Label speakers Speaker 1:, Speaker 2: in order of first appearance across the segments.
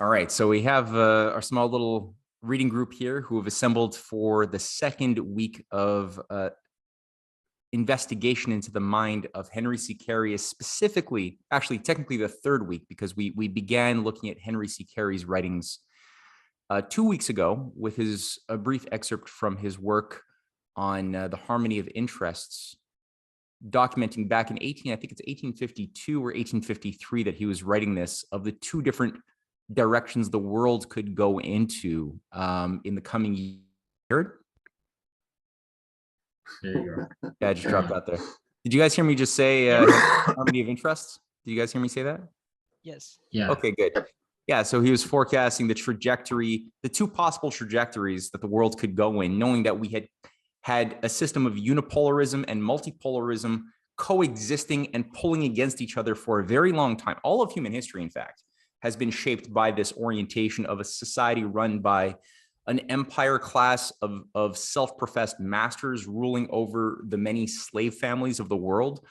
Speaker 1: All right, so we have our small little reading group here who have assembled for the second week of investigation into the mind of Henry C. Carey, specifically, actually, technically the third week, because we began looking at Henry C. Carey's writings 2 weeks ago with a brief excerpt from his work on the harmony of interests, documenting back in 1852 or 1853 that he was writing this, of the two different directions the world could go into in the coming year.
Speaker 2: There you go.
Speaker 1: Yeah, I just dropped that there. Did you guys hear me just say harmony of interests? Did you guys hear me say that?
Speaker 3: Yes.
Speaker 2: Yeah.
Speaker 1: Okay, good. Yeah, so he was forecasting the trajectory, the two possible trajectories that the world could go in, knowing that we had a system of unipolarism and multipolarism coexisting and pulling against each other for a very long time. All of human history, in fact, has been shaped by this orientation of a society run by an empire class of self-professed masters ruling over the many slave families of the world,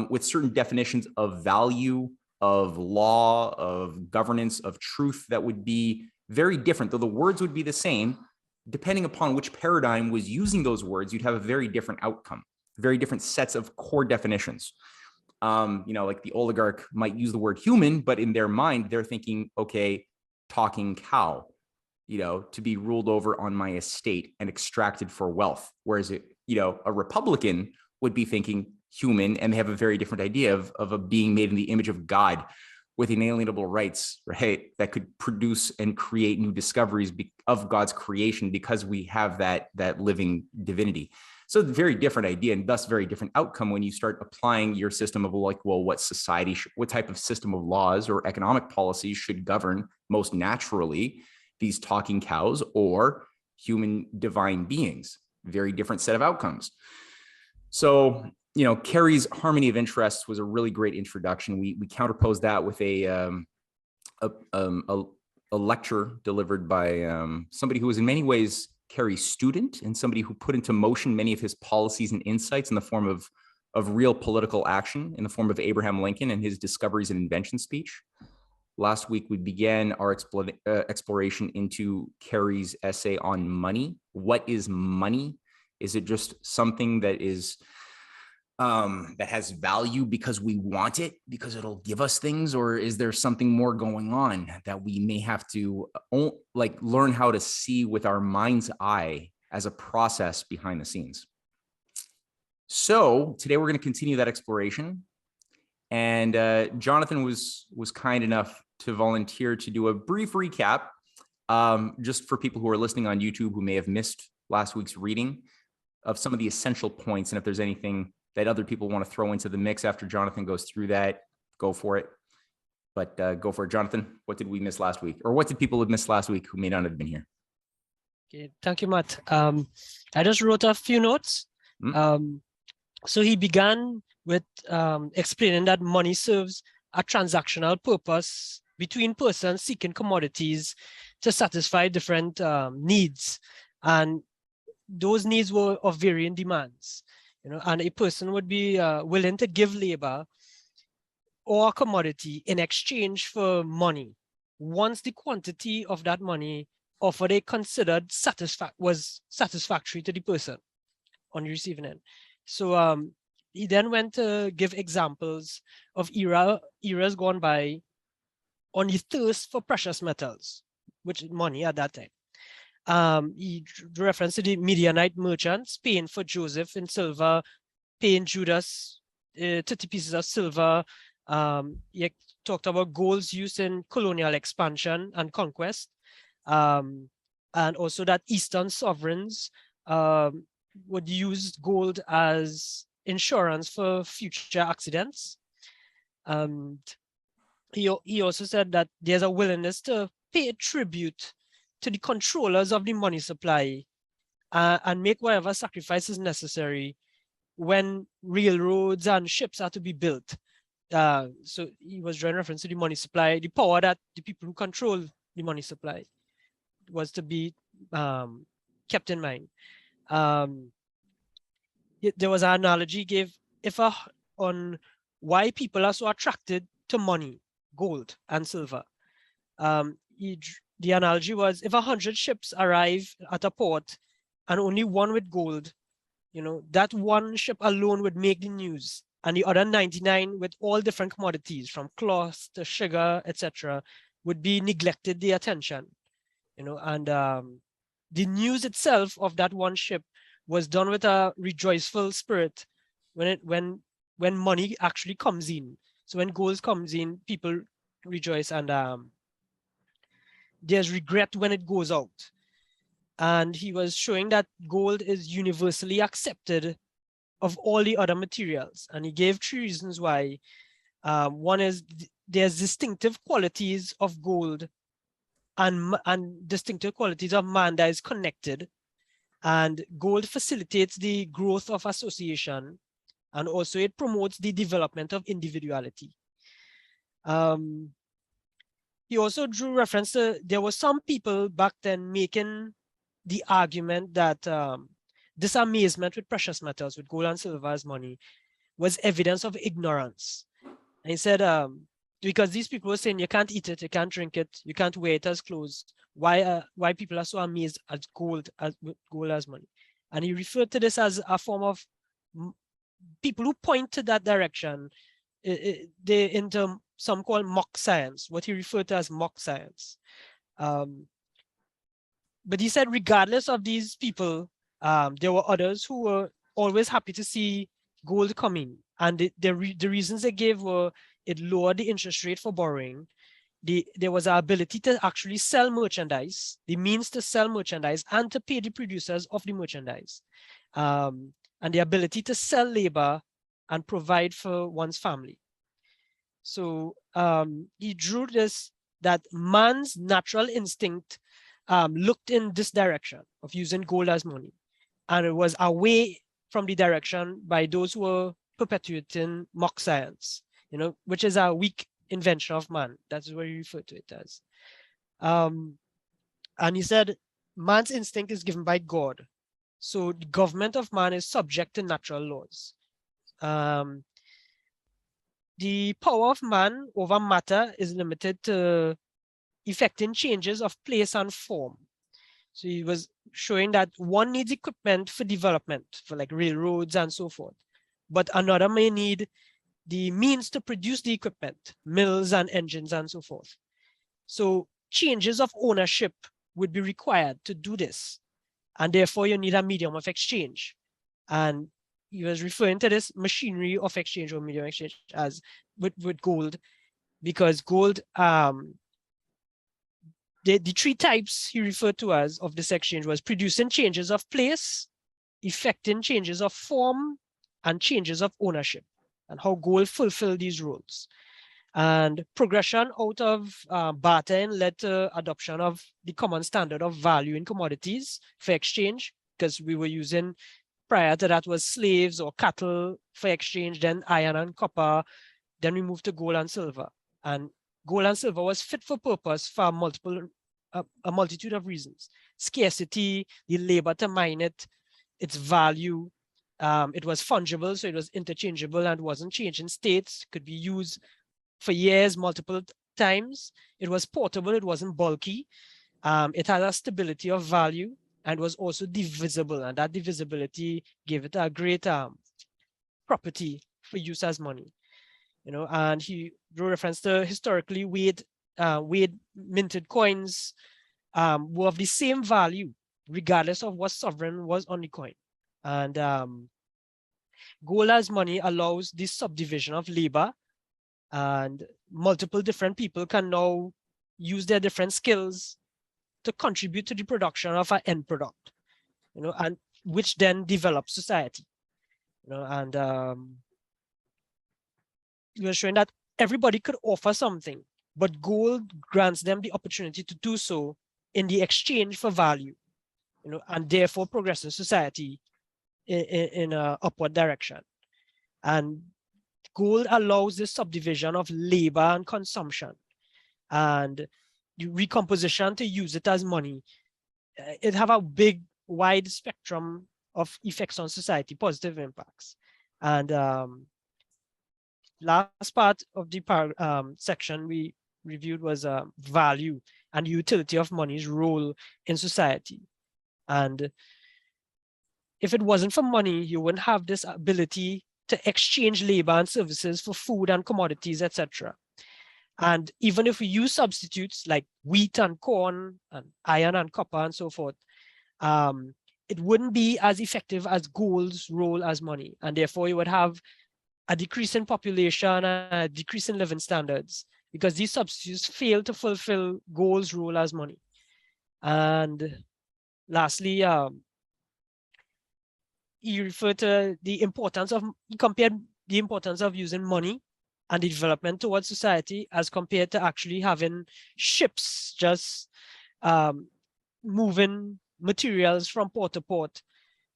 Speaker 1: with certain definitions of value, of law, of governance, of truth that would be very different. Though the words would be the same, depending upon which paradigm was using those words, you'd have a very different outcome, very different sets of core definitions. Like the oligarch might use the word human, but in their mind, they're thinking, okay, talking cow, to be ruled over on my estate and extracted for wealth. Whereas a Republican would be thinking human, and they have a very different idea of a being made in the image of God with inalienable rights, right? That could produce and create new discoveries of God's creation because we have that living divinity. So very different idea, and thus very different outcome when you start applying your system of what type of system of laws or economic policies should govern most naturally these talking cows or human divine beings. Very different set of outcomes. So, Carey's harmony of interests was a really great introduction. We counterposed that with a lecture delivered by somebody who was in many ways Carey's student and somebody who put into motion many of his policies and insights in the form of real political action, in the form of Abraham Lincoln and his discoveries and invention speech. Last week, we began our exploration into Carey's essay on money. What is money? Is it just something that is that has value because we want it, because it'll give us things, or is there something more going on that we may have to learn how to see with our mind's eye as a process behind the scenes? So today we're going to continue that exploration, and Jonathan was kind enough to volunteer to do a brief recap, just for people who are listening on YouTube who may have missed last week's reading, of some of the essential points, and if there's anything that other people want to throw into the mix after Jonathan goes through that, go for it. But go for it, Jonathan. What did we miss last week? Or what did people have missed last week who may not have been here?
Speaker 3: Okay, thank you, Matt. I just wrote a few notes. So he began with explaining that money serves a transactional purpose between persons seeking commodities to satisfy different needs. And those needs were of varying demands. And a person would be willing to give labor or a commodity in exchange for money once the quantity of that money offered a considered was satisfactory to the person on the receiving end. So he then went to give examples of eras gone by on the thirst for precious metals, which is money at that time. He drew reference to the Midianite merchants paying for Joseph in silver, paying Judas 30 pieces of silver. He talked about gold's use in colonial expansion and conquest, and also that Eastern sovereigns would use gold as insurance for future accidents. And he also said that there's a willingness to pay tribute to the controllers of the money supply and make whatever sacrifices necessary when railroads and ships are to be built. So he was drawing reference to the money supply, the power that the people who control the money supply was to be kept in mind. There was an analogy he gave on why people are so attracted to money, gold and silver. the analogy was, if 100 ships arrive at a port and only one with gold, that one ship alone would make the news, and the other 99 with all different commodities from cloth to sugar, etc., would be neglected the attention. And the news itself of that one ship was done with a rejoiceful spirit when money actually comes in. So when gold comes in, people rejoice, and there's regret when it goes out. And he was showing that gold is universally accepted of all the other materials. And he gave 3 reasons why. One is there's distinctive qualities of gold and distinctive qualities of man that is connected. And gold facilitates the growth of association, and also it promotes the development of individuality. He also drew reference to, there were some people back then making the argument that this amazement with precious metals, with gold and silver as money, was evidence of ignorance. And he said, because these people were saying you can't eat it, you can't drink it, you can't wear it as clothes. Why people are so amazed at gold as money? And he referred to this as a form of people who point to that direction. They into some call mock science, what he referred to as mock science. But he said, regardless of these people, there were others who were always happy to see gold coming. And the reasons they gave were, it lowered the interest rate for borrowing. There was an ability to actually sell merchandise, the means to sell merchandise and to pay the producers of the merchandise, and the ability to sell labor and provide for one's family. So he drew this, that man's natural instinct looked in this direction of using gold as money, and it was away from the direction by those who were perpetuating mock science, which is a weak invention of man. That's what he referred to it as. And he said, man's instinct is given by God. So the government of man is subject to natural laws. The power of man over matter is limited to effecting changes of place and form. So he was showing that one needs equipment for development, for like railroads and so forth, but another may need the means to produce the equipment, mills and engines and so forth. So changes of ownership would be required to do this. And therefore you need a medium of exchange. And he was referring to this machinery of exchange or medium of exchange as with gold, because gold, the 3 types he referred to as of this exchange was producing changes of place, effecting changes of form, and changes of ownership, and how gold fulfilled these roles. And progression out of bartering led to adoption of the common standard of value in commodities for exchange, because we were using, prior to that was slaves or cattle for exchange, then iron and copper, then we moved to gold and silver. And gold and silver was fit for purpose for a multitude of reasons. Scarcity, the labor to mine it, its value. It was fungible, so it was interchangeable and wasn't changing states, could be used for years, multiple times. It was portable, it wasn't bulky. It had a stability of value and was also divisible, and that divisibility gave it a great property for use as money. And he drew reference to historically weighed minted coins were of the same value, regardless of what sovereign was on the coin. And gold as money allows this subdivision of labor, and multiple different people can now use their different skills to contribute to the production of an end product, and which then develops society. And we were showing that everybody could offer something, but gold grants them the opportunity to do so in the exchange for value, and therefore progressing society in an upward direction. And gold allows this subdivision of labor and consumption and the recomposition to use it as money. It have a big, wide spectrum of effects on society, positive impacts. And last part of the section we reviewed was value. and the utility of money's role in society. And if it wasn't for money, you wouldn't have this ability to exchange labor and services for food and commodities, etc. And even if we use substitutes like wheat and corn and iron and copper and so forth, it wouldn't be as effective as gold's role as money. And therefore, you would have a decrease in population and a decrease in living standards because these substitutes fail to fulfill gold's role as money. And lastly, he referred to the importance of, he compared the importance of using money and the development towards society as compared to actually having ships just moving materials from port to port.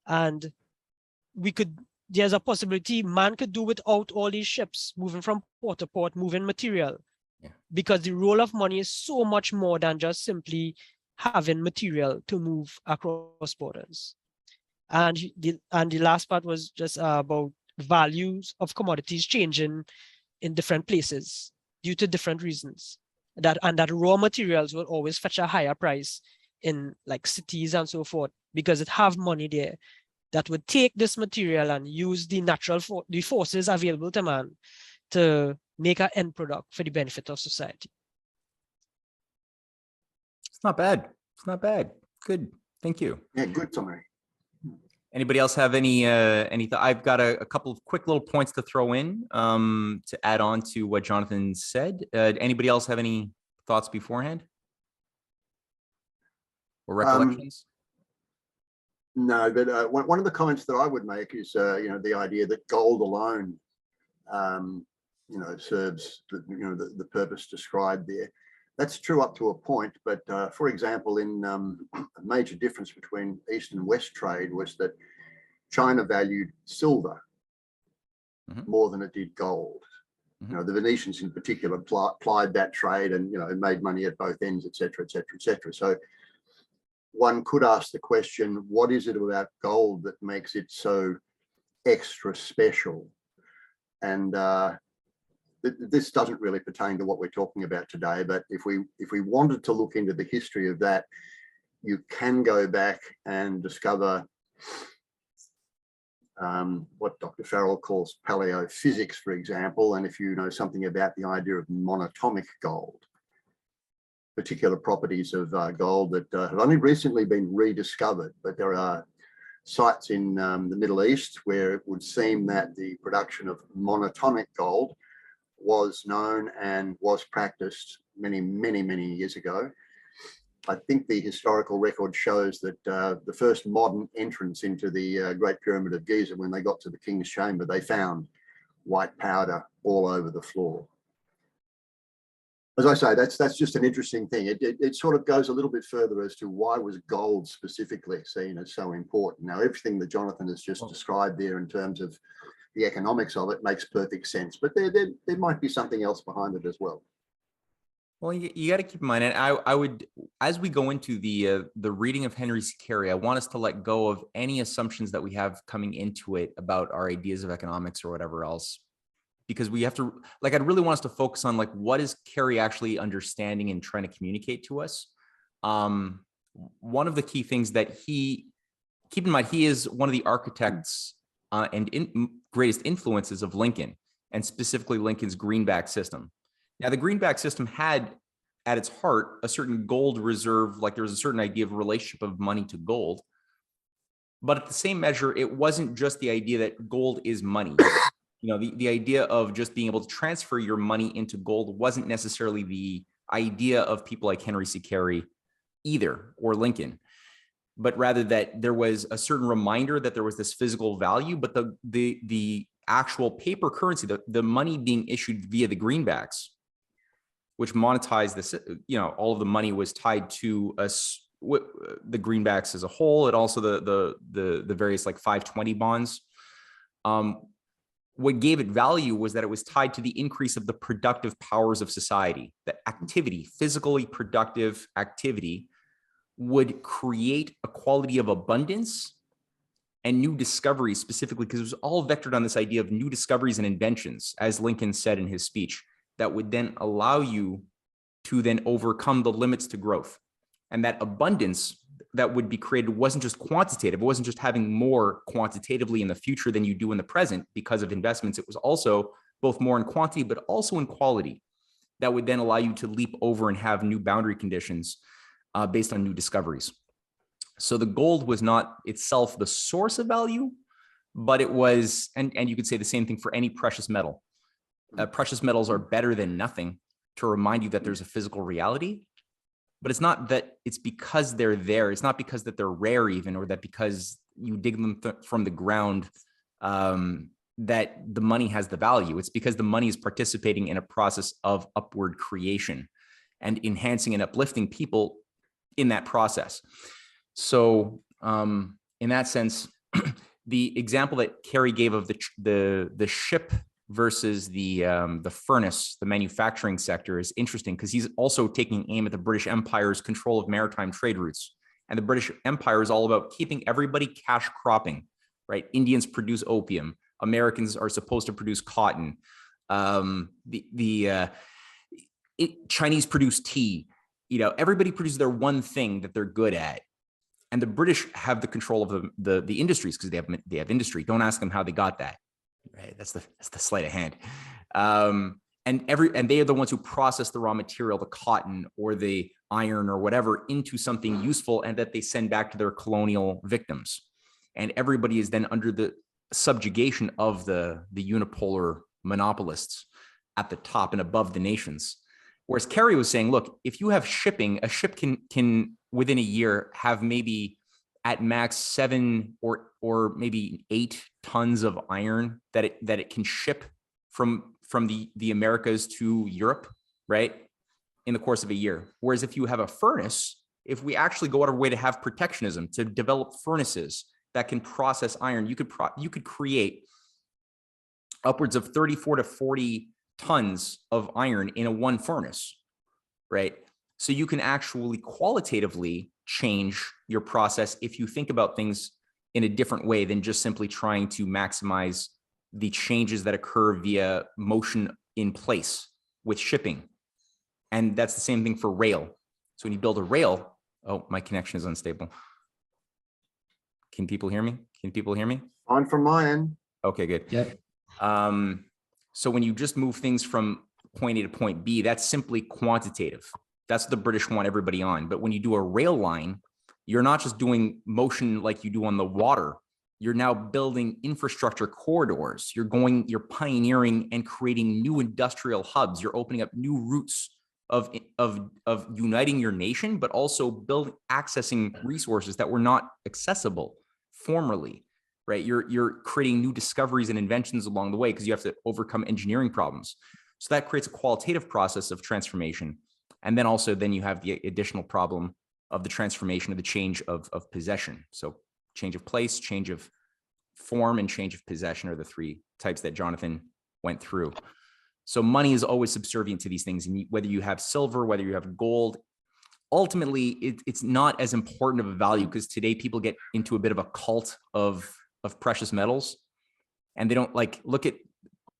Speaker 3: And there's a possibility man could do without all these ships moving from port to port, moving material. Yeah. Because the role of money is so much more than just simply having material to move across borders. And the last part was just about values of commodities changing in different places due to different reasons. That raw materials will always fetch a higher price in like cities and so forth because it have money there that would take this material and use the the forces available to man to make an end product for the benefit of society.
Speaker 1: It's not bad. It's not bad. Good. Thank you.
Speaker 2: Yeah, good summary.
Speaker 1: Anybody else have any I've got a couple of quick little points to throw in to add on to what Jonathan said. Anybody else have any thoughts beforehand or recollections?
Speaker 2: No, but one of the comments that I would make is, the idea that gold alone, serves the purpose described there. That's true up to a point, but for example, in a major difference between East and West trade was that China valued silver more than it did gold. The Venetians in particular plied that trade and made money at both ends, etc., etc., etc. So one could ask the question, what is it about gold that makes it so extra special? And this doesn't really pertain to what we're talking about today, but if we wanted to look into the history of that, you can go back and discover what Dr. Farrell calls paleophysics, for example, and if you know something about the idea of monatomic gold, particular properties of gold that have only recently been rediscovered, but there are sites in the Middle East where it would seem that the production of monatomic gold was known and was practiced many, many, many years ago. I think the historical record shows that the first modern entrance into the Great Pyramid of Giza, when they got to the King's Chamber, they found white powder all over the floor. As I say, that's just an interesting thing. It sort of goes a little bit further as to why was gold specifically seen as so important. Now, everything that Jonathan has just described there in terms of the economics of it makes perfect sense, but there might be something else behind it as well.
Speaker 1: Well, you got to keep in mind, and I would, as we go into the reading of Henry C. Carey, I want us to let go of any assumptions that we have coming into it about our ideas of economics or whatever else, because we have to, like, I'd really want us to focus on, like, what is Carey actually understanding and trying to communicate to us. One of the key things that keep in mind, he is one of the architects and greatest influences of Lincoln, and specifically Lincoln's greenback system. Now, the greenback system had at its heart a certain gold reserve, like there was a certain idea of relationship of money to gold. But at the same measure, it wasn't just the idea that gold is money. The idea of just being able to transfer your money into gold wasn't necessarily the idea of people like Henry C. Carey either, or Lincoln, but rather that there was a certain reminder that there was this physical value, but the actual paper currency, the money being issued via the greenbacks, which monetized this, all of the money was tied to the greenbacks as a whole, and also the various like 520 bonds. What gave it value was that it was tied to the increase of the productive powers of society. That activity, physically productive activity, would create a quality of abundance and new discoveries, specifically because it was all vectored on this idea of new discoveries and inventions, as Lincoln said in his speech, that would then allow you to then overcome the limits to growth. And that abundance that would be created wasn't just quantitative. It wasn't just having more quantitatively in the future than you do in the present because of investments. It was also both more in quantity, but also in quality that would then allow you to leap over and have new boundary conditions based on new discoveries. So the gold was not itself the source of value, but it was, and you could say the same thing for any precious metal. Precious metals are better than nothing to remind you that there's a physical reality, but it's not that it's because they're there. It's not because that they're rare even, or that because you dig them from the ground, that the money has the value. It's because the money is participating in a process of upward creation and enhancing and uplifting people in that process. So in that sense, the example that Carey gave of the ship versus the furnace, the manufacturing sector, is interesting because he's also taking aim at the British Empire's control of maritime trade routes. And the British Empire is all about keeping everybody cash cropping, right? Indians produce opium. Americans are supposed to produce cotton. Chinese produce tea. You know, everybody produces their one thing that they're good at. And the British have the control of the industries because they have industry. Don't ask them how they got that. Right? That's the sleight of hand. And they are the ones who process the raw material, the cotton or the iron or whatever, into something useful and that they send back to their colonial victims. And everybody is then under the subjugation of the unipolar monopolists at the top and above the nations. Whereas Carey was saying, look, if you have shipping, a ship can within a year have maybe at max 7 or maybe 8 tons of iron that it can ship from the Americas to Europe, right, in the course of a year. Whereas if you have a furnace, if we actually go out of our way to have protectionism, to develop furnaces that can process iron, you could create upwards of 34 to 40 tons of iron in a one furnace, right? So you can actually qualitatively change your process if you think about things in a different way than just simply trying to maximize the changes that occur via motion in place with shipping. And that's the same thing for rail. So when you build a rail, oh, my connection is unstable. Can people hear me? Can people hear me?
Speaker 2: On from my end.
Speaker 1: Okay, good.
Speaker 4: Yep.
Speaker 1: So when you just move things from point A to point B, that's simply quantitative. That's what the British want everybody on. But when you do a rail line, you're not just doing motion like you do on the water. You're now building infrastructure corridors. You're pioneering and creating new industrial hubs. You're opening up new routes of uniting your nation, but also accessing resources that were not accessible formerly, right? You're creating new discoveries and inventions along the way because you have to overcome engineering problems. So that creates a qualitative process of transformation. And then also then you have the additional problem of the transformation of the change of possession. So change of place, change of form, and change of possession are the 3 types that Jonathan went through. So money is always subservient to these things. And whether you have silver, whether you have gold, ultimately it's not as important of a value because today people get into a bit of a cult of precious metals, and they don't look at,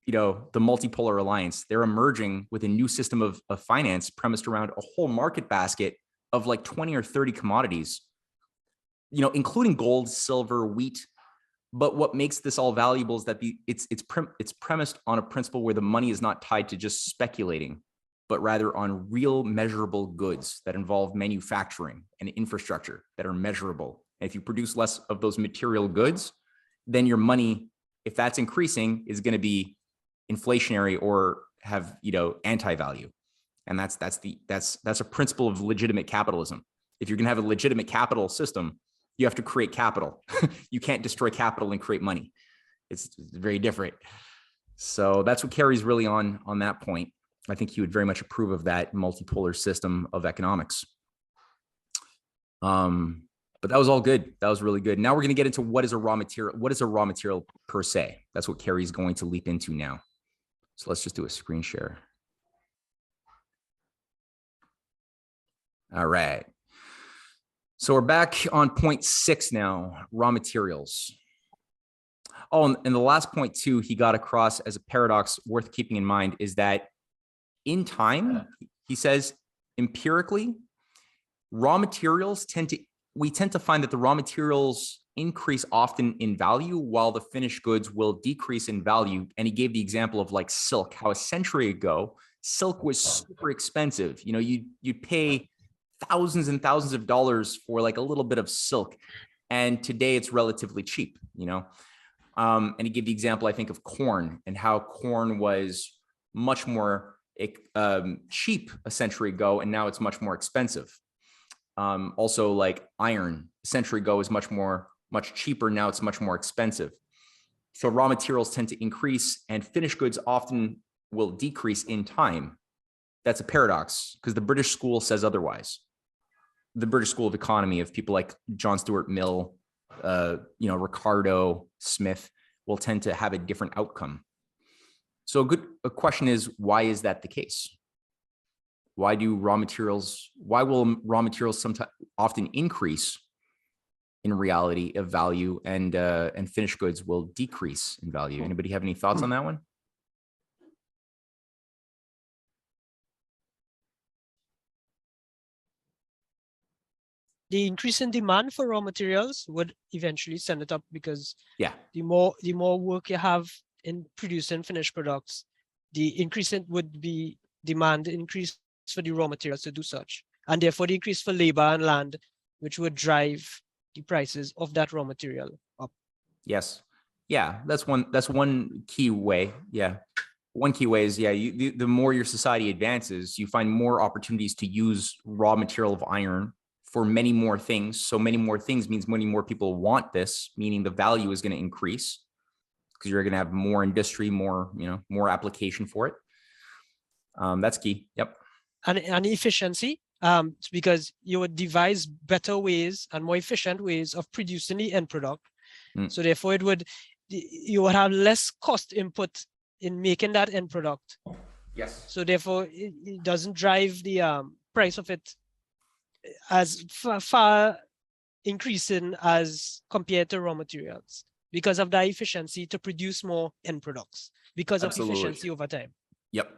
Speaker 1: the multipolar alliance. They're emerging with a new system of finance premised around a whole market basket of like 20 or 30 commodities, including gold, silver, wheat. But what makes this all valuable is that it's premised on a principle where the money is not tied to just speculating, but rather on real measurable goods that involve manufacturing and infrastructure that are measurable. And if you produce less of those material goods, then your money, if that's increasing, is going to be inflationary or have, anti-value. And that's a principle of legitimate capitalism. If you're going to have a legitimate capital system, you have to create capital. You can't destroy capital and create money. It's very different. So that's what Carey's really on that point. I think he would very much approve of that multipolar system of economics. But that was all good. That was really good. Now we're going to get into what is a raw material. What is a raw material per se? That's what Carey's going to leap into now. So let's just do a screen share. All right. So we're back on point 6 now, raw materials. Oh, and the last point too, he got across as a paradox worth keeping in mind is that in time, he says, empirically, raw materials we tend to find that the raw materials increase often in value while the finished goods will decrease in value. And he gave the example of like silk, how a century ago, silk was super expensive. You know, you'd pay thousands and thousands of dollars for like a little bit of silk. And today it's relatively cheap, you know. And he gave the example, I think, of corn and how corn was much more cheap a century ago, and now it's much more expensive. Also, like iron a century ago is much cheaper. Now it's much more expensive. So raw materials tend to increase and finished goods often will decrease in time. That's a paradox because the British school says otherwise. The British School of Economy of people like John Stuart Mill, Ricardo Smith will tend to have a different outcome. So a question is, why is that the case? Why will raw materials sometimes often increase in reality of value and finished goods will decrease in value? Anybody have any thoughts on that one?
Speaker 3: The increase in demand for raw materials would eventually send it up because the more work you have in producing finished products, the increase would be demand increase for the raw materials to do such, and therefore the increase for labor and land, which would drive the prices of that raw material up.
Speaker 1: Yes. Yeah, that's one key way. Yeah. One key way is, the more your society advances, you find more opportunities to use raw material of iron for many more things. So many more things means many more people want this, meaning the value is going to increase because you're going to have more industry, more application for it. That's key. Yep.
Speaker 3: And efficiency, because you would devise better ways and more efficient ways of producing the end product. So therefore you would have less cost input in making that end product.
Speaker 1: Yes.
Speaker 3: So therefore it doesn't drive the price of it as far increasing as compared to raw materials because of the efficiency to produce more end products because of efficiency over time.
Speaker 1: Yep.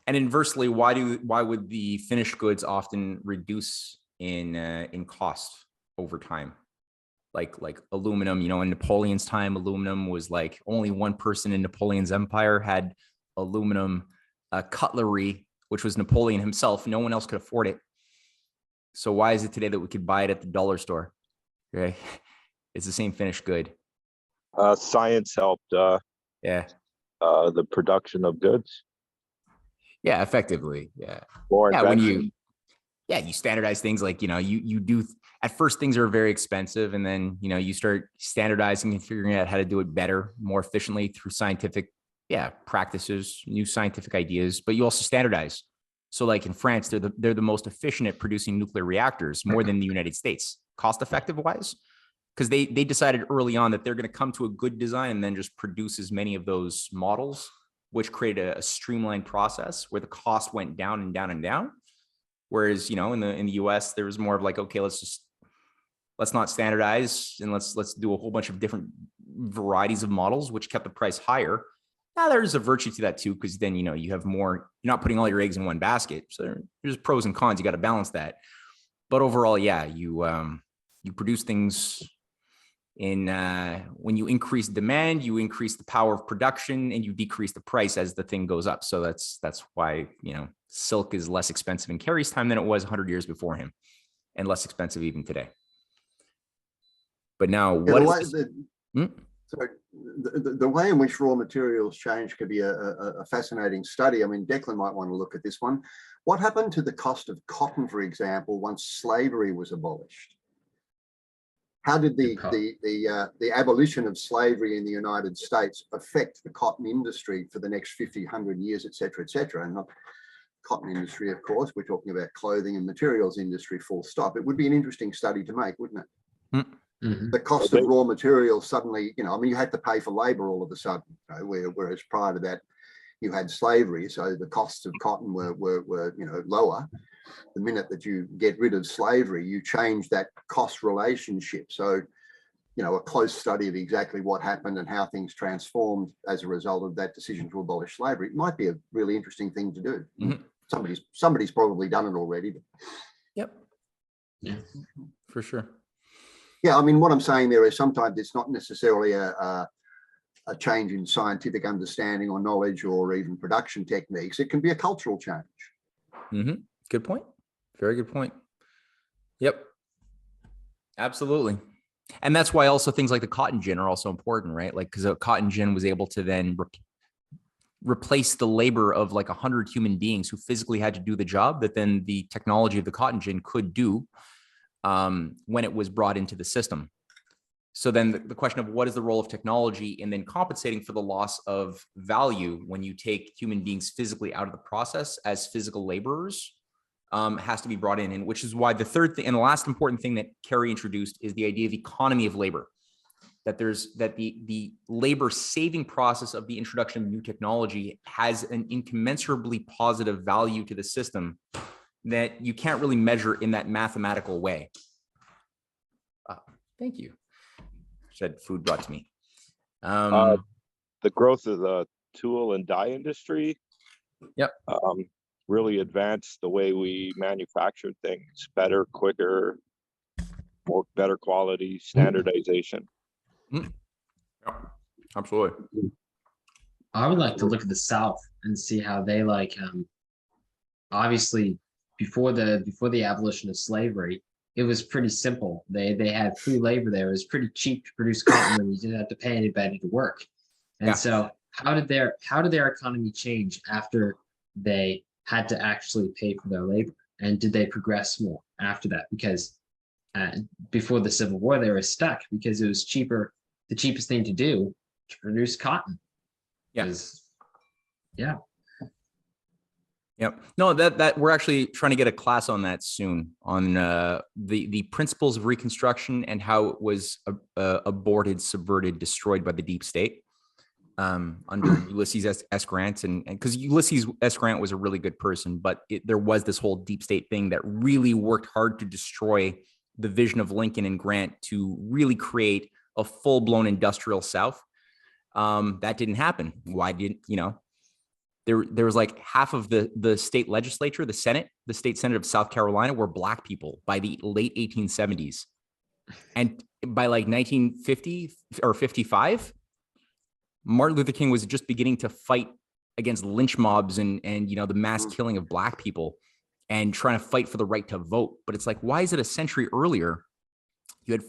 Speaker 1: And inversely, why would the finished goods often reduce in cost over time? Like aluminum, in Napoleon's time, aluminum was like only one person in Napoleon's empire had aluminum cutlery, which was Napoleon himself. No one else could afford it. So why is it today that we could buy it at the dollar store? Right? It's the same finished good.
Speaker 4: Science helped the production of goods.
Speaker 1: Yeah, effectively. Yeah. You standardize things like, you do at first things are very expensive and then, you start standardizing and figuring out how to do it better, more efficiently through scientific practices, new scientific ideas, but you also standardize. So like in France, they're the most efficient at producing nuclear reactors more than the United States, cost effective wise, because they decided early on that they're going to come to a good design and then just produce as many of those models, which created a streamlined process where the cost went down and down and down. Whereas, in the US, there was more of like, okay, let's not standardize and let's do a whole bunch of different varieties of models, which kept the price higher. Now there's a virtue to that too, because then, you have more, you're not putting all your eggs in one basket. So there's pros and cons. You got to balance that. But overall, you produce things when you increase demand, you increase the power of production and you decrease the price as the thing goes up. So that's why, silk is less expensive in Carey's time than it was 100 years before him and less expensive even today. But now
Speaker 2: the way in which raw materials change could be a fascinating study. I mean, Declan might want to look at this one. What happened to the cost of cotton, for example, once slavery was abolished? How did the abolition of slavery in the United States affect the cotton industry for the next 50, 100 years, et cetera, and not cotton industry, of course. We're talking about clothing and materials industry, full stop. It would be an interesting study to make, wouldn't it? Mm-hmm. The cost of raw materials suddenly, you had to pay for labor all of a sudden, whereas prior to that, you had slavery. So the costs of cotton were lower. The minute that you get rid of slavery, you change that cost relationship. So, a close study of exactly what happened and how things transformed as a result of that decision to abolish slavery, it might be a really interesting thing to do.
Speaker 1: Mm-hmm.
Speaker 2: Somebody's probably done it already. But
Speaker 1: Yep.
Speaker 5: Yeah.
Speaker 1: For sure.
Speaker 2: yeah, I mean, what I'm saying there is sometimes it's not necessarily a change in scientific understanding or knowledge or even production techniques. It can be a cultural change.
Speaker 1: Mm-hmm. Good point. Very good point. Yep. Absolutely. And that's why also things like the cotton gin are also important, right? Like, because a cotton gin was able to then replace the labor of like 100 human beings who physically had to do the job that then the technology of the cotton gin could do when it was brought into the system. So then the question of what is the role of technology in then compensating for the loss of value when you take human beings physically out of the process as physical laborers has to be brought in. And which is why the third thing and the last important thing that Carey introduced is the idea of economy of labor. That the labor saving process of the introduction of new technology has an incommensurably positive value to the system that you can't really measure in that mathematical way. Thank you. Said food brought to me.
Speaker 4: The growth of the tool and die industry.
Speaker 1: Yep.
Speaker 4: Really advanced the way we manufacture things better, quicker, more better quality, standardization.
Speaker 1: Yeah, absolutely.
Speaker 5: I would like to look at the South and see how they like obviously before the abolition of slavery, it was pretty simple. They had free labor there. It was pretty cheap to produce cotton and you didn't have to pay anybody to work. And
Speaker 1: Yeah.
Speaker 5: so how did their economy change after they had to actually pay for their labor? And did they progress more after that? Because before the Civil War, they were stuck because it was cheaper, the cheapest thing to do to produce cotton.
Speaker 1: Yeah.
Speaker 5: Yeah.
Speaker 1: Yep. No, that we're actually trying to get a class on that soon on the principles of Reconstruction and how it was aborted, subverted, destroyed by the deep state under Ulysses S. Grant. And because Ulysses S. Grant was a really good person, but there was this whole deep state thing that really worked hard to destroy the vision of Lincoln and Grant to really create a full-blown industrial South. That didn't happen. Why didn't, there was like half of the state legislature, the state Senate of South Carolina were Black people by the late 1870s. And by like 1950 or 55, Martin Luther King was just beginning to fight against lynch mobs and the mass killing of Black people and trying to fight for the right to vote. But it's like, why is it a century earlier you had,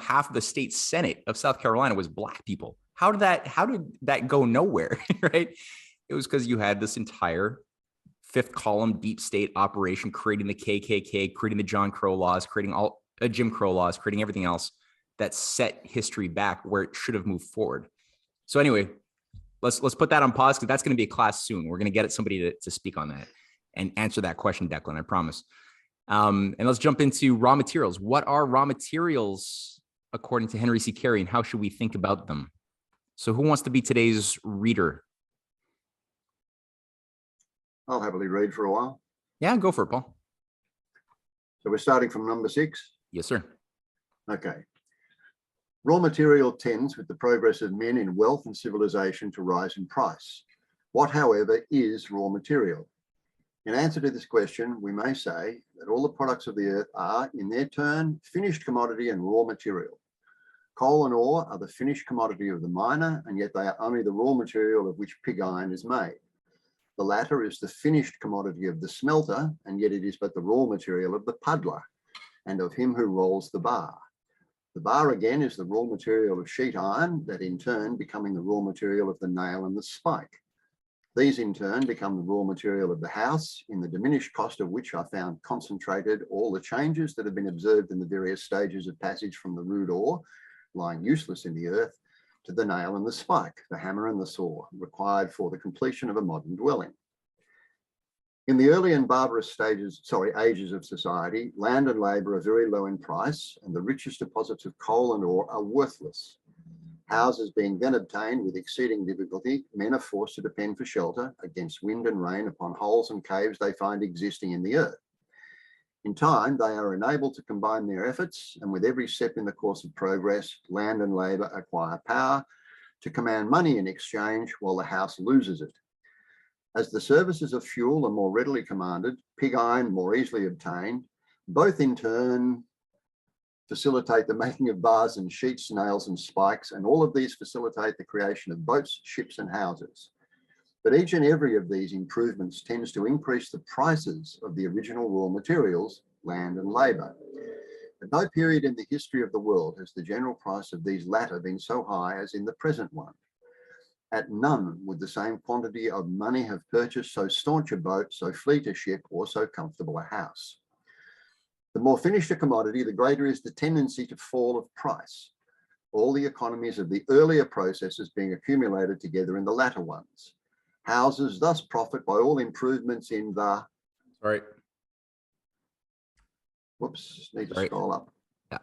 Speaker 1: half of the state Senate of South Carolina was Black people? How did that go nowhere, right? It was because you had this entire fifth column deep state operation creating the KKK, creating the John Crow laws, creating all Jim Crow laws, creating everything else that set history back where it should have moved forward. So anyway, let's put that on pause because that's going to be a class soon. We're going to get somebody to speak on that and answer that question, Declan, I promise. And let's jump into raw materials. What are raw materials according to Henry C. Carey, and how should we think about them? So who wants to be today's reader?
Speaker 2: I'll happily read for a while.
Speaker 1: Yeah, go for it, Paul.
Speaker 2: So we're starting from number 6.
Speaker 1: Yes, sir.
Speaker 2: Okay. Raw material tends with the progress of men in wealth and civilization to rise in price. What, however, is raw material? In answer to this question, we may say that all the products of the earth are, in their turn, finished commodity and raw material. Coal and ore are the finished commodity of the miner, and yet they are only the raw material of which pig iron is made. The latter is the finished commodity of the smelter, and yet it is but the raw material of the puddler and of him who rolls the bar. The bar again is the raw material of sheet iron, that in turn becoming the raw material of the nail and the spike. These in turn become the raw material of the house, in the diminished cost of which I found concentrated all the changes that have been observed in the various stages of passage from the rude ore, lying useless in the earth, to the nail and the spike, the hammer and the saw, required for the completion of a modern dwelling. In the early and barbarous ages of society, land and labour are very low in price, and the richest deposits of coal and ore are worthless. Houses being then obtained with exceeding difficulty, men are forced to depend for shelter against wind and rain upon holes and caves they find existing in the earth. In time, they are enabled to combine their efforts, and with every step in the course of progress, land and labour acquire power to command money in exchange while the house loses it. As the services of fuel are more readily commanded, pig iron more easily obtained, both in turn facilitate the making of bars and sheets, nails and spikes, and all of these facilitate the creation of boats, ships and houses. But each and every of these improvements tends to increase the prices of the original raw materials, land and labour. At no period in the history of the world has the general price of these latter been so high as in the present one. At none would the same quantity of money have purchased so staunch a boat, so fleet a ship, or so comfortable a house. The more finished a commodity, the greater is the tendency to fall of price, all the economies of the earlier processes being accumulated together in the latter ones. Houses thus profit by all improvements in the...
Speaker 1: Sorry.
Speaker 2: Whoops, need to
Speaker 1: Sorry.
Speaker 2: scroll up.
Speaker 1: Yeah.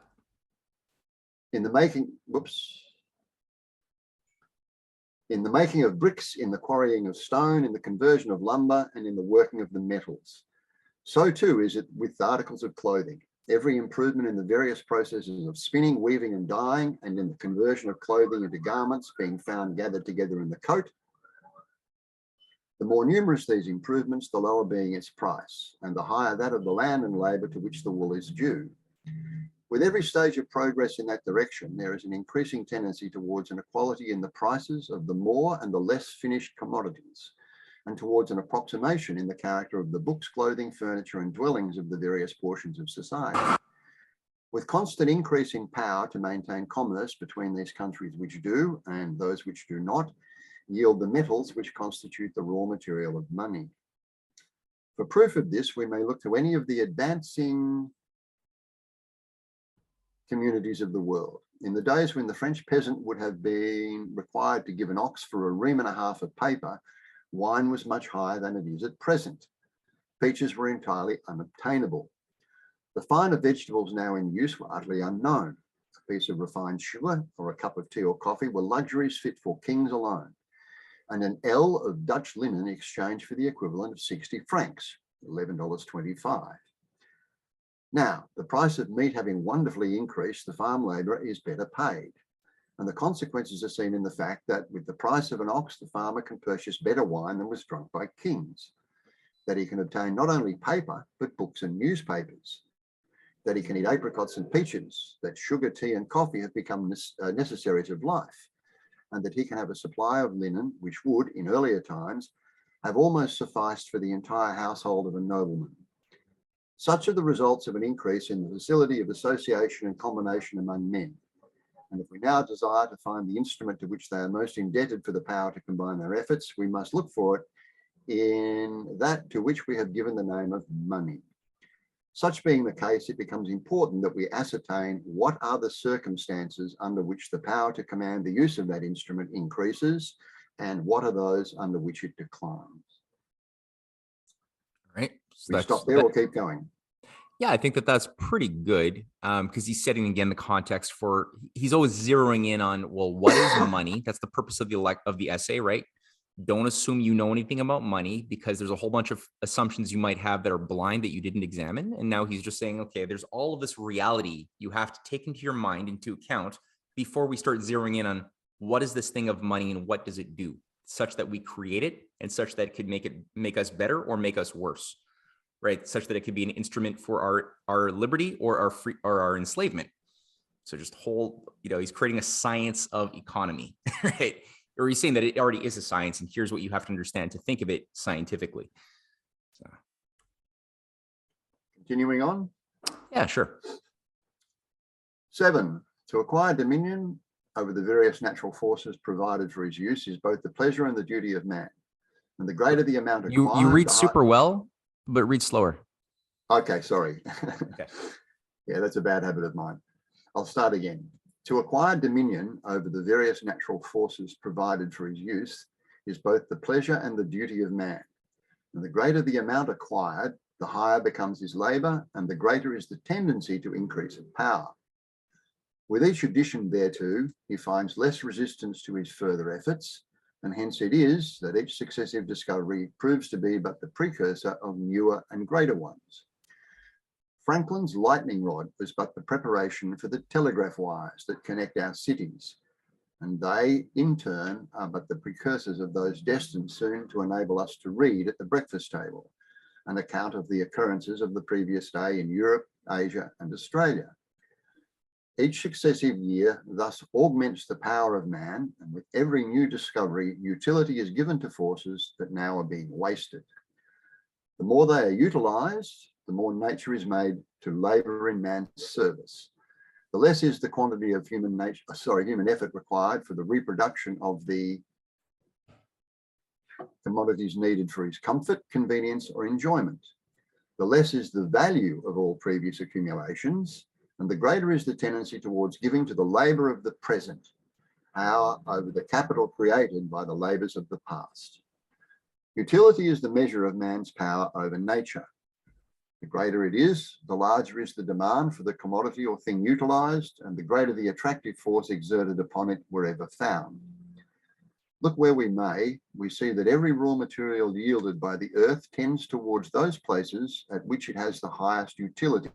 Speaker 2: In the making, whoops. In the making of bricks, in the quarrying of stone, in the conversion of lumber, and in the working of the metals. So too is it with articles of clothing. Every improvement in the various processes of spinning, weaving and dyeing, and in the conversion of clothing into garments being found gathered together in the coat. The more numerous these improvements, the lower being its price, and the higher that of the land and labour to which the wool is due. With every stage of progress in that direction, there is an increasing tendency towards an equality in the prices of the more and the less finished commodities, and towards an approximation in the character of the books, clothing, furniture and dwellings of the various portions of society. With constant increasing power to maintain commerce between these countries which do and those which do not yield the metals which constitute the raw material of money. For proof of this, we may look to any of the advancing communities of the world. In the days when the French peasant would have been required to give an ox for a ream and a half of paper, wine was much higher than it is at present. Peaches were entirely unobtainable. The finer vegetables now in use were utterly unknown. A piece of refined sugar or a cup of tea or coffee were luxuries fit for kings alone. And an ell of Dutch linen exchanged for the equivalent of 60 francs, $11.25. Now, the price of meat having wonderfully increased, the farm labourer is better paid. And the consequences are seen in the fact that with the price of an ox, the farmer can purchase better wine than was drunk by kings, that he can obtain not only paper, but books and newspapers, that he can eat apricots and peaches, that sugar, tea and coffee have become necessaries of life, and that he can have a supply of linen, which would, in earlier times, have almost sufficed for the entire household of a nobleman. Such are the results of an increase in the facility of association and combination among men. And if we now desire to find the instrument to which they are most indebted for the power to combine their efforts, we must look for it in that to which we have given the name of money. Such being the case, it becomes important that we ascertain what are the circumstances under which the power to command the use of that instrument increases, and what are those under which it declines.
Speaker 1: All right. So
Speaker 2: We stop there or keep going?
Speaker 1: Yeah, I think that that's pretty good because he's setting again the context for, he's always zeroing in on, well, what is money? That's the purpose of the essay, right? Don't assume you know anything about money because there's a whole bunch of assumptions you might have that are blind that you didn't examine. And now he's just saying, okay, there's all of this reality you have to take into your mind, into account before we start zeroing in on what is this thing of money and what does it do, such that we create it and such that it could make us better or make us worse. Right, such that it could be an instrument for our liberty or our enslavement. So just he's creating a science of economy, right? Or he's saying that it already is a science, and here's what you have to understand to think of it scientifically. So.
Speaker 2: Continuing on.
Speaker 1: Yeah, sure.
Speaker 2: 7, to acquire dominion over the various natural forces provided for his use is both the pleasure and the duty of man. And the greater the amount acquired,
Speaker 1: you read super well, but read slower.
Speaker 2: Okay, sorry.
Speaker 1: Okay.
Speaker 2: Yeah, that's a bad habit of mine. I'll start again. To acquire dominion over the various natural forces provided for his use is both the pleasure and the duty of man. And the greater the amount acquired, the higher becomes his labour, and the greater is the tendency to increase of power. With each addition thereto, he finds less resistance to his further efforts, and hence it is that each successive discovery proves to be but the precursor of newer and greater ones. Franklin's lightning rod was but the preparation for the telegraph wires that connect our cities, and they, in turn, are but the precursors of those destined soon to enable us to read at the breakfast table an account of the occurrences of the previous day in Europe, Asia, and Australia. Each successive year thus augments the power of man, and with every new discovery, utility is given to forces that now are being wasted. The more they are utilised, the more nature is made to labour in man's service. The less is the quantity of human effort required for the reproduction of the commodities needed for his comfort, convenience, or enjoyment. The less is the value of all previous accumulations, and the greater is the tendency towards giving to the labour of the present power over the capital created by the labours of the past. Utility is the measure of man's power over nature. The greater it is, the larger is the demand for the commodity or thing utilised, and the greater the attractive force exerted upon it wherever found. Look where we may, we see that every raw material yielded by the earth tends towards those places at which it has the highest utility.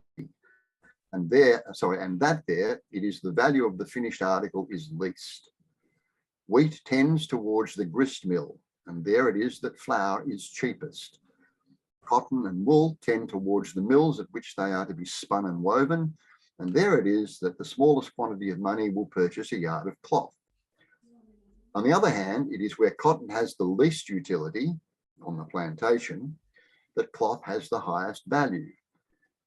Speaker 2: And that there, it is the value of the finished article is least. Wheat tends towards the grist mill, and there it is that flour is cheapest. Cotton and wool tend towards the mills at which they are to be spun and woven, and there it is that the smallest quantity of money will purchase a yard of cloth. On the other hand, it is where cotton has the least utility, on the plantation, that cloth has the highest value.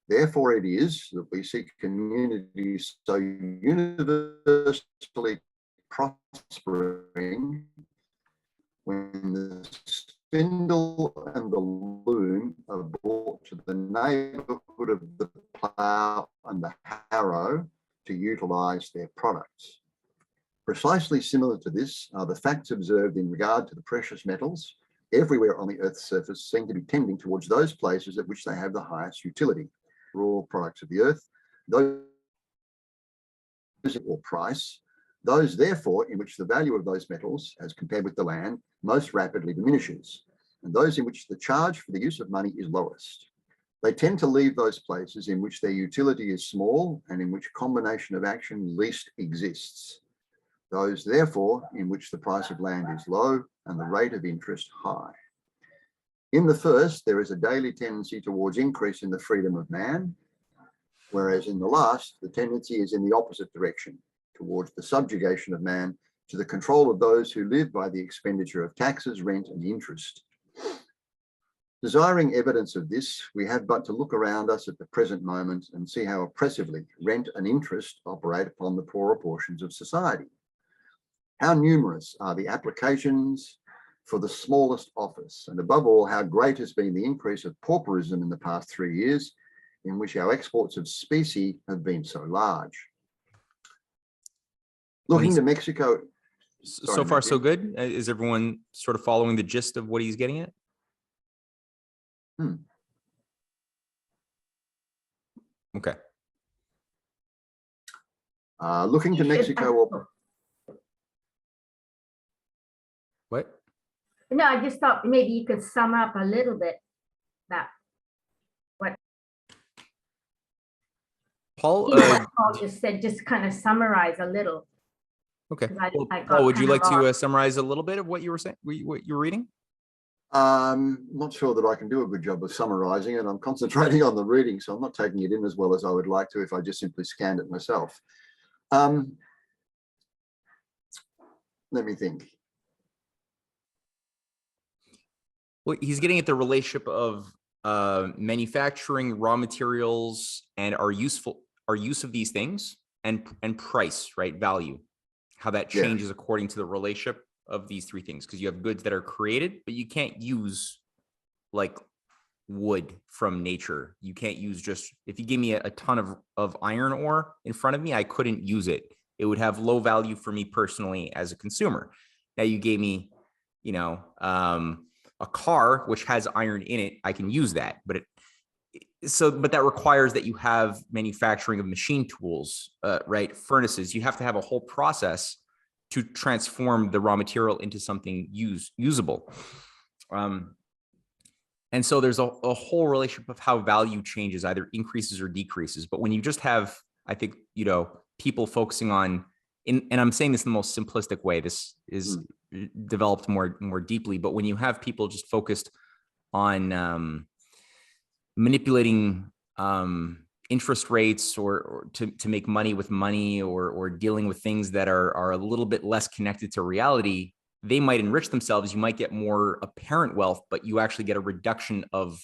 Speaker 2: Therefore, it is that we see communities so universally prospering when the spindle and the loom are brought to the neighbourhood of the plough and the harrow to utilise their products. Precisely similar to this are the facts observed in regard to the precious metals. Everywhere on the Earth's surface seem to be tending towards those places at which they have the highest utility. Raw products of the earth, those or price, those therefore in which the value of those metals as compared with the land most rapidly diminishes, and those in which the charge for the use of money is lowest. They tend to leave those places in which their utility is small and in which combination of action least exists. Those therefore in which the price of land is low and the rate of interest high. In the first, there is a daily tendency towards increase in the freedom of man, whereas in the last, the tendency is in the opposite direction, towards the subjugation of man to the control of those who live by the expenditure of taxes, rent, and interest. Desiring evidence of this, we have but to look around us at the present moment and see how oppressively rent and interest operate upon the poorer portions of society. How numerous are the applications for the smallest office, and above all, how great has been the increase of pauperism in the past 3 years, in which our exports of specie have been so large. Looking to Mexico.
Speaker 1: So far, so good. Is everyone sort of following the gist of what he's getting at? Okay.
Speaker 2: Looking to Mexico.
Speaker 1: What?
Speaker 6: No, I just thought maybe you could sum up a little bit that what
Speaker 1: Paul,
Speaker 6: Paul just said, just kind of summarize a little.
Speaker 1: Okay.
Speaker 6: Well,
Speaker 1: Paul, would you like to summarize a little bit of what you were saying, what you were reading?
Speaker 2: Not sure that I can do a good job of summarizing it. I'm concentrating on the reading, so I'm not taking it in as well as I would like to if I just simply scanned it myself. Let me think.
Speaker 1: Well, he's getting at the relationship of manufacturing, raw materials, and our use of these things, and price, right? Value, how that changes according to the relationship of these three things. Because you have goods that are created, but you can't use like wood from nature. You can't use just, if you give me a ton of iron ore in front of me, I couldn't use it. It would have low value for me personally as a consumer. Now you gave me, you know, a car which has iron in it, I can use that, but that requires that you have manufacturing of machine tools, right? Furnaces. You have to have a whole process to transform the raw material into something usable. And so there's a whole relationship of how value changes, either increases or decreases. But when you just have, I think, you know, people focusing on and I'm saying this in the most simplistic way, this is developed more deeply, but when you have people just focused on manipulating interest rates or to make money with money or dealing with things that are a little bit less connected to reality, they might enrich themselves. You might get more apparent wealth, but you actually get a reduction of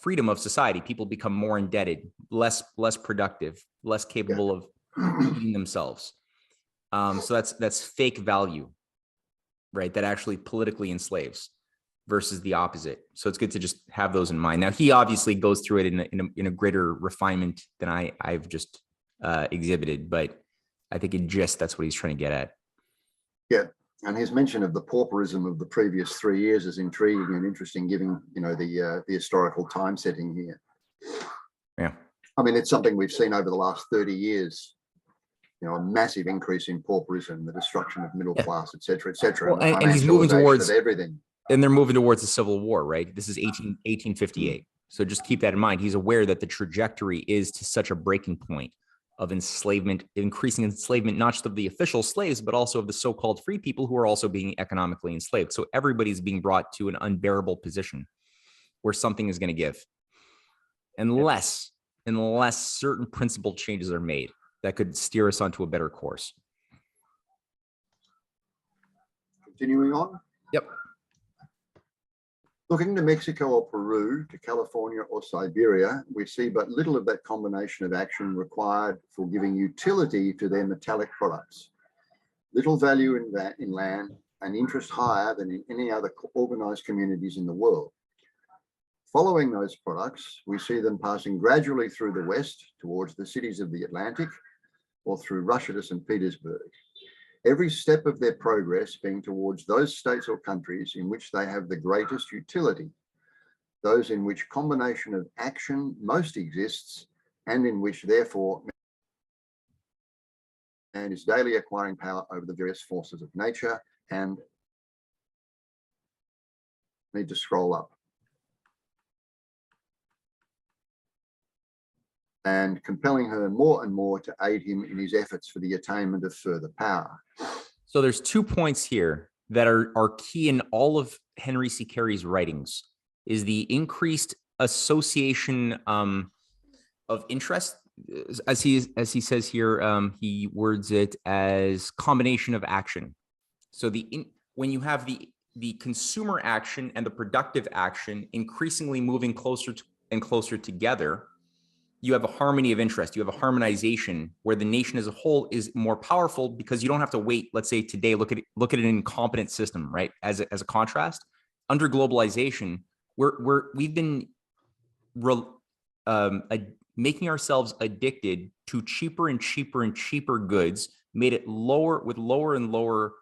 Speaker 1: freedom of society. People become more indebted, less productive, less capable of feeding themselves. So that's fake value, right? That actually politically enslaves versus the opposite. So it's good to just have those in mind. Now, he obviously goes through it in a greater refinement than I've just exhibited, but I think in gist, that's what he's trying to get at.
Speaker 2: Yeah. And his mention of the pauperism of the previous 3 years is intriguing and interesting, given, you know, the historical time setting here.
Speaker 1: Yeah.
Speaker 2: I mean, it's something we've seen over the last 30 years, you know, a massive increase in pauperism, the destruction of middle class, et cetera,
Speaker 1: well, and he's moving towards
Speaker 2: everything.
Speaker 1: And they're moving towards the Civil War, right? This is 1858. So just keep that in mind. He's aware that the trajectory is to such a breaking point of enslavement, increasing enslavement, not just of the official slaves, but also of the so-called free people who are also being economically enslaved. So everybody's being brought to an unbearable position where something is going to give, unless certain principled changes are made that could steer us onto a better course.
Speaker 2: Continuing on.
Speaker 1: Yep.
Speaker 2: Looking to Mexico or Peru, to California or Siberia, we see but little of that combination of action required for giving utility to their metallic products. Little value in land and interest higher than in any other organized communities in the world. Following those products, we see them passing gradually through the West towards the cities of the Atlantic or through Russia to St. Petersburg. Every step of their progress being towards those states or countries in which they have the greatest utility, those in which combination of action most exists, and in which therefore man is daily acquiring power over the various forces of nature. And need to scroll up. And compelling her more and more to aid him in his efforts for the attainment of further power.
Speaker 1: So there's 2 points here that are key in all of Henry C. Carey's writings, is the increased association of interest, as he says here, he words it as combination of action. So when you have the consumer action and the productive action increasingly moving closer and closer together, you have a harmony of interest. You have a harmonization where the nation as a whole is more powerful because you don't have to wait. Let's say today, look at an incompetent system, right? As a contrast, under globalization, we've been making ourselves addicted to cheaper and cheaper and cheaper goods, made it lower and lower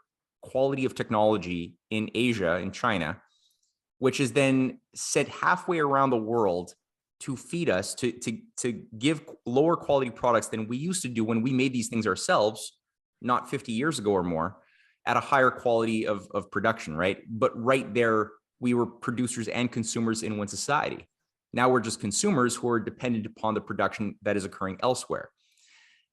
Speaker 1: quality of technology in Asia and China, which is then sent halfway around the world to feed us, to give lower quality products than we used to do when we made these things ourselves, not 50 years ago or more, at a higher quality of production, right? But right there, we were producers and consumers in one society. Now we're just consumers who are dependent upon the production that is occurring elsewhere.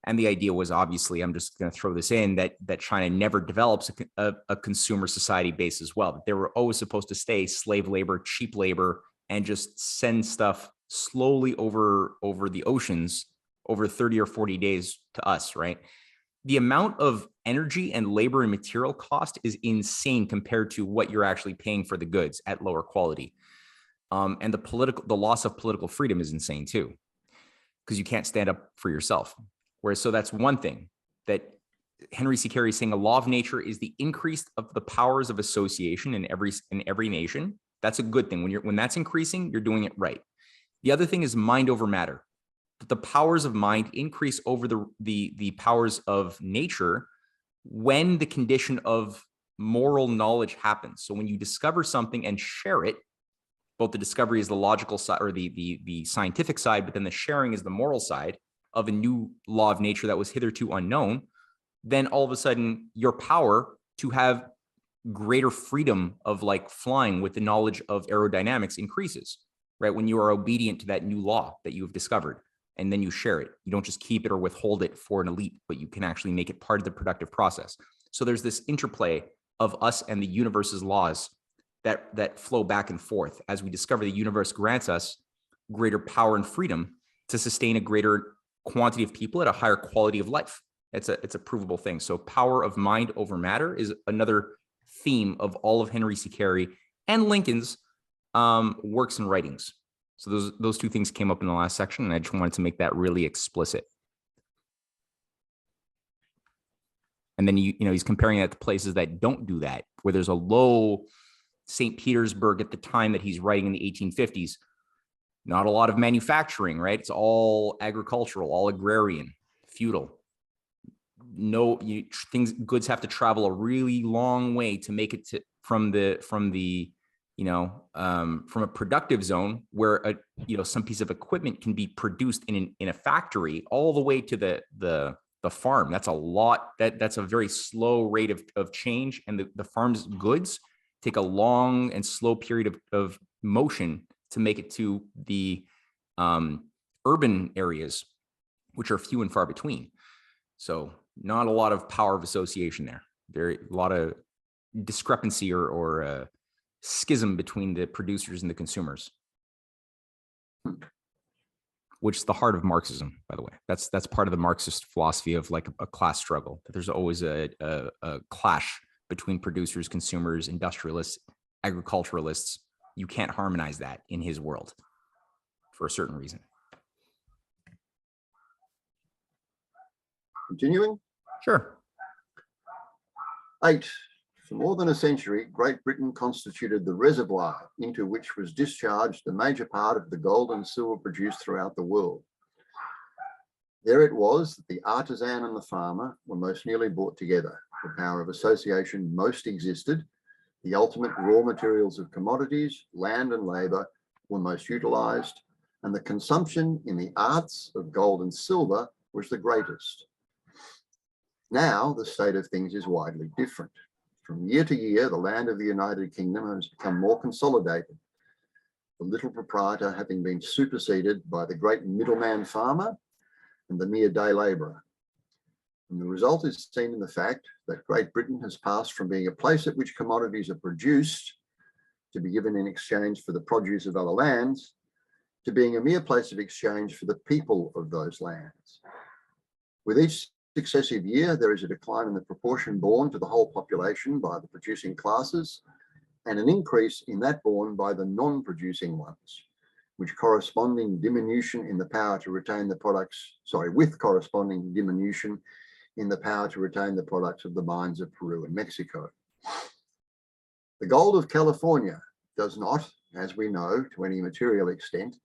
Speaker 1: And the idea was, obviously, I'm just going to throw this in, that China never develops a consumer society base as well. They were always supposed to stay slave labor, cheap labor, and just send stuff slowly over the oceans over 30 or 40 days to us, right? The amount of energy and labor and material cost is insane compared to what you're actually paying for the goods at lower quality. And the loss of political freedom is insane too, because you can't stand up for yourself. Whereas, so that's one thing that Henry C. Carey is saying, a law of nature is the increase of the powers of association in every nation. That's a good thing. When that's increasing, you're doing it right. The other thing is mind over matter. The powers of mind increase over the powers of nature when the condition of moral knowledge happens. So when you discover something and share it, both the discovery is the logical side or the scientific side, but then the sharing is the moral side of a new law of nature that was hitherto unknown, then all of a sudden your power to have greater freedom of like flying with the knowledge of aerodynamics increases, right? When you are obedient to that new law that you have discovered and then you share it. You don't just keep it or withhold it for an elite, but you can actually make it part of the productive process. So there's this interplay of us and the universe's laws that flow back and forth as we discover the universe grants us greater power and freedom to sustain a greater quantity of people at a higher quality of life. It's a provable thing. So power of mind over matter is another theme of all of Henry C. Carey and Lincoln's works and writings. So those two things came up in the last section, and I just wanted to make that really explicit. And then he's comparing that to places that don't do that, where there's a low St. Petersburg at the time that he's writing in the 1850s. Not a lot of manufacturing, right? It's all agricultural, all agrarian, feudal. Goods have to travel a really long way to make it from a productive zone where some piece of equipment can be produced in a factory all the way to the farm. That's a lot. That's a very slow rate of change, and the farm's goods take a long and slow period of motion to make it to the urban areas, which are few and far between. So not a lot of power of association there. A lot of discrepancy or schism between the producers and the consumers, which is the heart of Marxism, by the way. That's part of the Marxist philosophy of like a class struggle. That there's always a clash between producers, consumers, industrialists, agriculturalists. You can't harmonize that in his world for a certain reason.
Speaker 2: Continuing.
Speaker 1: Sure.
Speaker 2: 8. For more than a century, Great Britain constituted the reservoir into which was discharged the major part of the gold and silver produced throughout the world. There it was that the artisan and the farmer were most nearly brought together. The power of association most existed. The ultimate raw materials of commodities, land and labour, were most utilised, and the consumption in the arts of gold and silver was the greatest. Now, the state of things is widely different. From year to year, the land of the United Kingdom has become more consolidated, the little proprietor having been superseded by the great middleman farmer and the mere day labourer. And the result is seen in the fact that Great Britain has passed from being a place at which commodities are produced to be given in exchange for the produce of other lands, to being a mere place of exchange for the people of those lands. With each successive year, there is a decline in the proportion borne to the whole population by the producing classes, and an increase in that borne by the non-producing ones, with corresponding diminution in the power to retain the products of the mines of Peru and Mexico. The gold of California does not, as we know, to any material extent,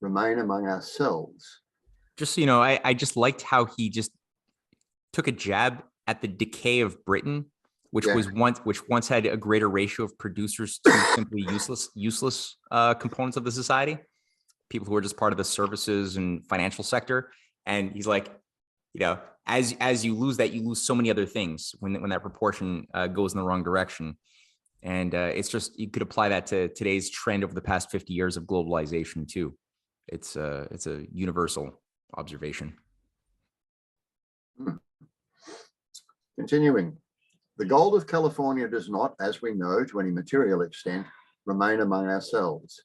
Speaker 2: remain among ourselves.
Speaker 1: Just so you know, I just liked how he just took a jab at the decay of Britain, which once had a greater ratio of producers to simply useless components of the society, people who are just part of the services and financial sector. And he's like, as you lose that, you lose so many other things when that proportion goes in the wrong direction. And it's just, you could apply that to today's trend over the past 50 years of globalization too. It's a universal observation.
Speaker 2: Continuing, the gold of California does not, as we know, to any material extent, remain among ourselves.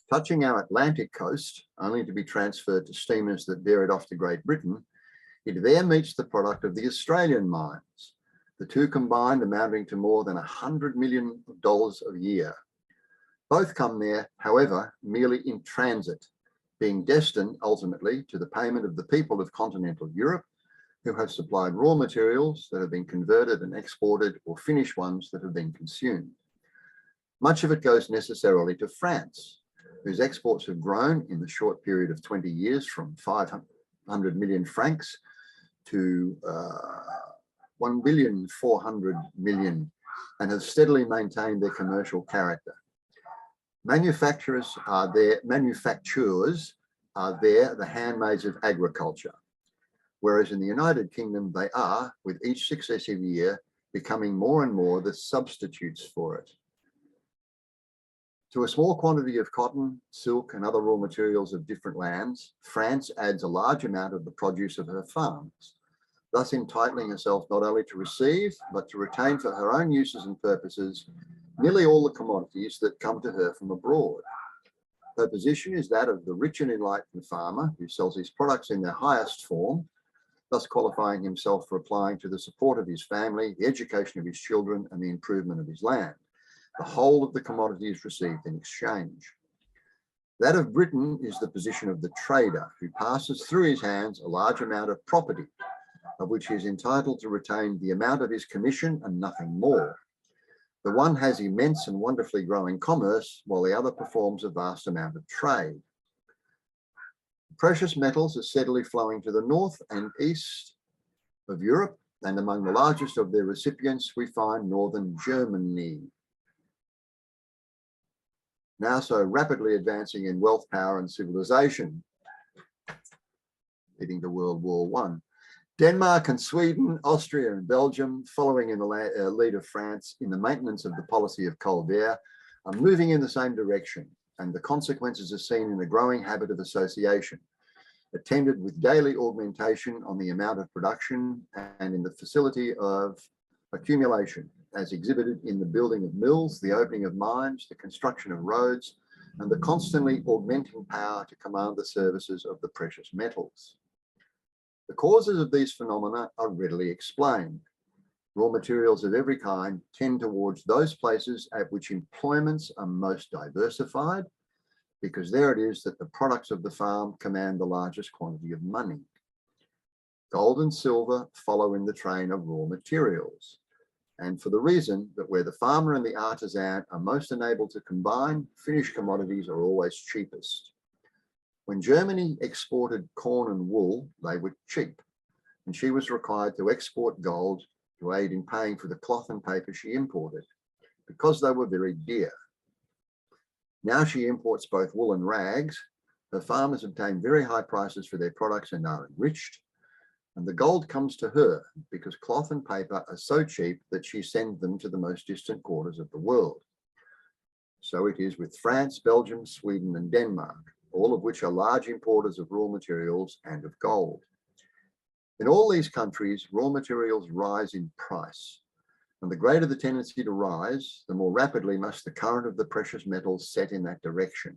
Speaker 2: Touching our Atlantic coast, only to be transferred to steamers that bear it off to Great Britain, it there meets the product of the Australian mines, the two combined amounting to more than $100 million a year. Both come there, however, merely in transit, being destined ultimately to the payment of the people of continental Europe, who have supplied raw materials that have been converted and exported, or finished ones that have been consumed. Much of it goes necessarily to France, whose exports have grown in the short period of 20 years from 500 million francs to 1,400 million, and have steadily maintained their commercial character. Manufacturers are there, the handmaids of agriculture, whereas in the United Kingdom, they are, with each successive year, becoming more and more the substitutes for it. To a small quantity of cotton, silk, and other raw materials of different lands, France adds a large amount of the produce of her farms, thus entitling herself not only to receive, but to retain for her own uses and purposes nearly all the commodities that come to her from abroad. Her position is that of the rich and enlightened farmer who sells his products in their highest form, thus qualifying himself for applying to the support of his family, the education of his children, and the improvement of his land. The whole of the commodity is received in exchange. That of Britain is the position of the trader who passes through his hands a large amount of property, of which he is entitled to retain the amount of his commission and nothing more. The one has immense and wonderfully growing commerce, while the other performs a vast amount of trade. Precious metals are steadily flowing to the north and east of Europe, and among the largest of their recipients we find northern Germany, now so rapidly advancing in wealth, power, and civilization, leading to World War I. Denmark and Sweden, Austria and Belgium, following in the lead of France in the maintenance of the policy of Colbert, are moving in the same direction, and the consequences are seen in the growing habit of association, attended with daily augmentation on the amount of production and in the facility of accumulation, as exhibited in the building of mills, the opening of mines, the construction of roads, and the constantly augmenting power to command the services of the precious metals. The causes of these phenomena are readily explained. Raw materials of every kind tend towards those places at which employments are most diversified, because there it is that the products of the farm command the largest quantity of money. Gold and silver follow in the train of raw materials, and for the reason that where the farmer and the artisan are most enabled to combine, finished commodities are always cheapest. When Germany exported corn and wool, they were cheap, and she was required to export gold to aid in paying for the cloth and paper she imported, because they were very dear. Now she imports both wool and rags. Her farmers obtain very high prices for their products and are enriched, and the gold comes to her because cloth and paper are so cheap that she sends them to the most distant quarters of the world. So it is with France, Belgium, Sweden, and Denmark, all of which are large importers of raw materials and of gold. In all these countries, raw materials rise in price, and the greater the tendency to rise, the more rapidly must the current of the precious metals set in that direction.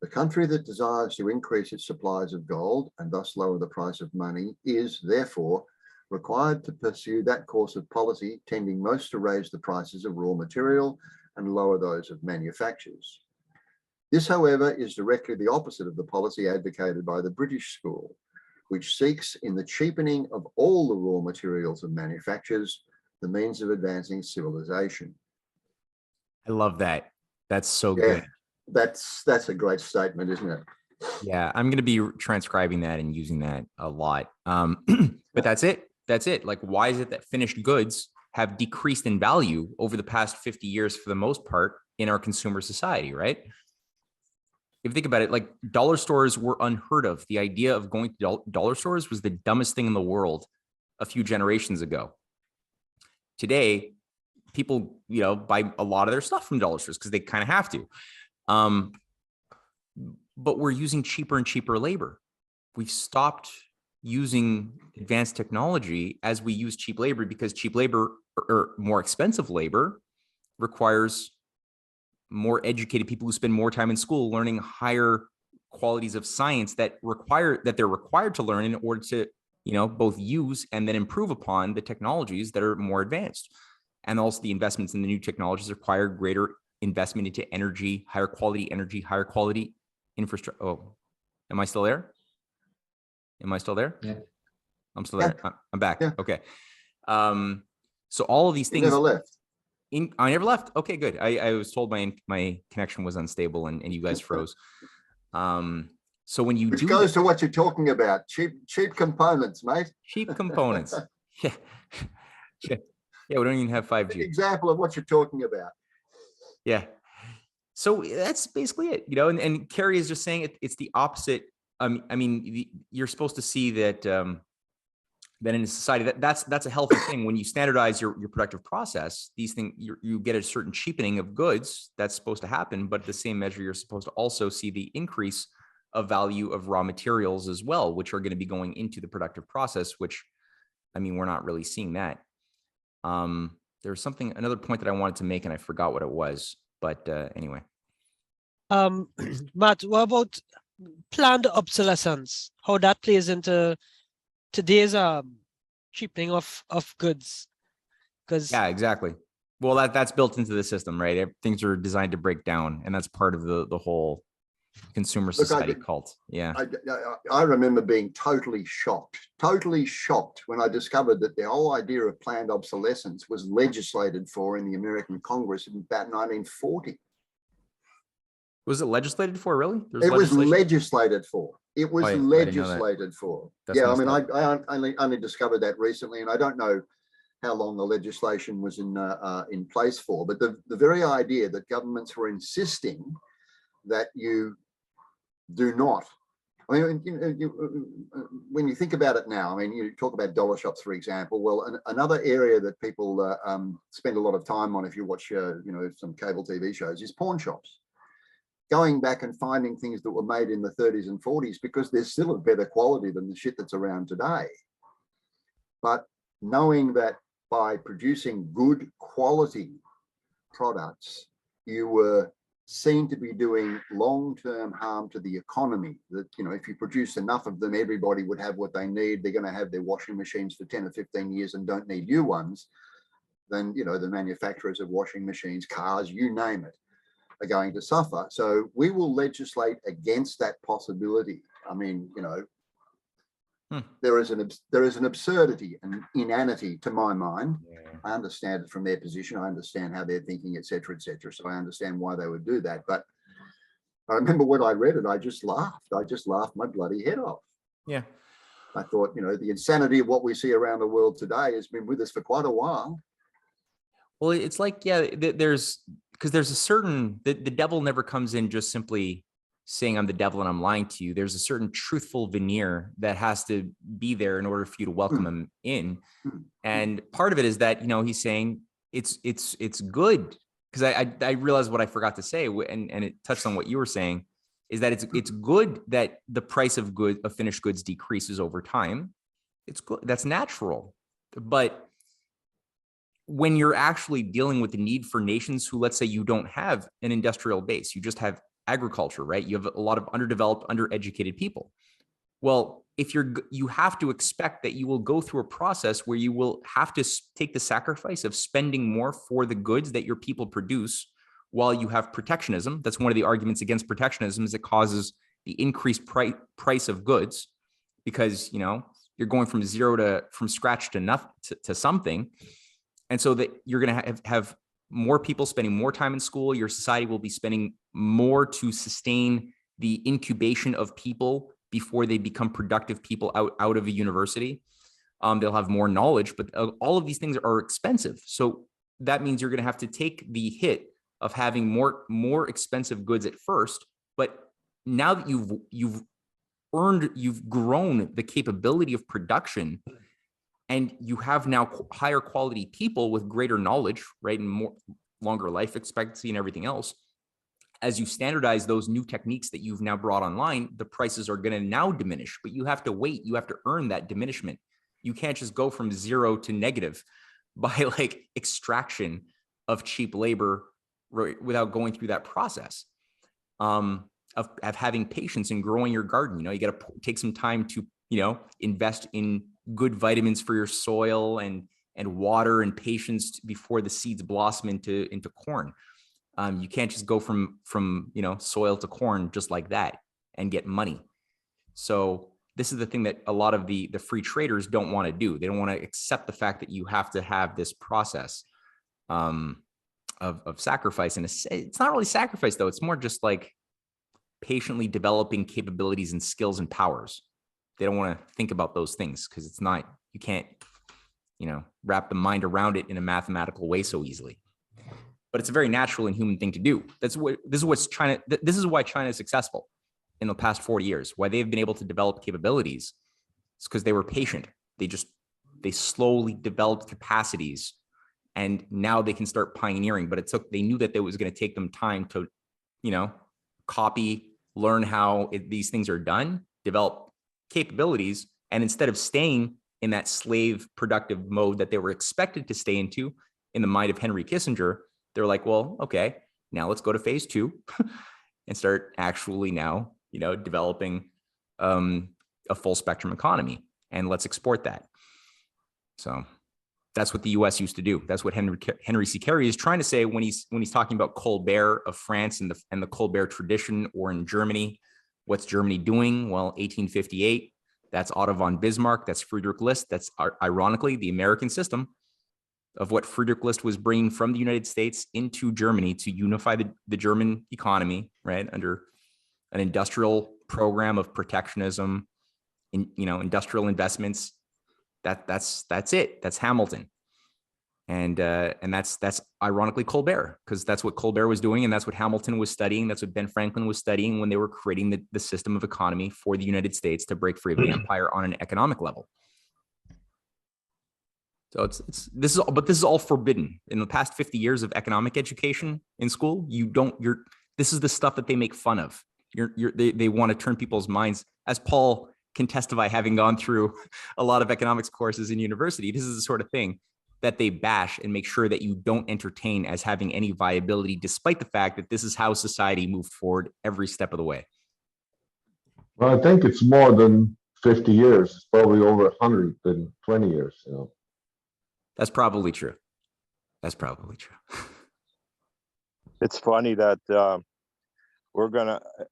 Speaker 2: The country that desires to increase its supplies of gold and thus lower the price of money is, therefore, required to pursue that course of policy tending most to raise the prices of raw material and lower those of manufactures. This, however, is directly the opposite of the policy advocated by the British school, which seeks in the cheapening of all the raw materials of manufactures the means of advancing civilization.
Speaker 1: I love that. That's so good.
Speaker 2: That's a great statement, isn't it?
Speaker 1: Yeah, I'm going to be transcribing that and using that a lot. But that's it. That's it. Like, why is it that finished goods have decreased in value over the past 50 years for the most part in our consumer society, right? If you think about it, like dollar stores were unheard of. The idea of going to dollar stores was the dumbest thing in the world a few generations ago. Today, people, buy a lot of their stuff from dollar stores because they kind of have to. But we're using cheaper and cheaper labor. We've stopped using advanced technology as we use cheap labor, because cheap labor or more expensive labor requires more educated people who spend more time in school learning higher qualities of science that they're required to learn in order to, both use and then improve upon the technologies that are more advanced. And also the investments in the new technologies require greater investment into energy, higher quality infrastructure. Oh, am I still there? Am I still there?
Speaker 5: Yeah.
Speaker 1: I'm still there. I'm back.
Speaker 2: Yeah.
Speaker 1: Okay. So all of these things.
Speaker 2: You never left.
Speaker 1: I never left. Okay, good. I was told my connection was unstable and you guys froze. So when you
Speaker 2: Which goes to what you're talking about, cheap components, mate.
Speaker 1: Cheap components. Yeah. Yeah, we don't even have 5G.
Speaker 2: An example of what you're talking about.
Speaker 1: Yeah. So that's basically it, and Carey is just saying it's the opposite. I mean, you're supposed to see that then in a society that's a healthy thing. When you standardize your productive process, these things, you get a certain cheapening of goods that's supposed to happen, but at the same measure, you're supposed to also see the increase of value of raw materials as well, which are going to be going into the productive process, which, I mean, we're not really seeing that. There's another point that I wanted to make and I forgot what it was, but anyway.
Speaker 3: Matt, what about planned obsolescence? How that plays into today's cheapening of goods? Because
Speaker 1: yeah, exactly. Well, that's built into the system, right? Things are designed to break down, and that's part of the whole consumer society cult. Yeah.
Speaker 2: I remember being totally shocked when I discovered that the whole idea of planned obsolescence was legislated for in the American Congress in about 1940.
Speaker 1: Was it legislated for, really?
Speaker 2: It was legislated for. It was legislated for.
Speaker 1: That's
Speaker 2: yeah, I mean, I only discovered that recently, and I don't know how long the legislation was in place for, but the very idea that governments were insisting that you do not, I mean, when you think about it now, I mean, you talk about dollar shops, for example. Well, another area that people spend a lot of time on, if you watch, some cable TV shows, is pawn shops. Going back and finding things that were made in the 30s and 40s because they're still of better quality than the shit that's around today. But knowing that by producing good quality products, you were seen to be doing long-term harm to the economy. That, if you produce enough of them, everybody would have what they need. They're going to have their washing machines for 10 or 15 years and don't need new ones. Then, the manufacturers of washing machines, cars, you name it, are going to suffer. So we will legislate against that possibility. I mean, there is an absurdity and inanity to my mind. Yeah. I understand it from their position. I understand how they're thinking, et cetera, et cetera. So I understand why they would do that. But I remember when I read it, I just laughed. I just laughed my bloody head off.
Speaker 1: Yeah.
Speaker 2: I thought, the insanity of what we see around the world today has been with us for quite a while.
Speaker 1: Well, it's like, yeah, there's a certain, the devil never comes in just simply saying I'm the devil and I'm lying to you. There's a certain truthful veneer that has to be there in order for you to welcome him in. And part of it is that, he's saying it's good, because I realized what I forgot to say, and it touched on what you were saying, is that it's good that the price of finished goods decreases over time. It's good. That's natural. But when you're actually dealing with the need for nations who, let's say, you don't have an industrial base, you just have agriculture, right? You have a lot of underdeveloped, undereducated people. Well, if you have to expect that you will go through a process where you will have to take the sacrifice of spending more for the goods that your people produce while you have protectionism. That's one of the arguments against protectionism, is it causes the increased price of goods, because, you're going from scratch to something. And so that you're going to have more people spending more time in school. Your society will be spending more to sustain the incubation of people before they become productive people out of a university. They'll have more knowledge, but all of these things are expensive. So that means you're going to have to take the hit of having more expensive goods at first. But now that you've grown the capability of production, and you have now higher quality people with greater knowledge, right, and longer life expectancy and everything else. As you standardize those new techniques that you've now brought online, the prices are going to now diminish, but you have to wait. You have to earn that diminishment. You can't just go from zero to negative by extraction of cheap labor, right, without going through that process of having patience in growing your garden. You got to take some time to, invest in good vitamins for your soil and water and patience before the seeds blossom into corn. You can't just go from soil to corn just like that and get money. So this is the thing that a lot of the free traders don't want to do. They don't want to accept the fact that you have to have this process of sacrifice. And it's not really sacrifice, though. It's more just like patiently developing capabilities and skills and powers. They don't want to think about those things because you can't, wrap the mind around it in a mathematical way so easily. But it's a very natural and human thing to do. This is why China is successful in the past 40 years, why they've been able to develop capabilities. It's because they were patient. They just they slowly developed capacities, and now they can start pioneering. But they knew that it was going to take them time to, copy, learn how these things are done, develop capabilities. And instead of staying in that slave productive mode that they were expected to stay into in the mind of Henry Kissinger, they're like, well, okay, now let's go to phase 2 and start actually now, developing a full spectrum economy, and let's export that. So that's what the US used to do. That's what Henry C. Carey is trying to say when he's talking about Colbert of France and the Colbert tradition, or in Germany. What's Germany doing? Well, 1858, that's Otto von Bismarck, that's Friedrich List, that's ironically the American system of what Friedrich List was bringing from the United States into Germany to unify the German economy, right, under an industrial program of protectionism, industrial investments. That's it. That's Hamilton. And that's ironically Colbert, because that's what Colbert was doing, and that's what Hamilton was studying. That's what Ben Franklin was studying when they were creating the system of economy for the United States to break free of the empire on an economic level. So this is all forbidden. In the past 50 years of economic education in school, this is the stuff that they make fun of. They want to turn people's minds, as Paul can testify, having gone through a lot of economics courses in university. This is the sort of thing that they bash and make sure that you don't entertain as having any viability, despite the fact that this is how society moved forward every step of the way.
Speaker 7: Well, I think it's more than 50 years. It's probably over 120 years.
Speaker 1: That's probably true. That's probably true.
Speaker 4: It's funny that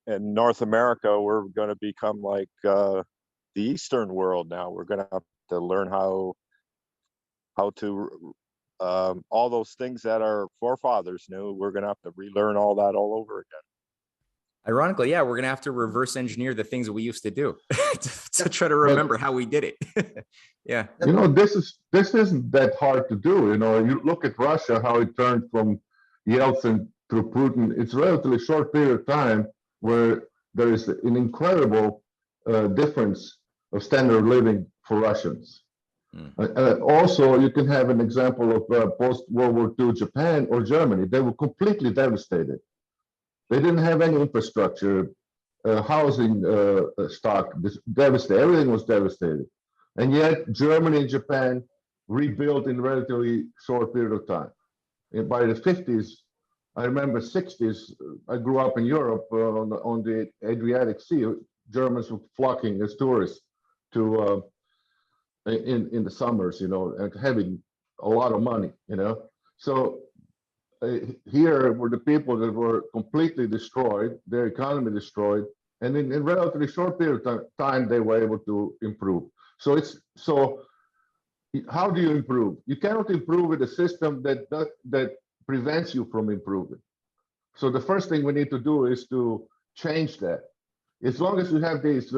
Speaker 4: in North America, we're gonna become like the Eastern world now. We're gonna have to learn how to all those things that our forefathers knew. We're gonna have to relearn all that all over again.
Speaker 1: Ironically, yeah, we're gonna have to reverse engineer the things that we used to do to try to remember how we did it. Yeah.
Speaker 7: This isn't that hard to do. You look at Russia, how it turned from Yeltsin through Putin. It's a relatively short period of time where there is an incredible difference of standard of living for Russians. Also, you can have an example of post-World War II Japan or Germany. They were completely devastated. They didn't have any infrastructure, housing stock, devastated. Everything was devastated. And yet, Germany and Japan rebuilt in a relatively short period of time. And by the 50s, I remember 60s, I grew up in Europe on the Adriatic Sea. Germans were flocking as tourists to in the summers, and having a lot of money, So here were the people that were completely destroyed, their economy destroyed, and in a relatively short period of time, they were able to improve. So how do you improve? You cannot improve with a system that prevents you from improving. So the first thing we need to do is to change that. As long as you have these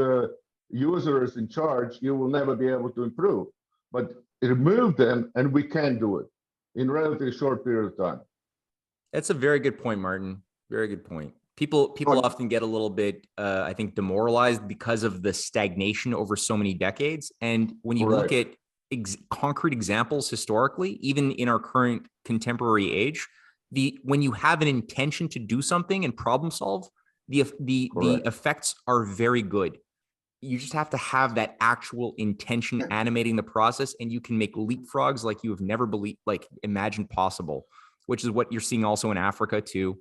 Speaker 7: users in charge, you will never be able to improve. But remove them, and we can do it in a relatively short period of time.
Speaker 1: That's a very good point, Martin. Very good point. People often get a little bit, I think, demoralized because of the stagnation over so many decades. And when you look at concrete examples historically, even in our current contemporary age, when you have an intention to do something and problem solve, the effects are very good. You just have to have that actual intention animating the process, and you can make leapfrogs like you have never imagined possible, which is what you're seeing also in Africa too.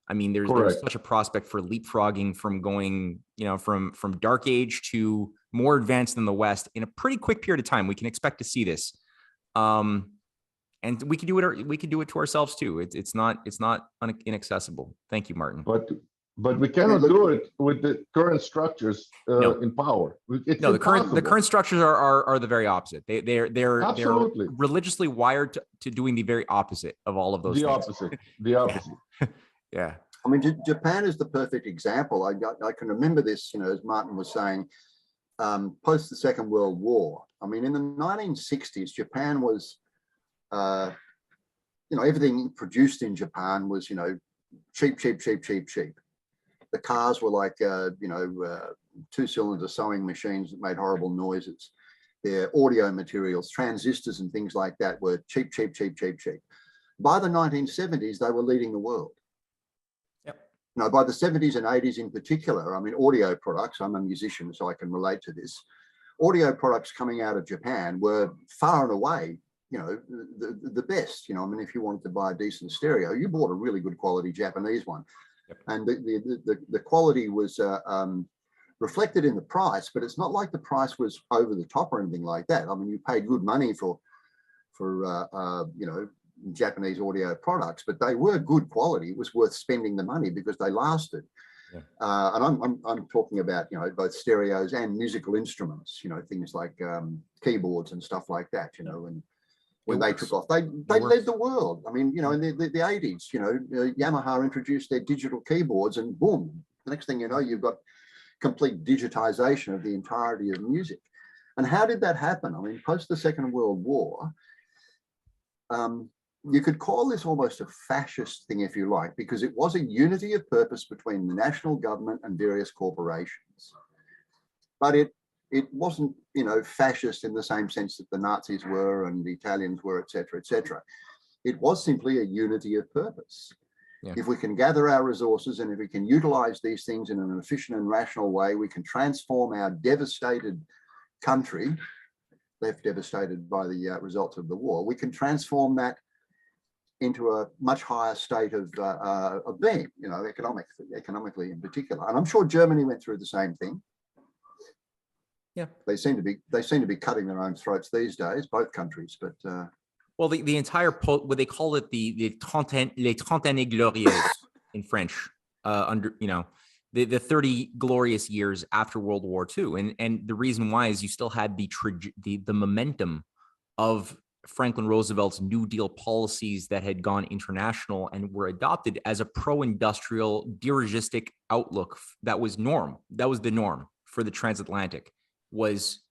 Speaker 1: I mean, there's such a prospect for leapfrogging from going, from dark age to more advanced than the West in a pretty quick period of time. We can expect to see this, and we can do it. We can do it to ourselves too. It's not inaccessible. Thank you, Martin.
Speaker 7: But we cannot do it with the current structures in power.
Speaker 1: The current structures are the very opposite. They're religiously wired to doing the very opposite of all of those things.
Speaker 7: The opposite.
Speaker 1: Yeah.
Speaker 2: I mean, Japan is the perfect example. I can remember this, as Martin was saying, post the Second World War. I mean, in the 1960s, Japan was, everything produced in Japan was, cheap. The cars were like, 2-cylinder sewing machines that made horrible noises. their audio materials, transistors and things like that were cheap, cheap, cheap, cheap, cheap. By the 1970s, they were leading the world.
Speaker 1: Yep.
Speaker 2: No, by the 70s and 80s in particular, I mean, audio products, I'm a musician, so I can relate to this. Audio products coming out of Japan were far and away, the best. I mean, if you wanted to buy a decent stereo, you bought a really good quality Japanese one. Yep. And the quality was reflected in the price, but it's not like the price was over the top or anything like that. I mean, you paid good money for Japanese audio products, but they were good quality. It was worth spending the money because they lasted. Yeah. And I'm talking about both stereos and musical instruments, things like keyboards and stuff like that. And when they took off, they led the world. I mean, in the 80s, Yamaha introduced their digital keyboards, and boom, the next thing you know, you've got complete digitization of the entirety of music. And how did that happen? I mean, post the Second World War, you could call this almost a fascist thing, if you like, because it was a unity of purpose between the national government and various corporations. But it wasn't, fascist in the same sense that the Nazis were and the Italians were, et cetera, et cetera. It was simply a unity of purpose. Yeah. If we can gather our resources and if we can utilize these things in an efficient and rational way, we can transform our devastated country, left devastated by the results of the war, we can transform that into a much higher state of being, economically in particular. And I'm sure Germany went through the same thing. Yeah, they seem to be cutting their own throats these days, both countries. But
Speaker 1: well, the entire what they call it les 30 années glorieuses in French, under the 30 glorious years after World War II, and the reason why is you still had the momentum of Franklin Roosevelt's New Deal policies that had gone international and were adopted as a pro-industrial dirigistic outlook that was the norm for the transatlantic. Was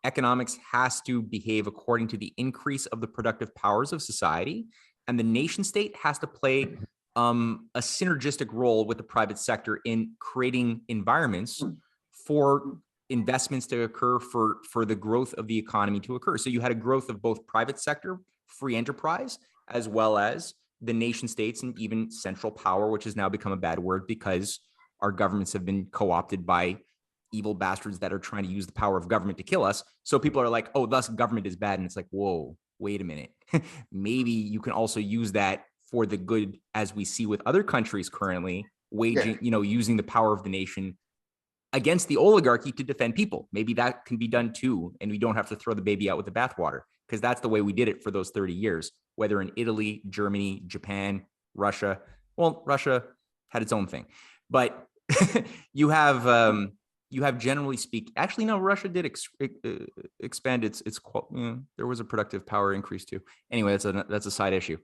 Speaker 1: economics has to behave according to the increase of the productive powers of society, and the nation state has to play a synergistic role with the private sector in creating environments for investments to occur, for the growth of the economy to occur. So you had a growth of both private sector, free enterprise, as well as the nation states and even central power, which has now become a bad word because our governments have been co-opted by evil bastards that are trying to use the power of government to kill us. So people are like, oh, thus government is bad. And it's like, whoa, wait a minute. Maybe you can also use that for the good, as we see with other countries currently waging, using the power of the nation against the oligarchy to defend people. Maybe that can be done too. And we don't have to throw the baby out with the bathwater, because that's the way we did it for those 30 years, whether in Italy, Germany, Japan, Russia. Well, Russia had its own thing, but you have generally speak. Actually, no, Russia did expand its. There was a productive power increase too. Anyway, that's a side issue.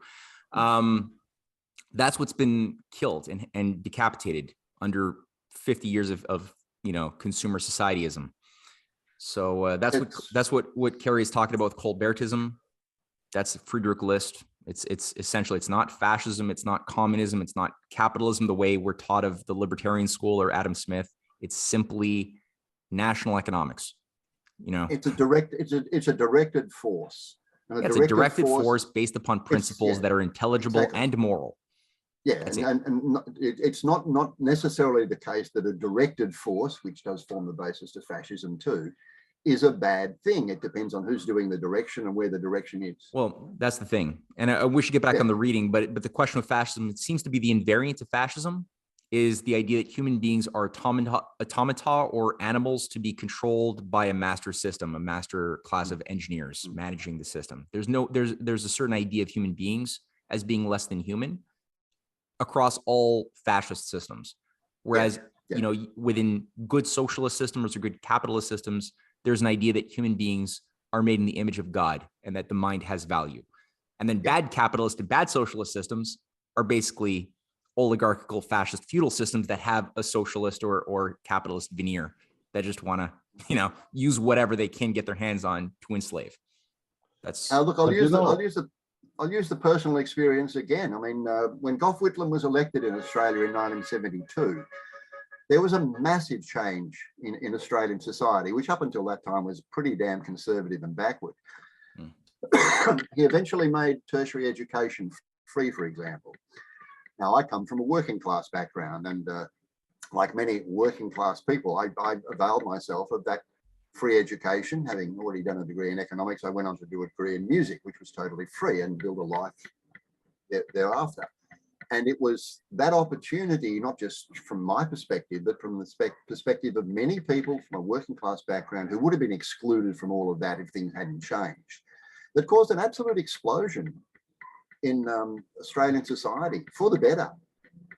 Speaker 1: That's what's been killed and decapitated under 50 years of consumer societyism. So that's what Carey is talking about with Colbertism. That's Friedrich List. It's essentially, it's not fascism, it's not communism, it's not capitalism the way we're taught of the libertarian school or Adam Smith. It's simply national economics.
Speaker 2: It's a directed force. And
Speaker 1: it's a directed force based upon principles that are intelligible and moral.
Speaker 2: Yeah, and it's not necessarily the case that a directed force, which does form the basis of fascism too, is a bad thing. It depends on who's doing the direction and where the direction is.
Speaker 1: Well, that's the thing. And I wish to get back on the reading, but the question of fascism, it seems to be the invariant of fascism is the idea that human beings are automata or animals to be controlled by a master system, a master class of engineers managing the system. There's a certain idea of human beings as being less than human across all fascist systems. Whereas, within good socialist systems or good capitalist systems, there's an idea that human beings are made in the image of God and that the mind has value. And then bad capitalist and bad socialist systems are basically oligarchical fascist feudal systems that have a socialist or capitalist veneer that just want to, use whatever they can get their hands on to enslave. That's
Speaker 2: look, I'll use the personal experience again. I mean, when Gough Whitlam was elected in Australia in 1972, there was a massive change in Australian society, which up until that time was pretty damn conservative and backward. He eventually made tertiary education free, for example. Now, I come from a working class background, and like many working class people, I availed myself of that free education. Having already done a degree in economics, I went on to do a degree in music, which was totally free, and build a life thereafter. And it was that opportunity, not just from my perspective, but from the perspective of many people from a working class background who would have been excluded from all of that if things hadn't changed, that caused an absolute explosion in Australian society for the better.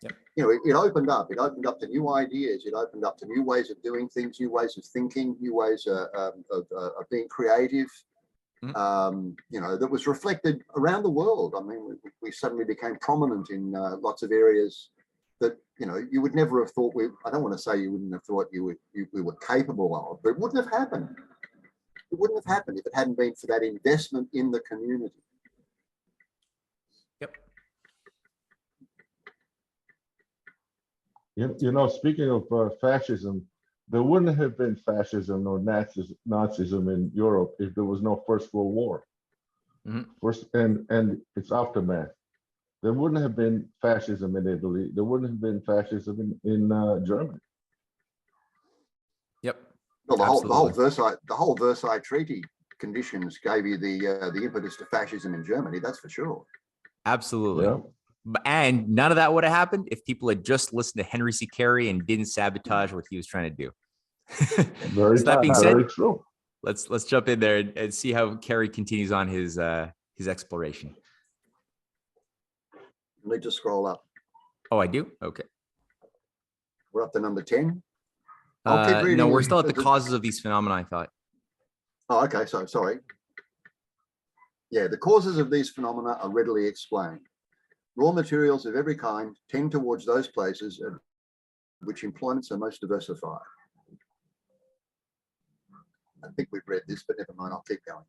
Speaker 1: Yep.
Speaker 2: You know, it opened up to new ideas. It opened up to new ways of doing things, new ways of thinking, new ways of being creative. You know, that was reflected around the world. I mean, we suddenly became prominent in lots of areas that, you know, you would never have thought I don't want to say you wouldn't have thought we were capable of, but it wouldn't have happened. It wouldn't have happened if it hadn't been for that investment in the community.
Speaker 1: Yep.
Speaker 7: You know, speaking of fascism, there wouldn't have been fascism or Nazism in Europe if there was no First World War. First, and its aftermath. There wouldn't have been fascism in Italy. There wouldn't have been fascism in Germany.
Speaker 2: Yep. Well, the whole Versailles Treaty conditions gave you the impetus to fascism in Germany. That's for sure.
Speaker 1: Absolutely.
Speaker 7: Yeah.
Speaker 1: And none of that would have happened if people had just listened to Henry C. Carey and didn't sabotage what he was trying to do.
Speaker 7: Very,
Speaker 1: so that being said,
Speaker 7: very true.
Speaker 1: Let's jump in there and see how Carey continues on his exploration.
Speaker 2: You need to scroll up.
Speaker 1: Oh, I do? Okay.
Speaker 2: We're up to number 10.
Speaker 1: No, we're still at the causes of these phenomena, I thought.
Speaker 2: Oh, okay. So sorry. Yeah, the causes of these phenomena are readily explained. Raw materials of every kind tend towards those places at which employments are most diversified. I think we've read this, but never mind, I'll keep going.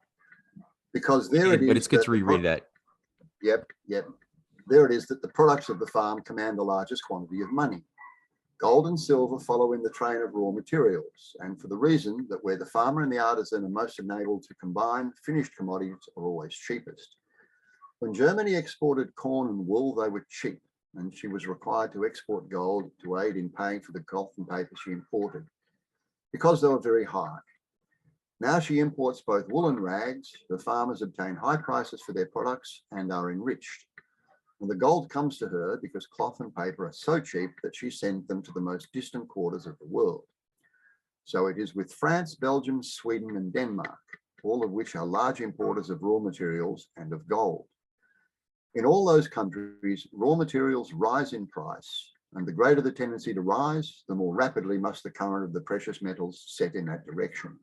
Speaker 2: Because there it is.
Speaker 1: But it's good to reread that.
Speaker 2: Yep. There it is that the products of the farm command the largest quantity of money. Gold and silver follow in the train of raw materials, and for the reason that where the farmer and the artisan are most enabled to combine, finished commodities are always cheapest. When Germany exported corn and wool, they were cheap, and she was required to export gold to aid in paying for the cloth and paper she imported, because they were very high. Now she imports both wool and rags. The farmers obtain high prices for their products and are enriched. And the gold comes to her because cloth and paper are so cheap that she sends them to the most distant quarters of the world. So it is with France, Belgium, Sweden, and Denmark, all of which are large importers of raw materials and of gold. In all those countries, raw materials rise in price, and the greater the tendency to rise, the more rapidly must the current of the precious metals set in that direction.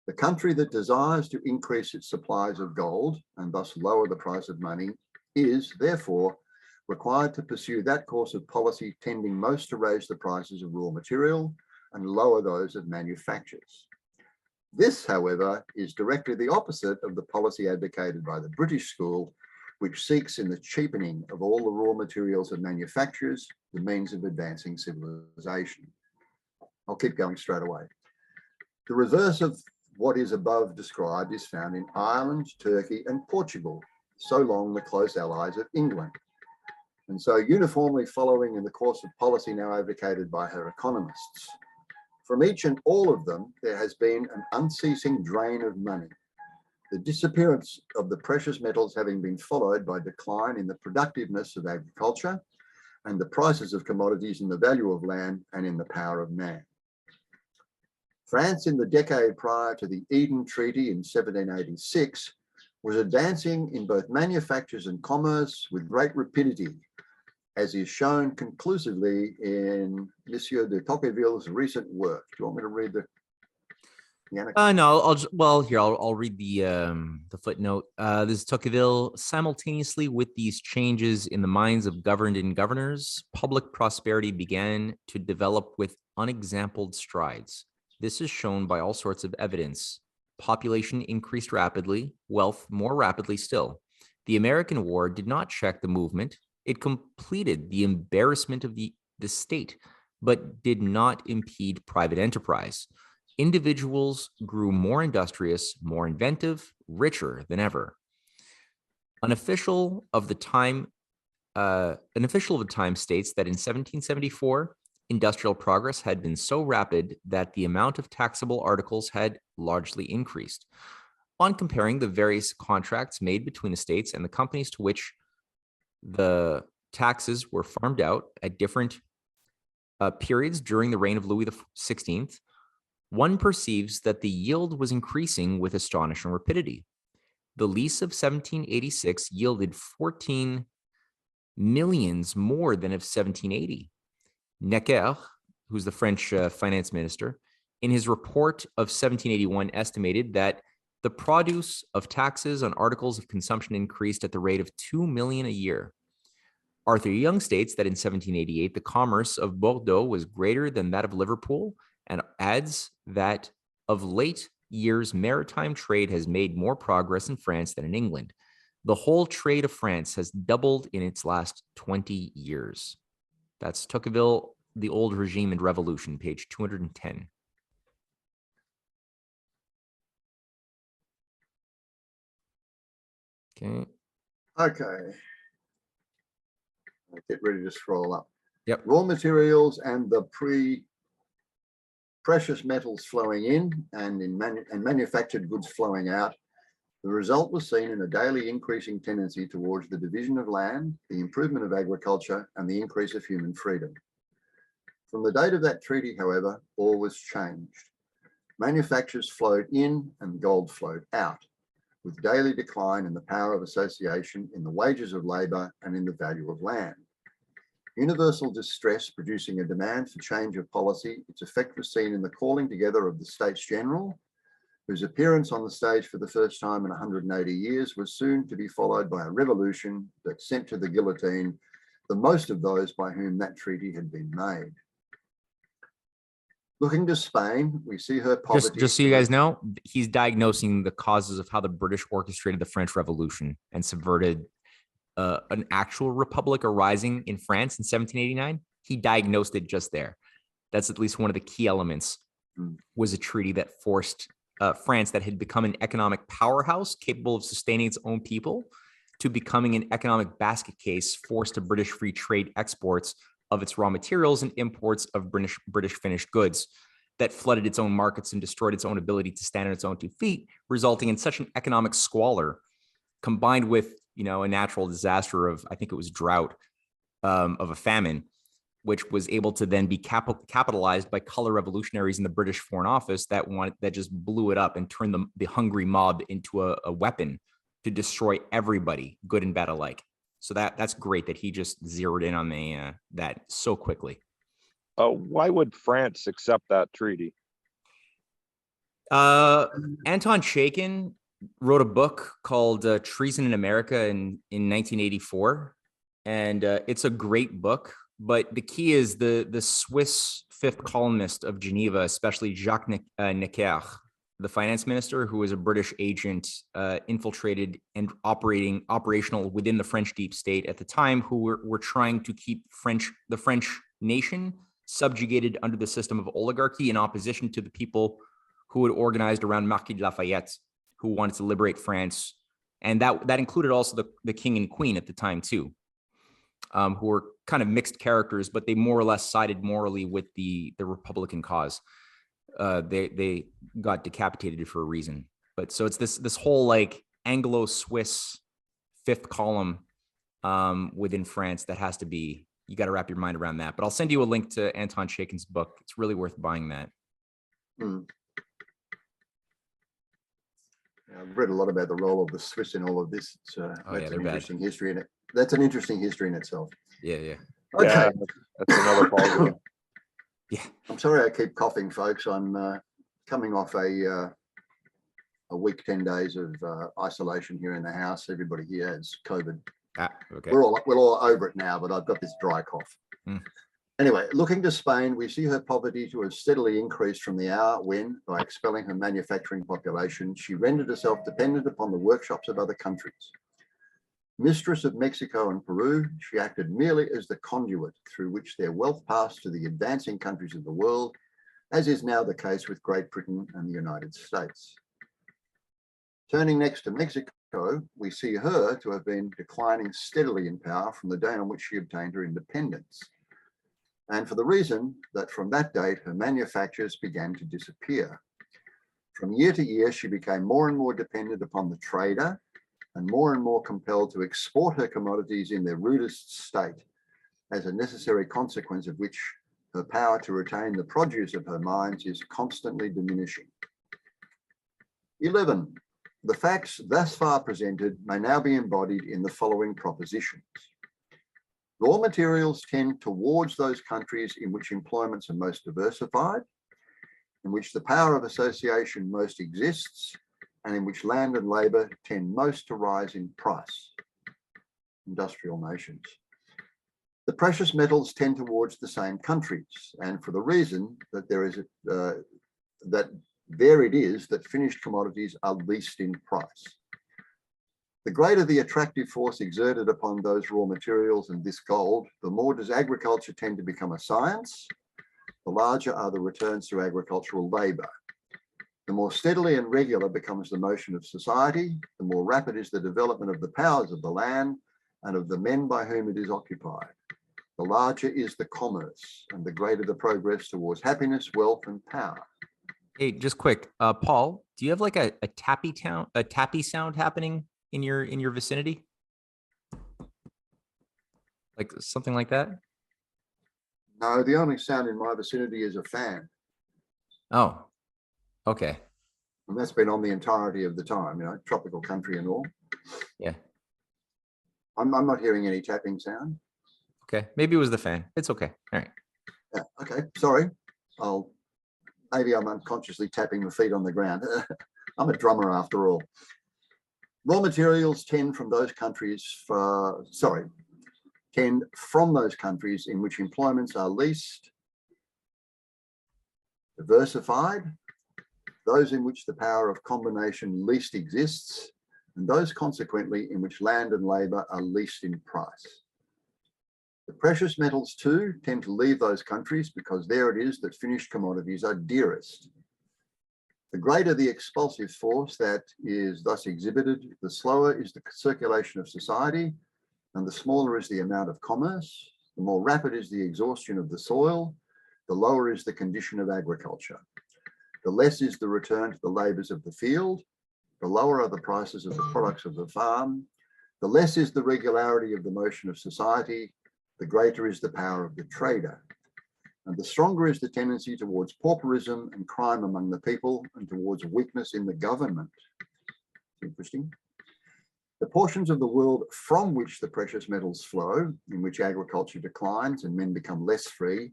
Speaker 2: The country that desires to increase its supplies of gold and thus lower the price of money is, therefore, required to pursue that course of policy tending most to raise the prices of raw material and lower those of manufactures. This, however, is directly the opposite of the policy advocated by the British school, which seeks in the cheapening of all the raw materials of manufacturers the means of advancing civilization. I'll keep going straight away. The reverse of what is above described is found in Ireland, Turkey, and Portugal, so long the close allies of England. And so uniformly following in the course of policy now advocated by her economists. From each and all of them, there has been an unceasing drain of money, the disappearance of the precious metals having been followed by decline in the productiveness of agriculture and the prices of commodities in the value of land and in the power of man. France in the decade prior to the Eden Treaty in 1786 was advancing in both manufactures and commerce with great rapidity, as is shown conclusively in Monsieur de Tocqueville's recent work. Do you want me to read the
Speaker 1: No, I'll read the footnote. This is Tocqueville. Simultaneously with these changes in the minds of governed and governors, public prosperity began to develop with unexampled strides. This is shown by all sorts of evidence. Population increased rapidly, wealth more rapidly still. The American War did not check the movement. It completed the embarrassment of the state. but did not impede private enterprise. Individuals grew more industrious, more inventive, richer than ever. An official of the time states that in 1774, industrial progress had been so rapid that the amount of taxable articles had largely increased. On comparing the various contracts made between the states and the companies to which the taxes were farmed out at different periods during the reign of Louis XVI, one perceives that the yield was increasing with astonishing rapidity. The lease of 1786 yielded 14 millions more than of 1780. Necker, who's the French finance minister, in his report of 1781 estimated that the produce of taxes on articles of consumption increased at the rate of 2 million a year. Arthur Young states that in 1788, the commerce of Bordeaux was greater than that of Liverpool, and adds that of late years, maritime trade has made more progress in France than in England. The whole trade of France has doubled in its last 20 years. That's Tocqueville, The Old Regime and Revolution, page 210. Okay.
Speaker 2: Okay. I'll get ready to scroll up.
Speaker 1: Yep.
Speaker 2: Raw materials and the precious metals flowing in and manufactured goods flowing out. The result was seen in a daily increasing tendency towards the division of land, the improvement of agriculture, and the increase of human freedom. From the date of that treaty, however, all was changed. Manufactures flowed in and gold flowed out, with daily decline in the power of association, in the wages of labour, and in the value of land. Universal distress producing a demand for change of policy, its effect was seen in the calling together of the States General, whose appearance on the stage for the first time in 180 years was soon to be followed by a revolution that sent to the guillotine the most of those by whom that treaty had been made. Looking to Spain, we see her poverty.
Speaker 1: Just so you guys know, he's diagnosing the causes of how the British orchestrated the French Revolution and subverted an actual republic arising in France in 1789. He diagnosed it just there. That's at least one of the key elements, was a treaty that forced France, that had become an economic powerhouse capable of sustaining its own people, to becoming an economic basket case, forced to British free trade exports of its raw materials and imports of British finished goods, that flooded its own markets and destroyed its own ability to stand on its own 2 feet, resulting in such an economic squalor, combined with, you know, a natural disaster of, I think it was drought, of a famine, which was able to then be capitalized by color revolutionaries in the British Foreign Office that just blew it up and turned the hungry mob into a weapon to destroy everybody, good and bad alike. So that's great that he just zeroed in on that so quickly.
Speaker 4: Why would France accept that treaty?
Speaker 1: Anton Chaikin wrote a book called Treason in America in 1984, and it's a great book. But the key is the Swiss fifth columnist of Geneva, especially Jacques Necker, the finance minister, who was a British agent infiltrated and operational within the French deep state at the time, who were trying to keep the French nation subjugated under the system of oligarchy in opposition to the people who had organized around Marquis de Lafayette, who wanted to liberate France. And that included also the king and queen at the time too, who were kind of mixed characters, but they more or less sided morally with the Republican cause. They got decapitated for a reason. But so it's this whole like Anglo-Swiss fifth column within France that has to be, you got to wrap your mind around that. But I'll send you a link to Anton Chaikin's book. It's really worth buying that.
Speaker 2: I've read a lot about the role of the Swiss in all of this. It's that's an interesting history in it. That's an interesting history in itself.
Speaker 1: Yeah.
Speaker 2: Okay.
Speaker 4: Yeah, that's another ballgame.
Speaker 1: Yeah.
Speaker 2: I'm sorry I keep coughing, folks. I'm coming off a week, 10 days of isolation here in the house. Everybody here has COVID.
Speaker 1: Okay.
Speaker 2: We're all over it now, but I've got this dry cough. Anyway, looking to Spain, we see her poverty to have steadily increased from the hour when, by expelling her manufacturing population, she rendered herself dependent upon the workshops of other countries. Mistress of Mexico and Peru, she acted merely as the conduit through which their wealth passed to the advancing countries of the world, as is now the case with Great Britain and the United States. Turning next to Mexico, we see her to have been declining steadily in power from the day on which she obtained her independence, and for the reason that from that date her manufactures began to disappear. From year to year, she became more and more dependent upon the trader and more compelled to export her commodities in their rudest state, as a necessary consequence of which her power to retain the produce of her mines is constantly diminishing. 11. The facts thus far presented may now be embodied in the following propositions. Raw materials tend towards those countries in which employments are most diversified, in which the power of association most exists, and in which land and labour tend most to rise in price. Industrial nations. The precious metals tend towards the same countries, and for the reason that there it is that finished commodities are least in price. The greater the attractive force exerted upon those raw materials and this gold, the more does agriculture tend to become a science, the larger are the returns to agricultural labour. The more steadily and regular becomes the motion of society, the more rapid is the development of the powers of the land and of the men by whom it is occupied. The larger is the commerce and the greater the progress towards happiness, wealth, and power.
Speaker 1: Hey, just quick, Paul, do you have like a tappy sound happening in your vicinity? Like something like that?
Speaker 2: No, the only sound in my vicinity is a fan.
Speaker 1: Oh, okay.
Speaker 2: And that's been on the entirety of the time, tropical country and all.
Speaker 1: Yeah.
Speaker 2: I'm not hearing any tapping sound.
Speaker 1: Okay. Maybe it was the fan. It's okay. All right.
Speaker 2: Yeah, okay, sorry. Maybe I'm unconsciously tapping my feet on the ground. I'm a drummer after all. Raw materials tend from those countries in which employments are least diversified, those in which the power of combination least exists, and those consequently in which land and labour are least in price. The precious metals too tend to leave those countries because there it is that finished commodities are dearest. The greater the expulsive force that is thus exhibited, the slower is the circulation of society, and the smaller is the amount of commerce. The more rapid is the exhaustion of the soil, the lower is the condition of agriculture. The less is the return to the labours of the field, the lower are the prices of the products of the farm, the less is the regularity of the motion of society, the greater is the power of the trader, and the stronger is the tendency towards pauperism and crime among the people and towards weakness in the government. Interesting. The portions of the world from which the precious metals flow, in which agriculture declines and men become less free,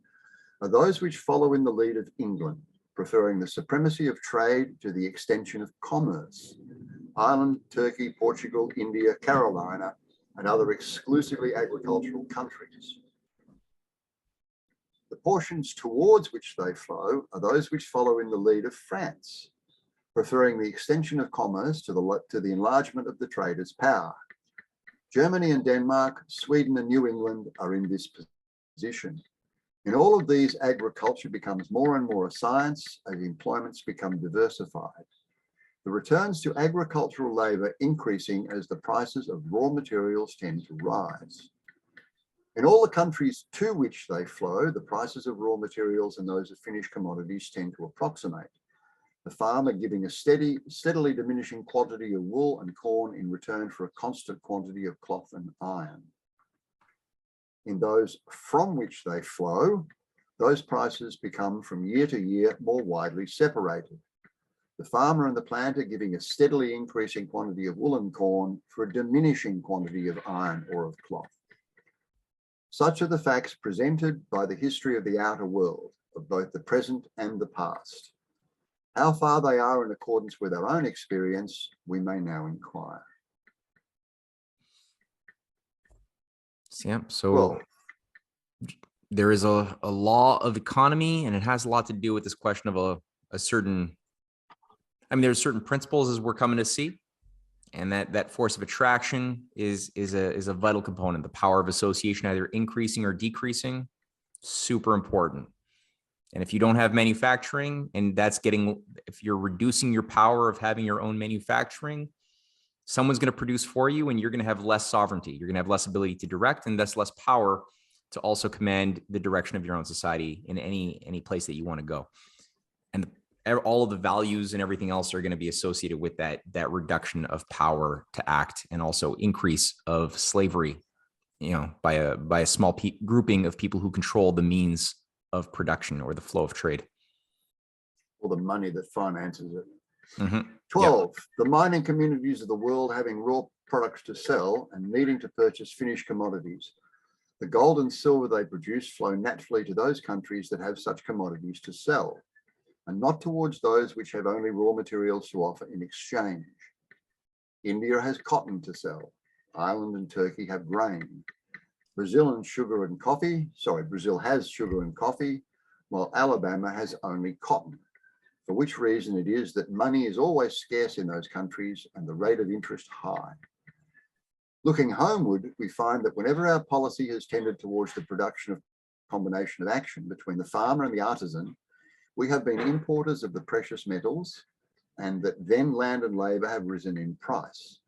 Speaker 2: are those which follow in the lead of England, preferring the supremacy of trade to the extension of commerce. Ireland, Turkey, Portugal, India, Carolina, and other exclusively agricultural countries. The portions towards which they flow are those which follow in the lead of France, preferring the extension of commerce to the enlargement of the trader's power. Germany and Denmark, Sweden and New England are in this position. In all of these, agriculture becomes more and more a science as employments become diversified. The returns to agricultural labour increasing as the prices of raw materials tend to rise. In all the countries to which they flow, the prices of raw materials and those of finished commodities tend to approximate, the farmer giving a steadily diminishing quantity of wool and corn in return for a constant quantity of cloth and iron. In those from which they flow, those prices become from year to year more widely separated, the farmer and the planter giving a steadily increasing quantity of wool and corn for a diminishing quantity of iron or of cloth. Such are the facts presented by the history of the outer world, of both the present and the past. How far they are in accordance with our own experience, we may now inquire.
Speaker 1: Yeah, so there is a law of economy, and it has a lot to do with this question of a certain, there's certain principles as we're coming to see. And that force of attraction is a vital component. The power of association, either increasing or decreasing, super important. And if you don't have manufacturing, and if you're reducing your power of having your own manufacturing, someone's going to produce for you, and you're going to have less sovereignty. You're going to have less ability to direct, and thus less power to also command the direction of your own society in any place that you want to go. And all of the values and everything else are going to be associated with that reduction of power to act, and also increase of slavery, by a small grouping of people who control the means of production or the flow of trade.
Speaker 2: Or the money that finances it.
Speaker 1: Mm-hmm.
Speaker 2: 12, the mining communities of the world having raw products to sell and needing to purchase finished commodities. The gold and silver they produce flow naturally to those countries that have such commodities to sell, and not towards those which have only raw materials to offer in exchange. India has cotton to sell. Ireland and Turkey have grain. Brazil has sugar and coffee, while Alabama has only cotton, for which reason it is that money is always scarce in those countries and the rate of interest high. Looking homeward, we find that whenever our policy has tended towards the production of combination of action between the farmer and the artisan, we have been importers of the precious metals, and that then land and labor have risen in price.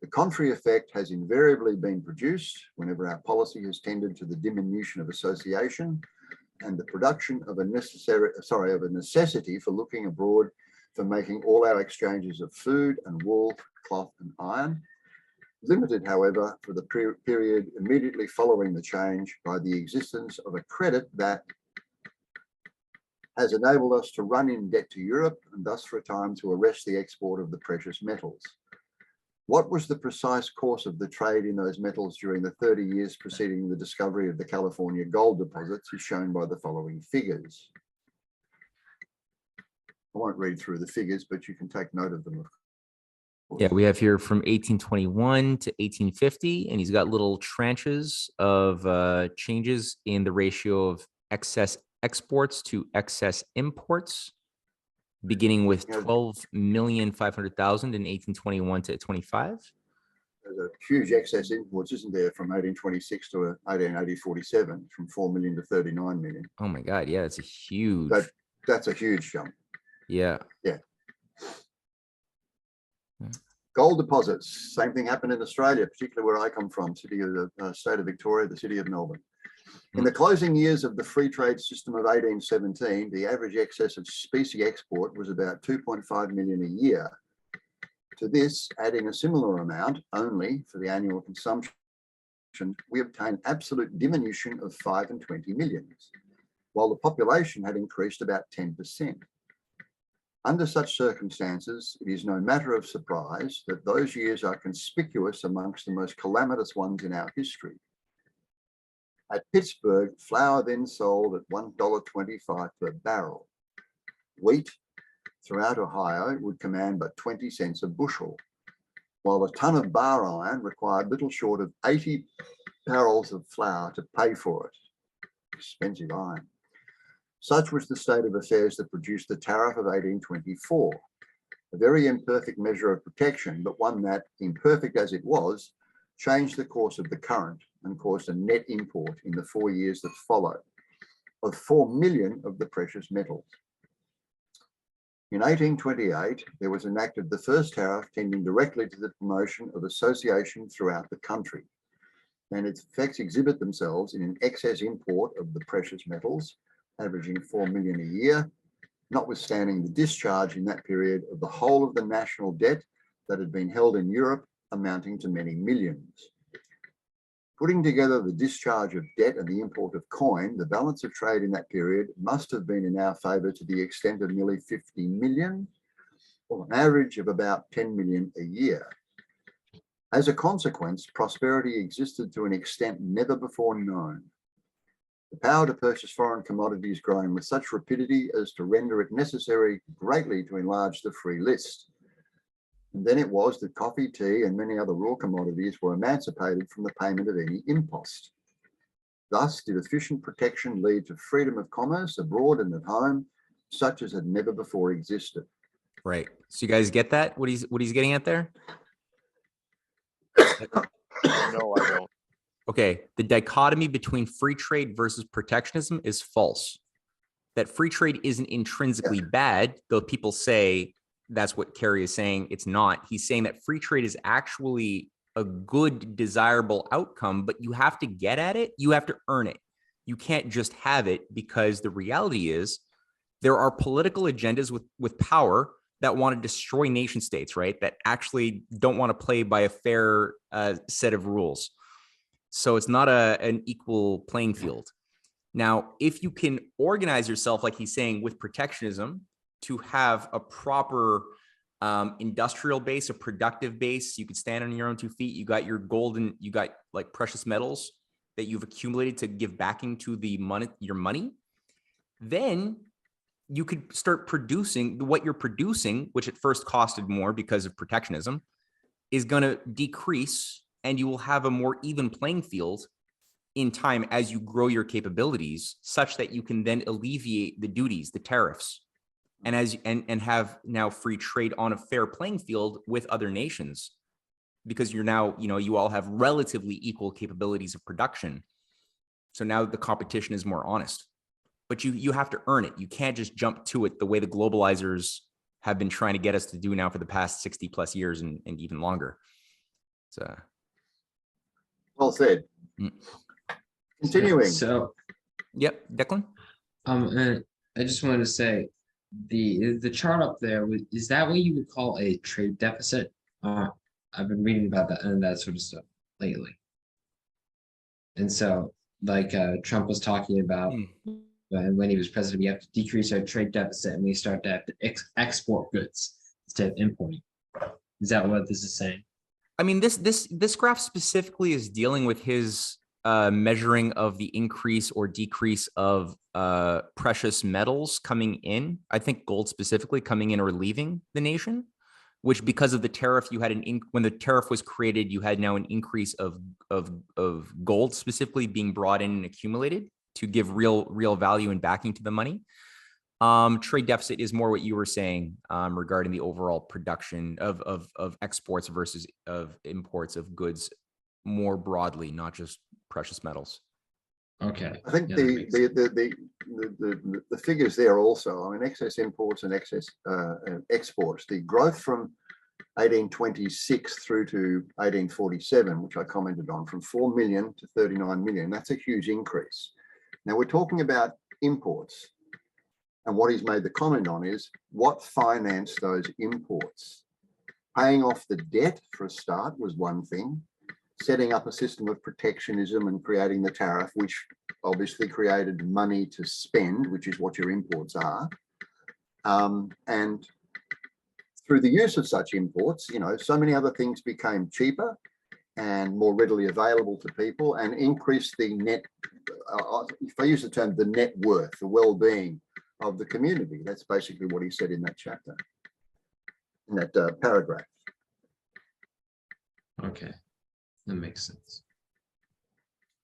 Speaker 2: The contrary effect has invariably been produced whenever our policy has tended to the diminution of association and the production of a necessity for looking abroad, for making all our exchanges of food and wool, cloth and iron, limited, however, for the period immediately following the change by the existence of a credit that has enabled us to run in debt to Europe, and thus for a time to arrest the export of the precious metals. What was the precise course of the trade in those metals during the 30 years preceding the discovery of the California gold deposits is shown by the following figures. I won't read through the figures, but you can take note of them.
Speaker 1: Yeah, we have here from 1821 to 1850, and he's got little tranches of changes in the ratio of excess exports to excess imports, beginning with 12,500,000 in 1821 to 25.
Speaker 2: There's a huge excess imports, isn't there, from 1826 to 1847, from 4 million to 39 million.
Speaker 1: Oh my God, yeah, it's a huge.
Speaker 2: That's a huge jump.
Speaker 1: Yeah.
Speaker 2: Yeah. Gold deposits, same thing happened in Australia, particularly where I come from, state of Victoria, the city of Melbourne. In the closing years of the free trade system of 1817, the average excess of specie export was about 2.5 million a year. To this, adding a similar amount only for the annual consumption, we obtained absolute diminution of 5 and 20 millions, while the population had increased about 10%. Under such circumstances, it is no matter of surprise that those years are conspicuous amongst the most calamitous ones in our history. At Pittsburgh, flour then sold at $1.25 per barrel. Wheat throughout Ohio would command but 20 cents a bushel, while a ton of bar iron required little short of 80 barrels of flour to pay for it. Expensive iron. Such was the state of affairs that produced the tariff of 1824, a very imperfect measure of protection, but one that, imperfect as it was, changed the course of the current and caused a net import in the 4 years that followed of 4 million of the precious metals. In 1828, there was enacted the first tariff tending directly to the promotion of association throughout the country, and its effects exhibit themselves in an excess import of the precious metals, averaging 4 million a year, notwithstanding the discharge in that period of the whole of the national debt that had been held in Europe, amounting to many millions. Putting together the discharge of debt and the import of coin, the balance of trade in that period must have been in our favour to the extent of nearly 50 million, or an average of about 10 million a year. As a consequence, prosperity existed to an extent never before known. The power to purchase foreign commodities growing with such rapidity as to render it necessary greatly to enlarge the free list. And then it was that coffee, tea, and many other raw commodities were emancipated from the payment of any impost. Thus did efficient protection lead to freedom of commerce abroad and at home, such as had never before existed.
Speaker 1: Right. So you guys get that? What he's getting at there?
Speaker 4: No, I don't.
Speaker 1: Okay, the dichotomy between free trade versus protectionism is false. That free trade isn't intrinsically bad, though people say that's what Carey is saying. It's not. He's saying that free trade is actually a good, desirable outcome, but you have to get at it. You have to earn it. You can't just have it, because the reality is there are political agendas with power that want to destroy nation states, right? That actually don't want to play by a fair set of rules. So it's not an equal playing field. Now, if you can organize yourself, like he's saying, with protectionism, to have a proper industrial base, a productive base, you could stand on your own 2 feet. You got your gold and you got like precious metals that you've accumulated to give backing to the money, your money. Then you could start producing what you're producing, which at first costed more because of protectionism, is going to decrease, and you will have a more even playing field in time as you grow your capabilities, such that you can then alleviate the duties, the tariffs, and and have now free trade on a fair playing field with other nations, because you're now, you all have relatively equal capabilities of production. So now the competition is more honest, but you have to earn it. You can't just jump to it the way the globalizers have been trying to get us to do now for the past 60 plus years and even longer. So.
Speaker 2: Well said. Continuing.
Speaker 5: So,
Speaker 1: Yep, Declan.
Speaker 5: I just wanted to say, the chart up there, is that what you would call a trade deficit? I've been reading about that and that sort of stuff lately. And so, like Trump was talking about when he was president, we have to decrease our trade deficit and we start to have to export goods instead of importing. Is that what this is saying?
Speaker 1: I mean, this graph specifically is dealing with his measuring of the increase or decrease of precious metals coming in. I think gold specifically coming in or leaving the nation, which because of the tariff, you had when the tariff was created, you had now an increase of gold specifically being brought in and accumulated to give real value and backing to the money. Trade deficit is more what you were saying regarding the overall production of exports versus of imports of goods more broadly, not just precious metals.
Speaker 5: Okay.
Speaker 2: I think
Speaker 5: Yeah,
Speaker 2: the figures there also, I mean, excess imports and excess exports, the growth from 1826 through to 1847, which I commented on, from 4 million to 39 million, that's a huge increase. Now we're talking about imports. And what he's made the comment on is what financed those imports. Paying off the debt for a start was one thing. Setting up a system of protectionism and creating the tariff, which obviously created money to spend, which is what your imports are. And through the use of such imports, so many other things became cheaper and more readily available to people, and increased the net, if I use the term, the net worth, the well-being of the community. That's basically what he said in that chapter, in that paragraph.
Speaker 5: Okay, that makes sense.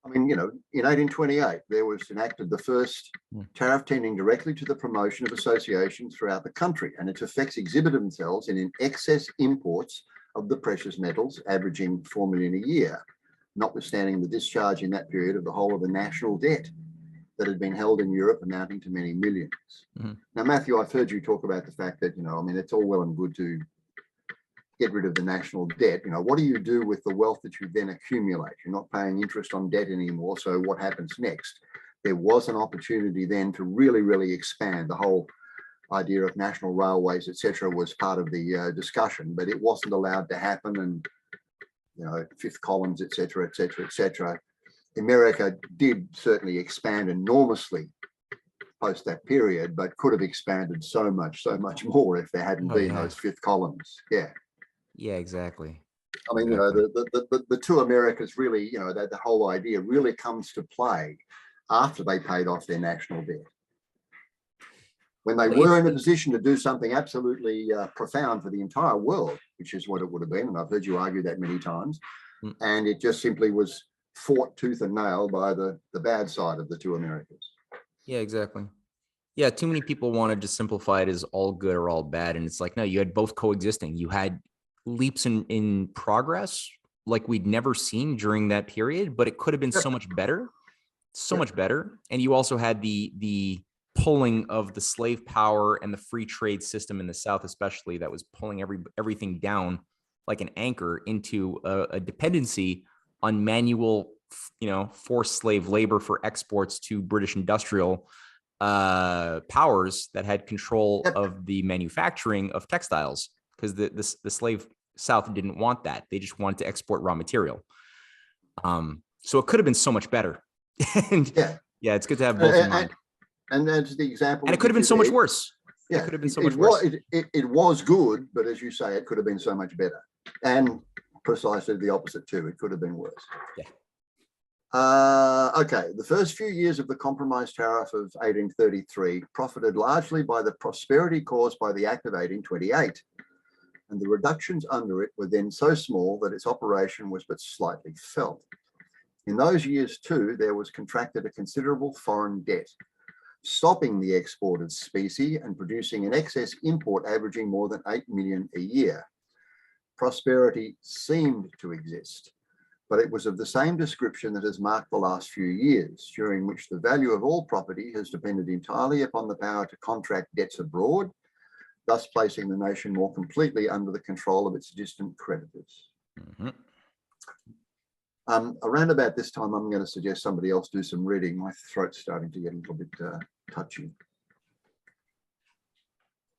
Speaker 2: I mean, in 1828, there was enacted the first tariff tending directly to the promotion of associations throughout the country, and its effects exhibited themselves in excess imports of the precious metals, averaging 4 million a year, notwithstanding the discharge in that period of the whole of the national debt that had been held in Europe, amounting to many millions. Mm-hmm. Now, Matthew, I've heard you talk about the fact that, I mean, it's all well and good to get rid of the national debt. What do you do with the wealth that you then accumulate? You're not paying interest on debt anymore. So what happens next? There was an opportunity then to really, really expand. The whole idea of national railways, etc., was part of the discussion, but it wasn't allowed to happen. And, fifth columns, etc., etc., etc. America did certainly expand enormously post that period, but could have expanded so much more if there hadn't been those fifth columns. Yeah.
Speaker 1: Yeah, exactly.
Speaker 2: I mean,
Speaker 1: exactly.
Speaker 2: The two Americas really, that the whole idea really comes to play after they paid off their national debt. When they were in a position to do something absolutely profound for the entire world, which is what it would have been, and I've heard you argue that many times, and it just simply was fought tooth and nail by the bad side of the two Americas.
Speaker 1: Yeah, exactly. Yeah, too many people wanted to simplify it as all good or all bad, and it's like, no, you had both coexisting. You had leaps in progress like we'd never seen during that period, but it could have been so much better, so much better. And you also had the pulling of the slave power and the free trade system in the South, especially, that was pulling everything down like an anchor into a dependency on manual, forced slave labor for exports to British industrial powers that had control of the manufacturing of textiles, because the slave South didn't want that. They just wanted to export raw material. So it could have been so much better. And yeah, it's good to have both in mind.
Speaker 2: And that's the example.
Speaker 1: And it could have been so much worse.
Speaker 2: Yeah,
Speaker 1: it could have been so much worse.
Speaker 2: It was good, but as you say, it could have been so much better. And precisely the opposite too. It could have been worse.
Speaker 1: Yeah.
Speaker 2: Okay, the first few years of the Compromise Tariff of 1833 profited largely by the prosperity caused by the Act of 1828, and the reductions under it were then so small that its operation was but slightly felt. In those years too, there was contracted a considerable foreign debt, stopping the export of specie and producing an excess import averaging more than 8 million a year. Prosperity seemed to exist, but it was of the same description that has marked the last few years, during which the value of all property has depended entirely upon the power to contract debts abroad, thus placing the nation more completely under the control of its distant creditors.
Speaker 1: Mm-hmm.
Speaker 2: Around about this time, I'm going to suggest somebody else do some reading. My throat's starting to get a little bit touchy.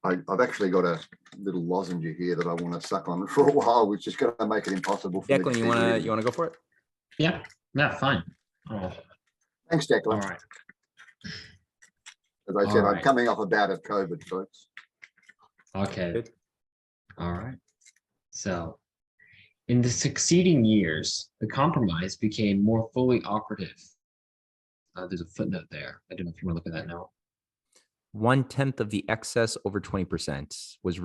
Speaker 2: I've actually got a little lozenge here that I want to suck on for a while, which is going to make it impossible for me.
Speaker 1: Declan, you want to go for it?
Speaker 5: Yeah, fine. Oh.
Speaker 2: Thanks, Declan.
Speaker 5: All right.
Speaker 2: As I said, I'm coming off a bout of COVID, folks.
Speaker 5: Okay.
Speaker 1: Good.
Speaker 5: All right. So, in the succeeding years, the compromise became more fully operative. There's a footnote there. I don't know if you want to look at that now.
Speaker 1: 1/10 of the excess over 20% was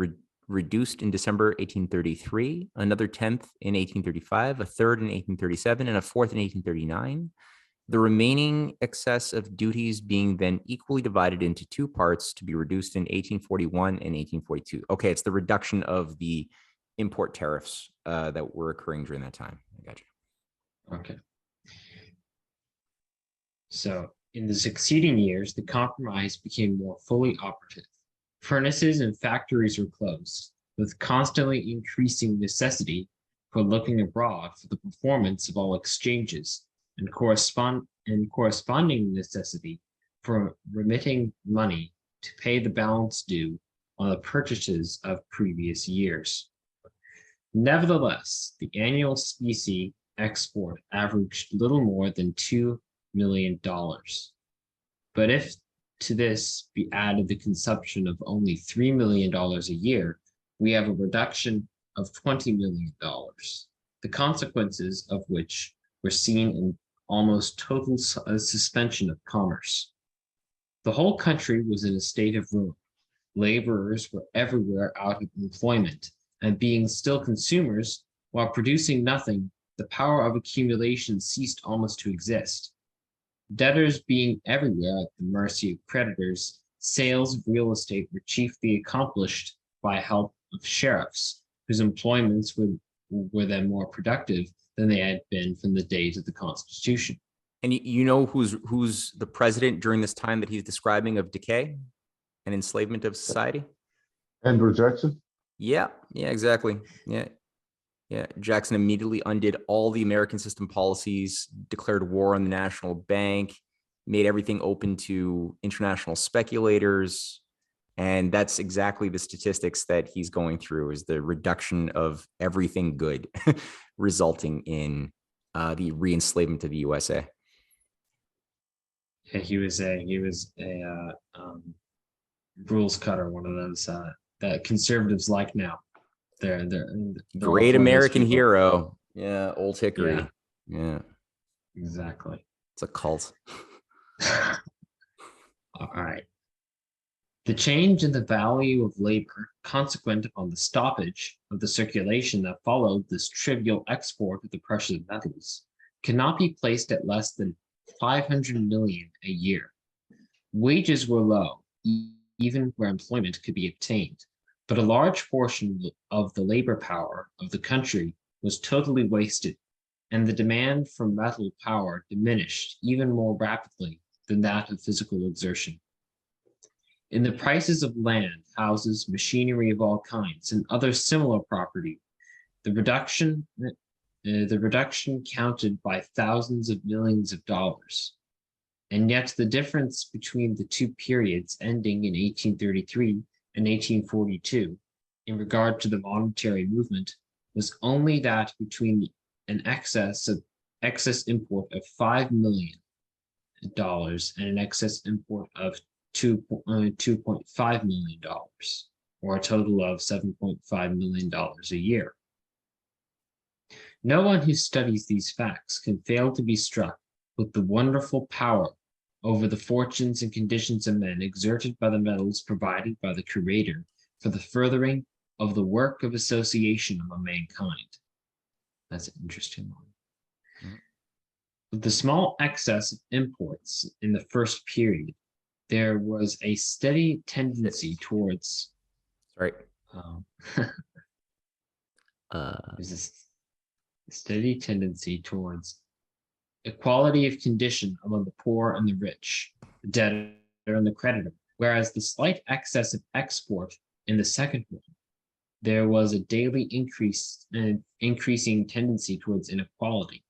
Speaker 1: reduced in December 1833, another 10th in 1835, a third in 1837, and a fourth in 1839. The remaining excess of duties being then equally divided into two parts to be reduced in 1841 and 1842. Okay, it's the reduction of the import tariffs that were occurring during that time. I got you.
Speaker 5: Okay. So, in the succeeding years, the compromise became more fully operative. Furnaces and factories were closed, with constantly increasing necessity for looking abroad for the performance of all exchanges, and corresponding necessity for remitting money to pay the balance due on the purchases of previous years. Nevertheless, the annual specie export averaged little more than $2 million. But if to this be added the consumption of only $3 million a year, we have a reduction of $20 million, the consequences of which were seen in almost total suspension of commerce. The whole country was in a state of ruin. Laborers were everywhere out of employment, and being still consumers, while producing nothing, the power of accumulation ceased almost to exist. Debtors being everywhere at the mercy of creditors, sales of real estate were chiefly accomplished by help of sheriffs, whose employments were then more productive than they had been from the days of the Constitution.
Speaker 1: And you know who's the president during this time that he's describing of decay and enslavement of society?
Speaker 7: Andrew Jackson?
Speaker 1: Yeah, exactly. Yeah. Jackson immediately undid all the American system policies, declared war on the national bank, made everything open to international speculators. And that's exactly the statistics that he's going through, is the reduction of everything good, resulting in the re-enslavement of the USA.
Speaker 5: Yeah, he was a rules cutter, one of those that conservatives like now. They're
Speaker 1: Great American hero. Yeah, Old Hickory. Yeah.
Speaker 5: Exactly.
Speaker 1: It's a cult.
Speaker 5: All right. The change in the value of labor consequent upon the stoppage of the circulation that followed this trivial export of the precious metals cannot be placed at less than 500 million a year. Wages were low, even where employment could be obtained, but a large portion of the labor power of the country was totally wasted, and the demand for metal power diminished even more rapidly than that of physical exertion. In the prices of land, houses, machinery of all kinds, and other similar property, the reduction counted by thousands of millions of dollars. And yet the difference between the two periods ending in 1833 and 1842 in regard to the monetary movement was only that between an excess import of $5 million and an excess import of $2.5 million, or a total of $7.5 million a year. No one who studies these facts can fail to be struck with the wonderful power over the fortunes and conditions of men exerted by the metals provided by the Creator for the furthering of the work of association among mankind. That's an interesting one. With the small excess of imports in the first period, there was a steady tendency towards.
Speaker 1: Sorry.
Speaker 5: There's this steady tendency towards equality of condition among the poor and the rich, the debtor and the creditor, whereas the slight excess of export in the second one, there was a daily increasing tendency towards inequality,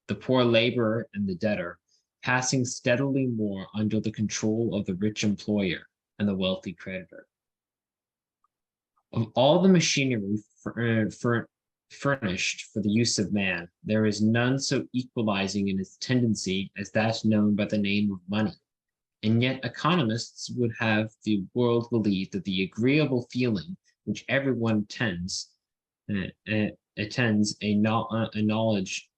Speaker 5: the poor laborer and the debtor passing steadily more under the control of the rich employer and the wealthy creditor. Of all the machinery furnished for the use of man, there is none so equalizing in its tendency as that known by the name of money. And yet economists would have the world believe that the agreeable feeling which everyone attends a knowledge,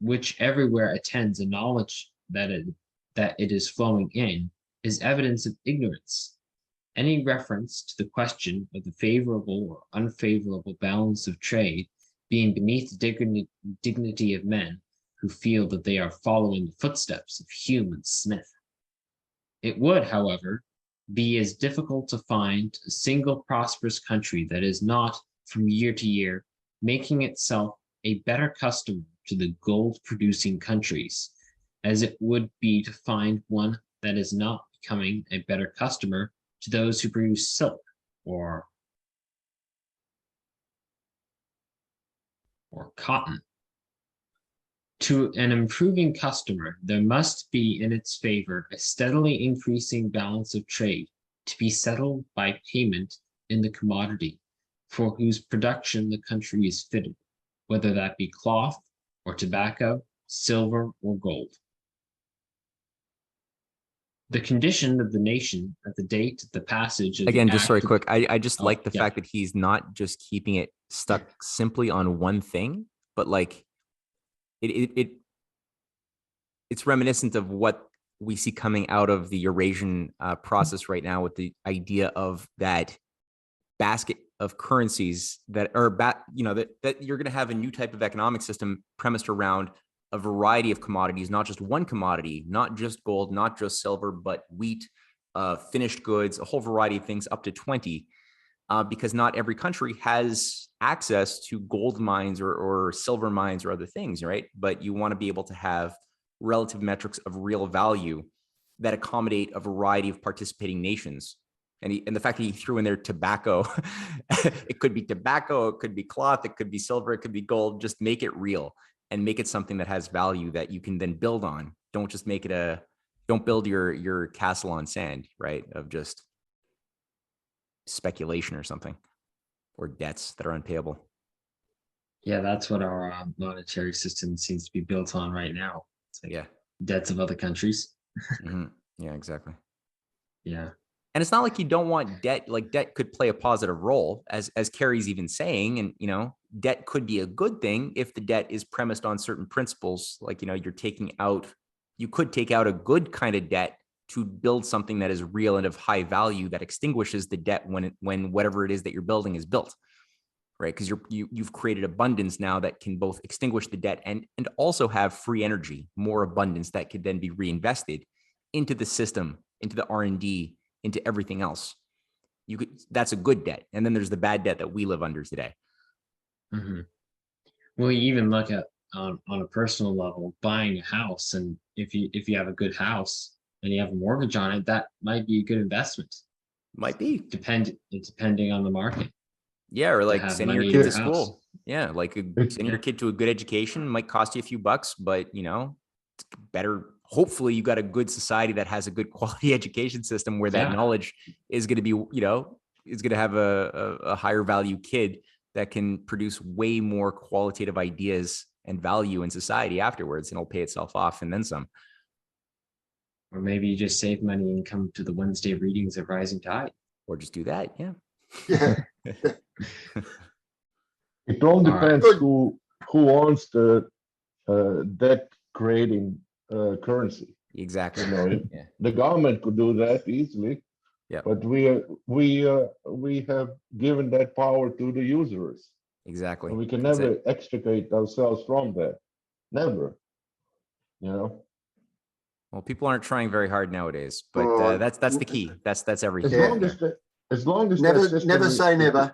Speaker 5: which everywhere attends a knowledge that it is flowing in, is evidence of ignorance. Any reference to the question of the favorable or unfavorable balance of trade being beneath the dignity of men who feel that they are following the footsteps of Hume and Smith. It would, however, be as difficult to find a single prosperous country that is not, from year to year, making itself a better customer to the gold-producing countries, as it would be to find one that is not becoming a better customer to those who produce silk or cotton. To an improving customer, there must be in its favor a steadily increasing balance of trade to be settled by payment in the commodity for whose production the country is fitted, whether that be cloth or tobacco, silver or gold. The condition of the nation at the date of the passage of
Speaker 1: Again,
Speaker 5: the
Speaker 1: just
Speaker 5: Act
Speaker 1: very
Speaker 5: of-
Speaker 1: quick. I just like the
Speaker 5: yeah.
Speaker 1: fact that he's not just keeping it stuck simply on one thing, but like it's reminiscent of what we see coming out of the Eurasian process right now, with the idea of that basket of currencies that are that you're going to have a new type of economic system premised around a variety of commodities, not just one commodity, not just gold, not just silver, but wheat, finished goods, a whole variety of things, up to 20, because not every country has access to gold mines or silver mines or other things, right? But you want to be able to have relative metrics of real value that accommodate a variety of participating nations. And the fact that he threw in there tobacco, it could be tobacco, it could be cloth, it could be silver, it could be gold. Just make it real and make it something that has value that you can then build on. Don't just make it don't build your castle on sand, right? Of just speculation or something, or debts that are unpayable.
Speaker 5: Yeah, that's what our monetary system seems to be built on right now. It's like
Speaker 1: Yeah.
Speaker 5: debts of other countries.
Speaker 1: Mm-hmm. Yeah, exactly.
Speaker 5: Yeah.
Speaker 1: And it's not like you don't want debt. Like, debt could play a positive role, as Carey's even saying. And, debt could be a good thing if the debt is premised on certain principles. Like, you could take out a good kind of debt to build something that is real and of high value that extinguishes the debt when whatever it is that you're building is built, right? Because you've created abundance now that can both extinguish the debt and also have free energy, more abundance that could then be reinvested into the system, into the R&D, into everything else. That's a good debt. And then there's the bad debt that we live under today.
Speaker 5: Mm-hmm. Well, you even look at on a personal level, buying a house, and if you have a good house and you have a mortgage on it, that might be a good investment.
Speaker 1: Might be.
Speaker 5: Depending on the market.
Speaker 1: Yeah, or like
Speaker 5: have
Speaker 1: sending your
Speaker 5: money
Speaker 1: kid
Speaker 5: in
Speaker 1: to
Speaker 5: your house.
Speaker 1: school. Yeah, like
Speaker 7: It-
Speaker 1: sending your kid to a good education might cost you a few bucks, but you know, it's better. Hopefully, you got a good society that has a good quality education system where that
Speaker 5: Yeah.
Speaker 1: knowledge is going to be, you know, is going to have a higher value kid that can produce way more qualitative ideas and value in society afterwards, and it'll pay itself off and then some.
Speaker 5: Or maybe you just save money and come to the Wednesday readings of Rising Tide.
Speaker 1: Or just do that. Yeah.
Speaker 2: Yeah.
Speaker 7: It all
Speaker 5: All right.
Speaker 7: depends who owns the debt creating currency.
Speaker 1: Exactly.
Speaker 7: You know,
Speaker 1: Yeah.
Speaker 7: the government could do that easily.
Speaker 1: Yeah.
Speaker 7: But we have given that power to the users,
Speaker 1: Exactly.
Speaker 7: and we can
Speaker 1: That's
Speaker 7: never
Speaker 1: it.
Speaker 7: extricate ourselves from that. Never. You know,
Speaker 1: Well, people aren't trying very hard nowadays, but
Speaker 2: Oh,
Speaker 1: that's the key. That's everything.
Speaker 7: as
Speaker 2: Yeah.
Speaker 7: long as that
Speaker 2: Never,
Speaker 7: system
Speaker 2: never say never.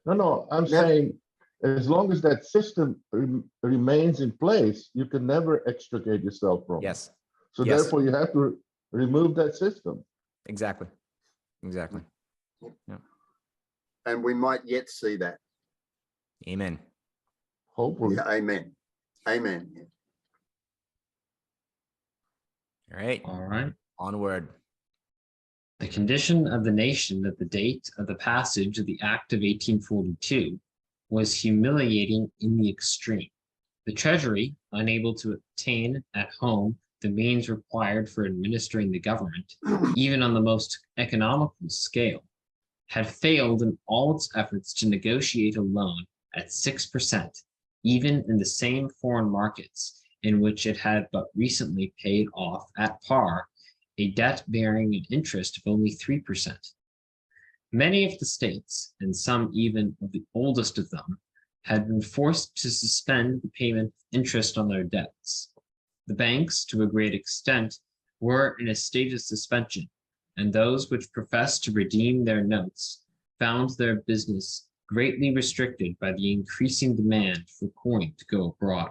Speaker 7: No, I'm
Speaker 2: Never-
Speaker 7: saying as long as that system remains in place, you can never extricate yourself from it.
Speaker 1: Yes,
Speaker 7: So
Speaker 1: yes.
Speaker 7: therefore, you have to remove that system.
Speaker 1: exactly. Exactly.
Speaker 2: And we might yet see that.
Speaker 1: Amen.
Speaker 7: Hopefully.
Speaker 2: Yeah, amen. Amen. Yeah.
Speaker 1: All right.
Speaker 5: All right.
Speaker 1: Onward.
Speaker 5: The condition of the nation at the date of the passage of the Act of 1842 was humiliating in the extreme. The Treasury, unable to obtain at home the means required for administering the government, even on the most economical scale, had failed in all its efforts to negotiate a loan at 6%, even in the same foreign markets in which it had but recently paid off at par a debt bearing an interest of only 3%. Many of the states, and some even of the oldest of them, had been forced to suspend the payment of interest on their debts. The banks, to a great extent, were in a state of suspension, and those which professed to redeem their notes found their business greatly restricted by the increasing demand for coin to go abroad.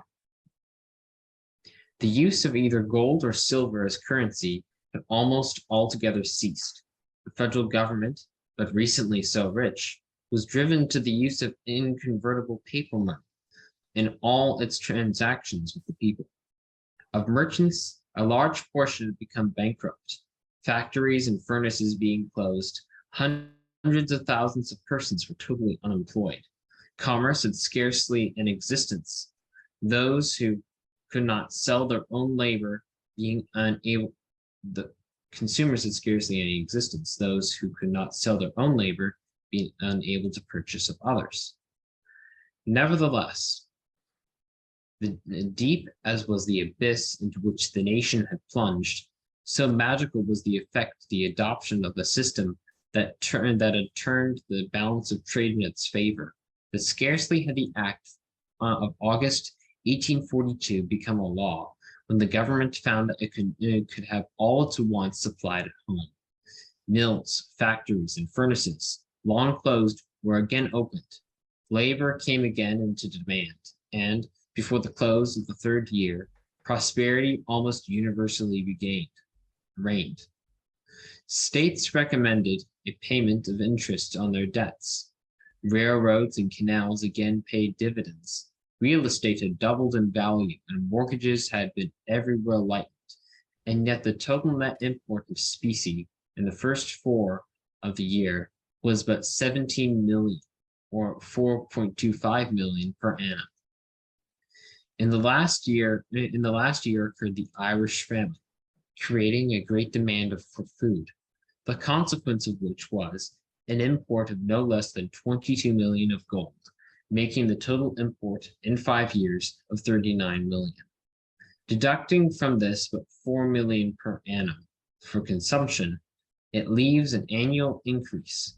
Speaker 5: The use of either gold or silver as currency had almost altogether ceased. The federal government, but recently so rich, was driven to the use of inconvertible paper money in all its transactions with the people. Of merchants, a large portion had become bankrupt, factories and furnaces being closed, hundreds of thousands of persons were totally unemployed. Commerce had scarcely an existence. Those who could not sell their own labor being unable, the consumers had scarcely any existence. Those who could not sell their own labor being unable to purchase of others. Nevertheless, deep as was the abyss into which the nation had plunged, so magical was the effect the adoption of a system that had turned the balance of trade in its favor, that scarcely had the Act of August 1842 become a law when the government found that it could have all its wants supplied at home. Mills, factories, and furnaces, long closed, were again opened. Labor came again into demand, and before the close of the third year, prosperity almost universally reigned. States recommended a payment of interest on their debts. Railroads and canals again paid dividends. Real estate had doubled in value, and mortgages had been everywhere lightened. And yet the total net import of specie in the first 4 of the year was but 17 million, or 4.25 million per annum. In the last year occurred the Irish famine, creating a great demand for food, the consequence of which was an import of no less than 22 million of gold, making the total import in 5 years of 39 million. Deducting from this but 4 million per annum for consumption, it leaves an annual increase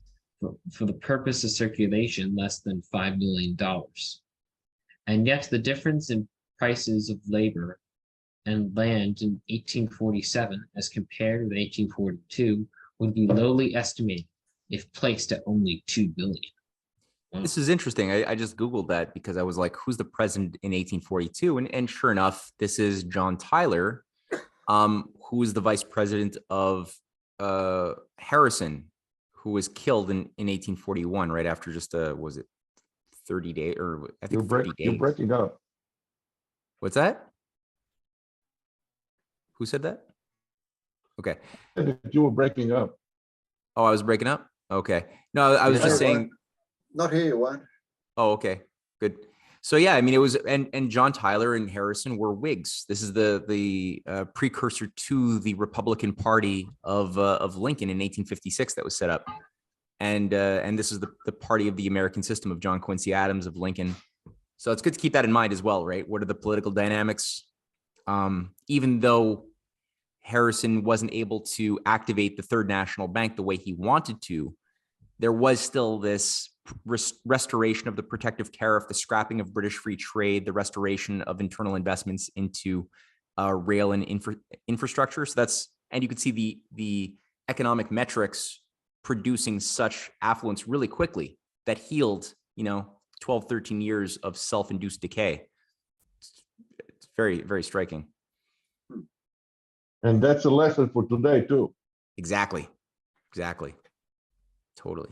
Speaker 5: for the purpose of circulation less than $5 million. And yet the difference in prices of labor and land in 1847 as compared with 1842 would be lowly estimated if placed at only 2 billion.
Speaker 1: This is interesting. I just Googled that because I was like, who's the president in 1842? And sure enough, this is John Tyler, who was the vice president of Harrison, who was killed in 1841, right after just was it 30 days, or I think 30 days.
Speaker 7: You're breaking up.
Speaker 1: What's that? Who said that? Okay.
Speaker 7: You were breaking up.
Speaker 1: Oh, I was breaking up? Okay. No, I was just saying.
Speaker 2: Not here, one.
Speaker 1: Oh, okay, good. So yeah, I mean, it was, and John Tyler and Harrison were Whigs. This is the precursor to the Republican Party of Lincoln in 1856 that was set up, and this is the party of the American system of John Quincy Adams, of Lincoln. So it's good to keep that in mind as well, right? What are the political dynamics? Even though Harrison wasn't able to activate the Third National Bank the way he wanted to, there was still this restoration of the protective tariff, the scrapping of British free trade, the restoration of internal investments into rail and infrastructure. So that's, and you can see the economic metrics producing such affluence really quickly that healed, 12, 13 years of self-induced decay. It's very, very striking.
Speaker 7: And that's a lesson for today too.
Speaker 1: Exactly. Totally.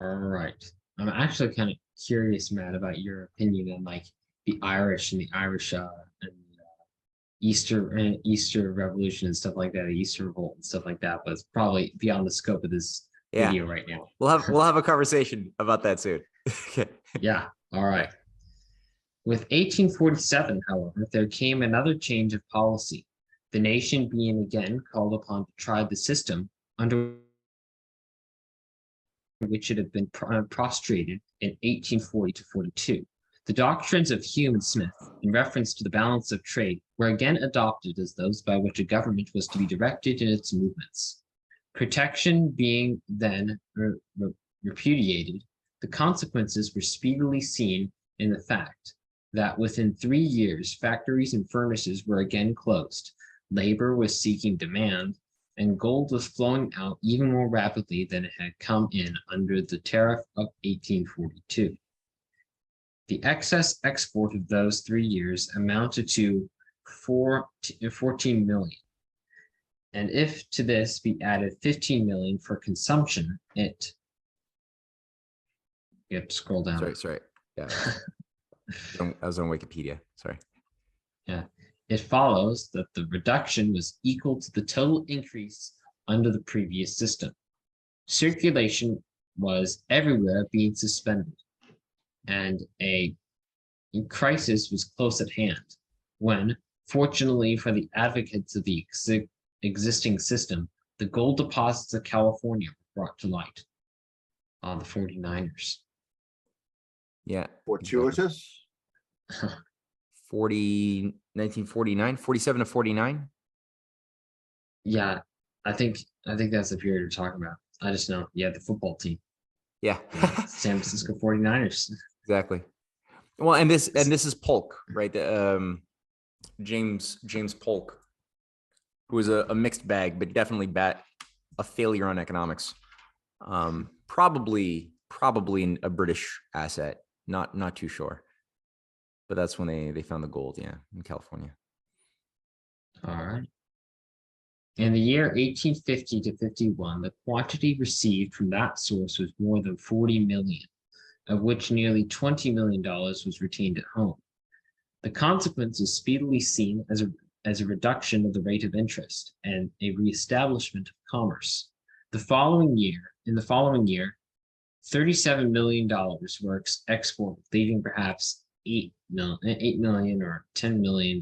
Speaker 5: All right. I'm actually kind of curious, Matt, about your opinion on like the Irish and the Irish Easter Revolution and stuff like that, the Easter Revolt and stuff like that. But it's probably beyond the scope of this video right now.
Speaker 1: We'll have a conversation about that soon.
Speaker 5: Yeah. All right. With 1847, however, there came another change of policy, the nation being again called upon to try the system under which it had been prostrated in 1840 to 42. The doctrines of Hume and Smith, in reference to the balance of trade, were again adopted as those by which a government was to be directed in its movements. Protection being then repudiated, the consequences were speedily seen in the fact that within 3 years, factories and furnaces were again closed, labor was seeking demand, and gold was flowing out even more rapidly than it had come in under the tariff of 1842. The excess export of those 3 years amounted to 14 million. And if to this be added 15 million for consumption, you have to scroll down.
Speaker 1: Sorry. Yeah. I was on Wikipedia. Sorry.
Speaker 5: Yeah. It follows that the reduction was equal to the total increase under the previous system. Circulation was everywhere being suspended, and a crisis was close at hand when, fortunately for the advocates of the existing system, the gold deposits of California were brought to light on the 49ers.
Speaker 1: Yeah.
Speaker 2: Fortuitous.
Speaker 1: 1949, 47 to 49.
Speaker 5: Yeah, I think that's the period we're talking about. I just know, the football team.
Speaker 1: Yeah.
Speaker 5: San Francisco 49ers.
Speaker 1: Exactly. Well, and this is Polk, right? James Polk, who was a mixed bag, but definitely a failure on economics. Probably a British asset. Not too sure. But that's when they found the gold, in California.
Speaker 5: All right. In the year 1850 to 51, the quantity received from that source was more than 40 million, of which nearly $20 million was retained at home. The consequence was speedily seen as a reduction of the rate of interest and a reestablishment of commerce. In the following year, $37 million were exported, leaving perhaps $8 million or $10 million,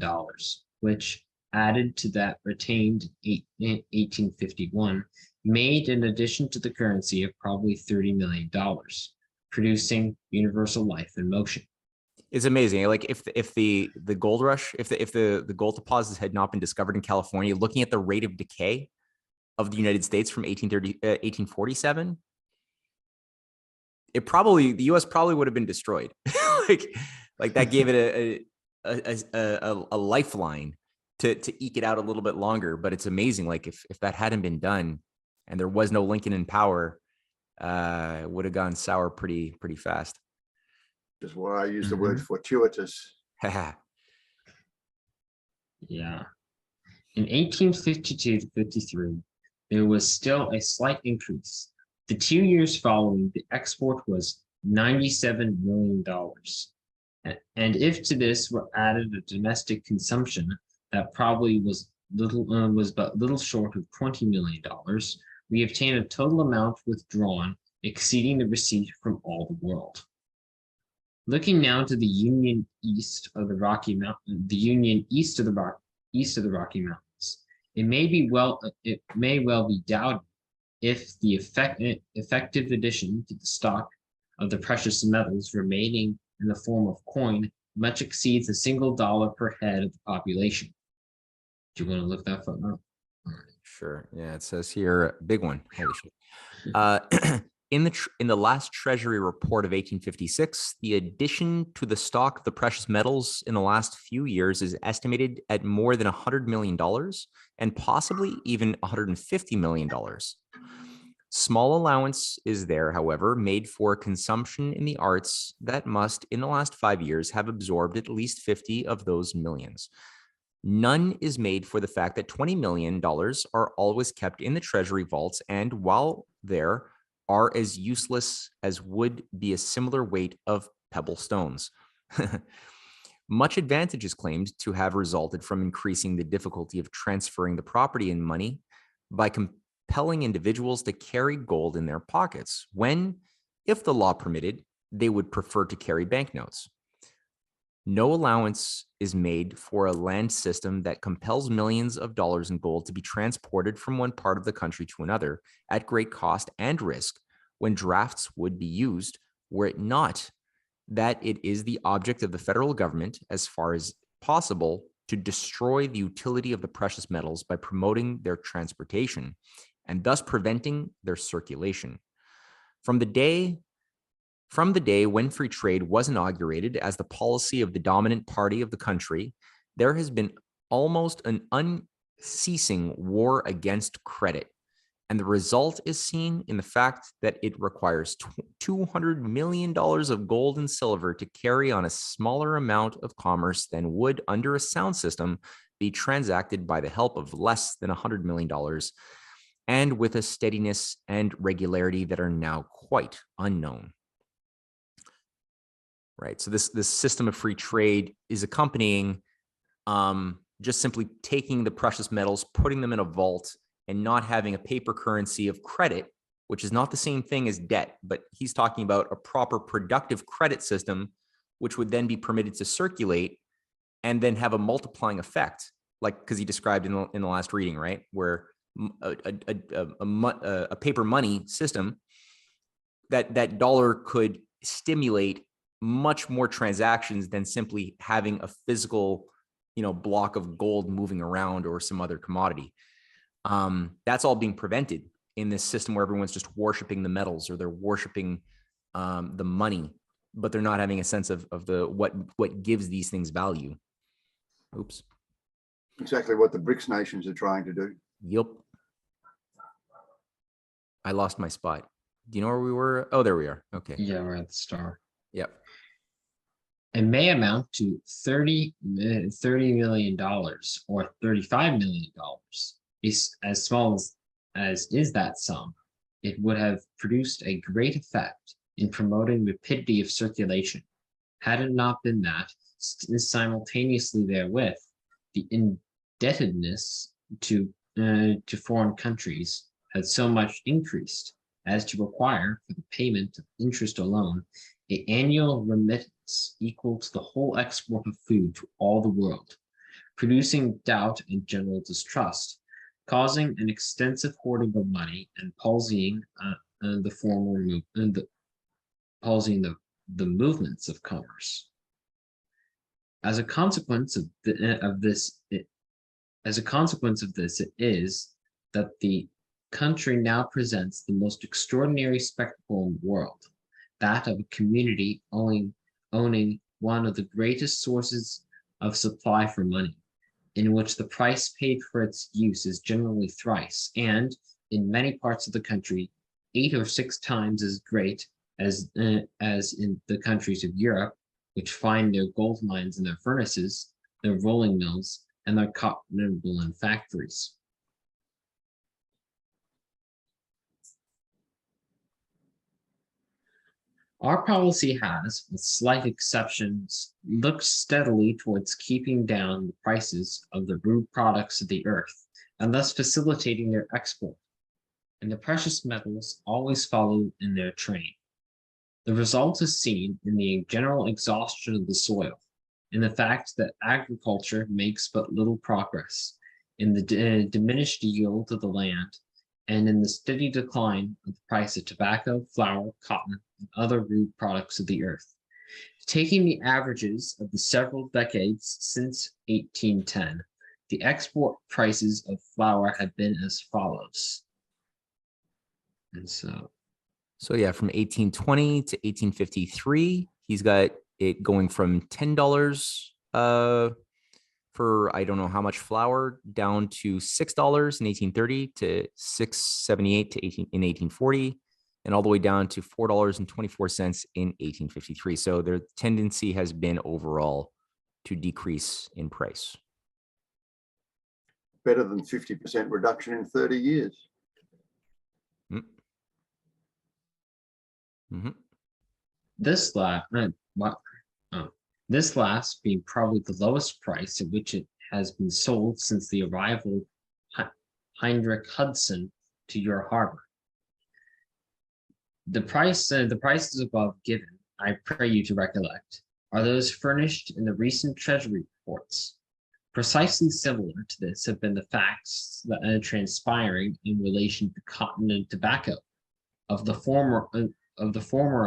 Speaker 5: which added to that retained in 1851, made an addition to the currency of probably $30 million, producing universal life in motion.
Speaker 1: It's amazing. Like if the gold rush, if the gold deposits had not been discovered in California, looking at the rate of decay of the United States from 1847, the U.S. probably would have been destroyed. like that gave it a lifeline to eke it out a little bit longer. But it's amazing. Like if that hadn't been done and there was no Lincoln in power, would have gone sour pretty fast.
Speaker 2: Which is why I use the word fortuitous.
Speaker 5: Yeah. In 1852 to 53, there was still a slight increase. The 2 years following, the export was $97 million. And if to this were added a domestic consumption that probably was but little short of $20 million, we obtain a total amount withdrawn exceeding the receipt from all the world. Looking now to the Union east of the Rocky Mountains, east of the Rocky Mountains, it may well be doubted if the effective addition to the stock of the precious metals remaining in the form of coin much exceeds $1 per head of the population. Do you want to look that up?
Speaker 1: Sure. Yeah, it says here, big one. Holy shit. In the last Treasury report of 1856, the addition to the stock of the precious metals in the last few years is estimated at more than $100 million and possibly even $150 million. Small allowance is there, however, made for consumption in the arts that must, in the last 5 years, have absorbed at least 50 of those millions. None is made for the fact that $20 million are always kept in the Treasury vaults and, while there, are as useless as would be a similar weight of pebble stones. Much advantage is claimed to have resulted from increasing the difficulty of transferring the property in money by compelling individuals to carry gold in their pockets when, if the law permitted, they would prefer to carry banknotes. No allowance is made for a land system that compels millions of dollars in gold to be transported from one part of the country to another at great cost and risk when drafts would be used, were it not that it is the object of the federal government, as far as possible, to destroy the utility of the precious metals by promoting their transportation and thus preventing their circulation. From the day when free trade was inaugurated as the policy of the dominant party of the country, there has been almost an unceasing war against credit. And the result is seen in the fact that it requires $200 million of gold and silver to carry on a smaller amount of commerce than would, under a sound system, be transacted by the help of less than $100 million, and with a steadiness and regularity that are now quite unknown. Right. So this system of free trade is accompanying just simply taking the precious metals, putting them in a vault, and not having a paper currency of credit, which is not the same thing as debt, but he's talking about a proper productive credit system, which would then be permitted to circulate and then have a multiplying effect, like because he described in the last reading, right, where a paper money system, that dollar could stimulate much more transactions than simply having a physical, block of gold moving around or some other commodity. That's all being prevented in this system where everyone's just worshiping the metals, or they're worshiping the money, but they're not having a sense of the what gives these things value. Oops.
Speaker 2: Exactly what the BRICS nations are trying to do.
Speaker 1: Yep. I lost my spot. Do you know where we were? Oh, there we are. Okay.
Speaker 5: Yeah, we're at the star.
Speaker 1: Yep.
Speaker 5: It may amount to $30 million or $35 million. Is as small as is that sum, it would have produced a great effect in promoting rapidity of circulation, had it not been that simultaneously therewith the indebtedness to foreign countries had so much increased as to require, for the payment of interest alone, an annual remittance equal to the whole export of food to all the world, producing doubt and general distrust, causing an extensive hoarding of money and palsying the movements of commerce. As a consequence of this, it is that the country now presents the most extraordinary spectacle in the world, that of a community owning one of the greatest sources of supply for money, in which the price paid for its use is generally thrice, and in many parts of the country 8 or 6 times as great as in the countries of Europe, which find their gold mines in their furnaces, their rolling mills, and their cotton and woolen factories. Our policy has, with slight exceptions, looked steadily towards keeping down the prices of the rude products of the earth, and thus facilitating their export, and the precious metals always follow in their train. The result is seen in the general exhaustion of the soil, in the fact that agriculture makes but little progress, in the diminished yield of the land, and in the steady decline of the price of tobacco, flour, cotton, and other rude products of the earth. Taking the averages of the several decades since 1810, the export prices of flour have been as follows. And so
Speaker 1: yeah, from 1820 to 1853, he's got it going from $10 for I don't know how much flour down to $6 in 1830 to $6.78 to in 1840, and all the way down to $4.24 in 1853. So their tendency has been overall to decrease in price.
Speaker 2: Better than 50% reduction in 30 years.
Speaker 1: Mm-hmm.
Speaker 5: This last being probably the lowest price at which it has been sold since the arrival of Heinrich Hudson to your harbor. The prices above given, I pray you to recollect, are those furnished in the recent Treasury reports. Precisely similar to this have been the facts that are transpiring in relation to cotton and tobacco, of the former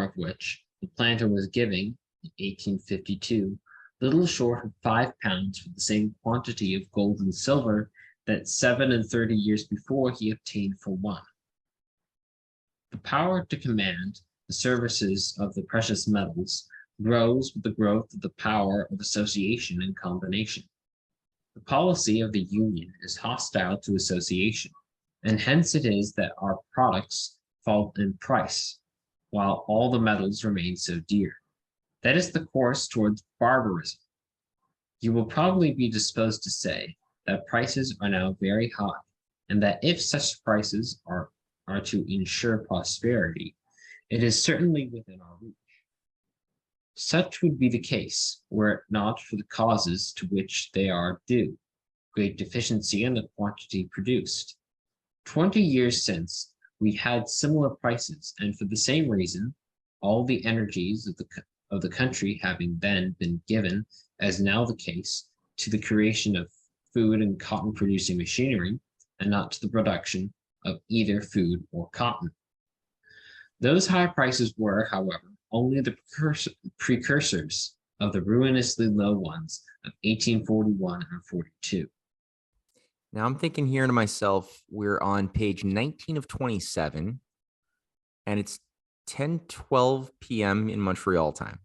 Speaker 5: of which the planter was giving, in 1852, little short of £5 for the same quantity of gold and silver that 7 and 30 years before he obtained for 1. The power to command the services of the precious metals grows with the growth of the power of association and combination. The policy of the Union is hostile to association, and hence it is that our products fall in price, while all the metals remain so dear. That is the course towards barbarism. You will probably be disposed to say that prices are now very high, and that if such prices are to ensure prosperity, it is certainly within our reach. Such would be the case were it not for the causes to which they are due, great deficiency in the quantity produced. 20 years since, we had similar prices, and for the same reason, all the energies of the country having then been given, as now the case, to the creation of food and cotton producing machinery, and not to the production of either food or cotton. Those high prices were, however, only the precursors of the ruinously low ones of 1841 and 42.
Speaker 1: Now I'm thinking here to myself, we're on page 19 of 27, and it's 10:12 p.m. in Montreal time.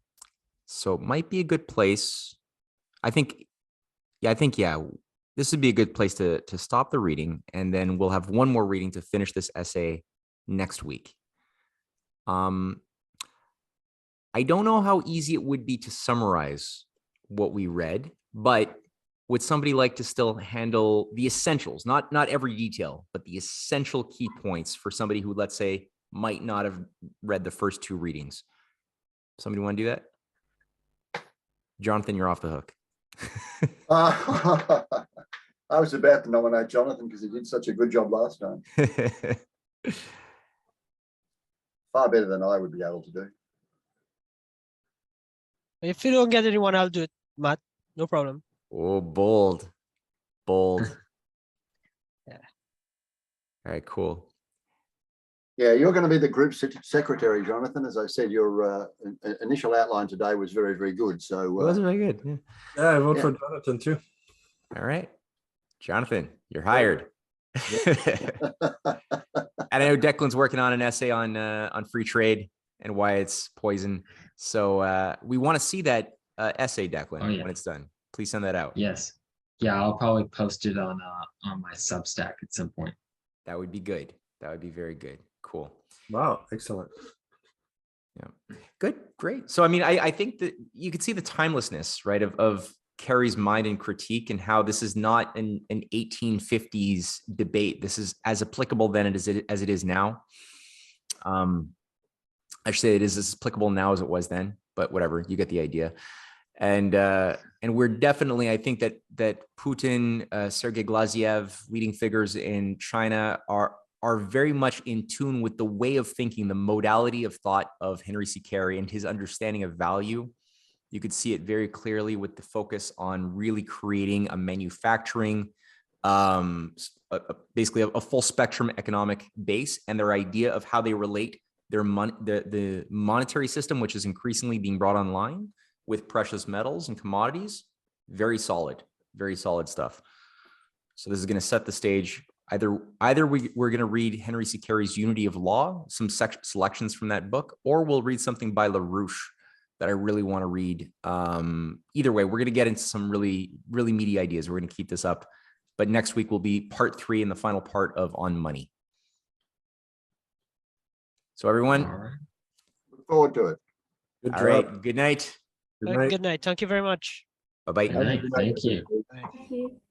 Speaker 1: So it might be a good place. I think, this would be a good place to stop the reading, and then we'll have one more reading to finish this essay next week. I don't know how easy it would be to summarize what we read, but would somebody like to still handle the essentials, not every detail, but the essential key points for somebody who, let's say, might not have read the first 2 readings? Somebody want to do that? Jonathan, you're off the hook.
Speaker 2: I was about to nominate Jonathan because he did such a good job last time. Far better than I would be able to do.
Speaker 3: If you don't get anyone, I'll do it, Matt. No problem.
Speaker 1: Oh, bold.
Speaker 3: Yeah.
Speaker 1: All right, cool.
Speaker 2: Yeah, you're going to be the group secretary, Jonathan. As I said, your initial outline today was very, very good. So
Speaker 1: It was very good.
Speaker 8: Yeah, I vote for Jonathan too.
Speaker 1: All right, Jonathan, you're hired. And I know Declan's working on an essay on free trade and why it's poison. So we want to see that essay, Declan, when it's done. Please send that out.
Speaker 5: Yes. Yeah, I'll probably post it on my Substack at some point.
Speaker 1: That would be good. That would be very good. Cool.
Speaker 8: Wow, excellent.
Speaker 1: Yeah. Good. Great. So, I mean, I think that you could see the timelessness, right, of Carey's mind and critique, and how this is not an 1850s debate. This is as applicable then as it is now. I should say it is as applicable now as it was then, but whatever, you get the idea. And we're definitely, I think that Putin, Sergei Glaziev, leading figures in China are very much in tune with the way of thinking, the modality of thought of Henry C. Carey and his understanding of value. You could see it very clearly with the focus on really creating a manufacturing, basically a full spectrum economic base, and their idea of how they relate the monetary system, which is increasingly being brought online with precious metals and commodities. Very solid stuff. So this is going to set the stage. Either we're going to read Henry C. Carey's Unity of Law, some selections from that book, or we'll read something by LaRouche that I really want to read. Either way, we're going to get into some really, really meaty ideas. We're going to keep this up. But next week will be part 3 and the final part of On Money. So everyone,
Speaker 5: All right.
Speaker 2: Look forward to it.
Speaker 8: Good
Speaker 1: all
Speaker 8: job.
Speaker 1: right, good night.
Speaker 8: Good night.
Speaker 3: Good night. Thank you very much.
Speaker 1: Bye-bye.
Speaker 5: Good night. Thank you.
Speaker 6: Thank you.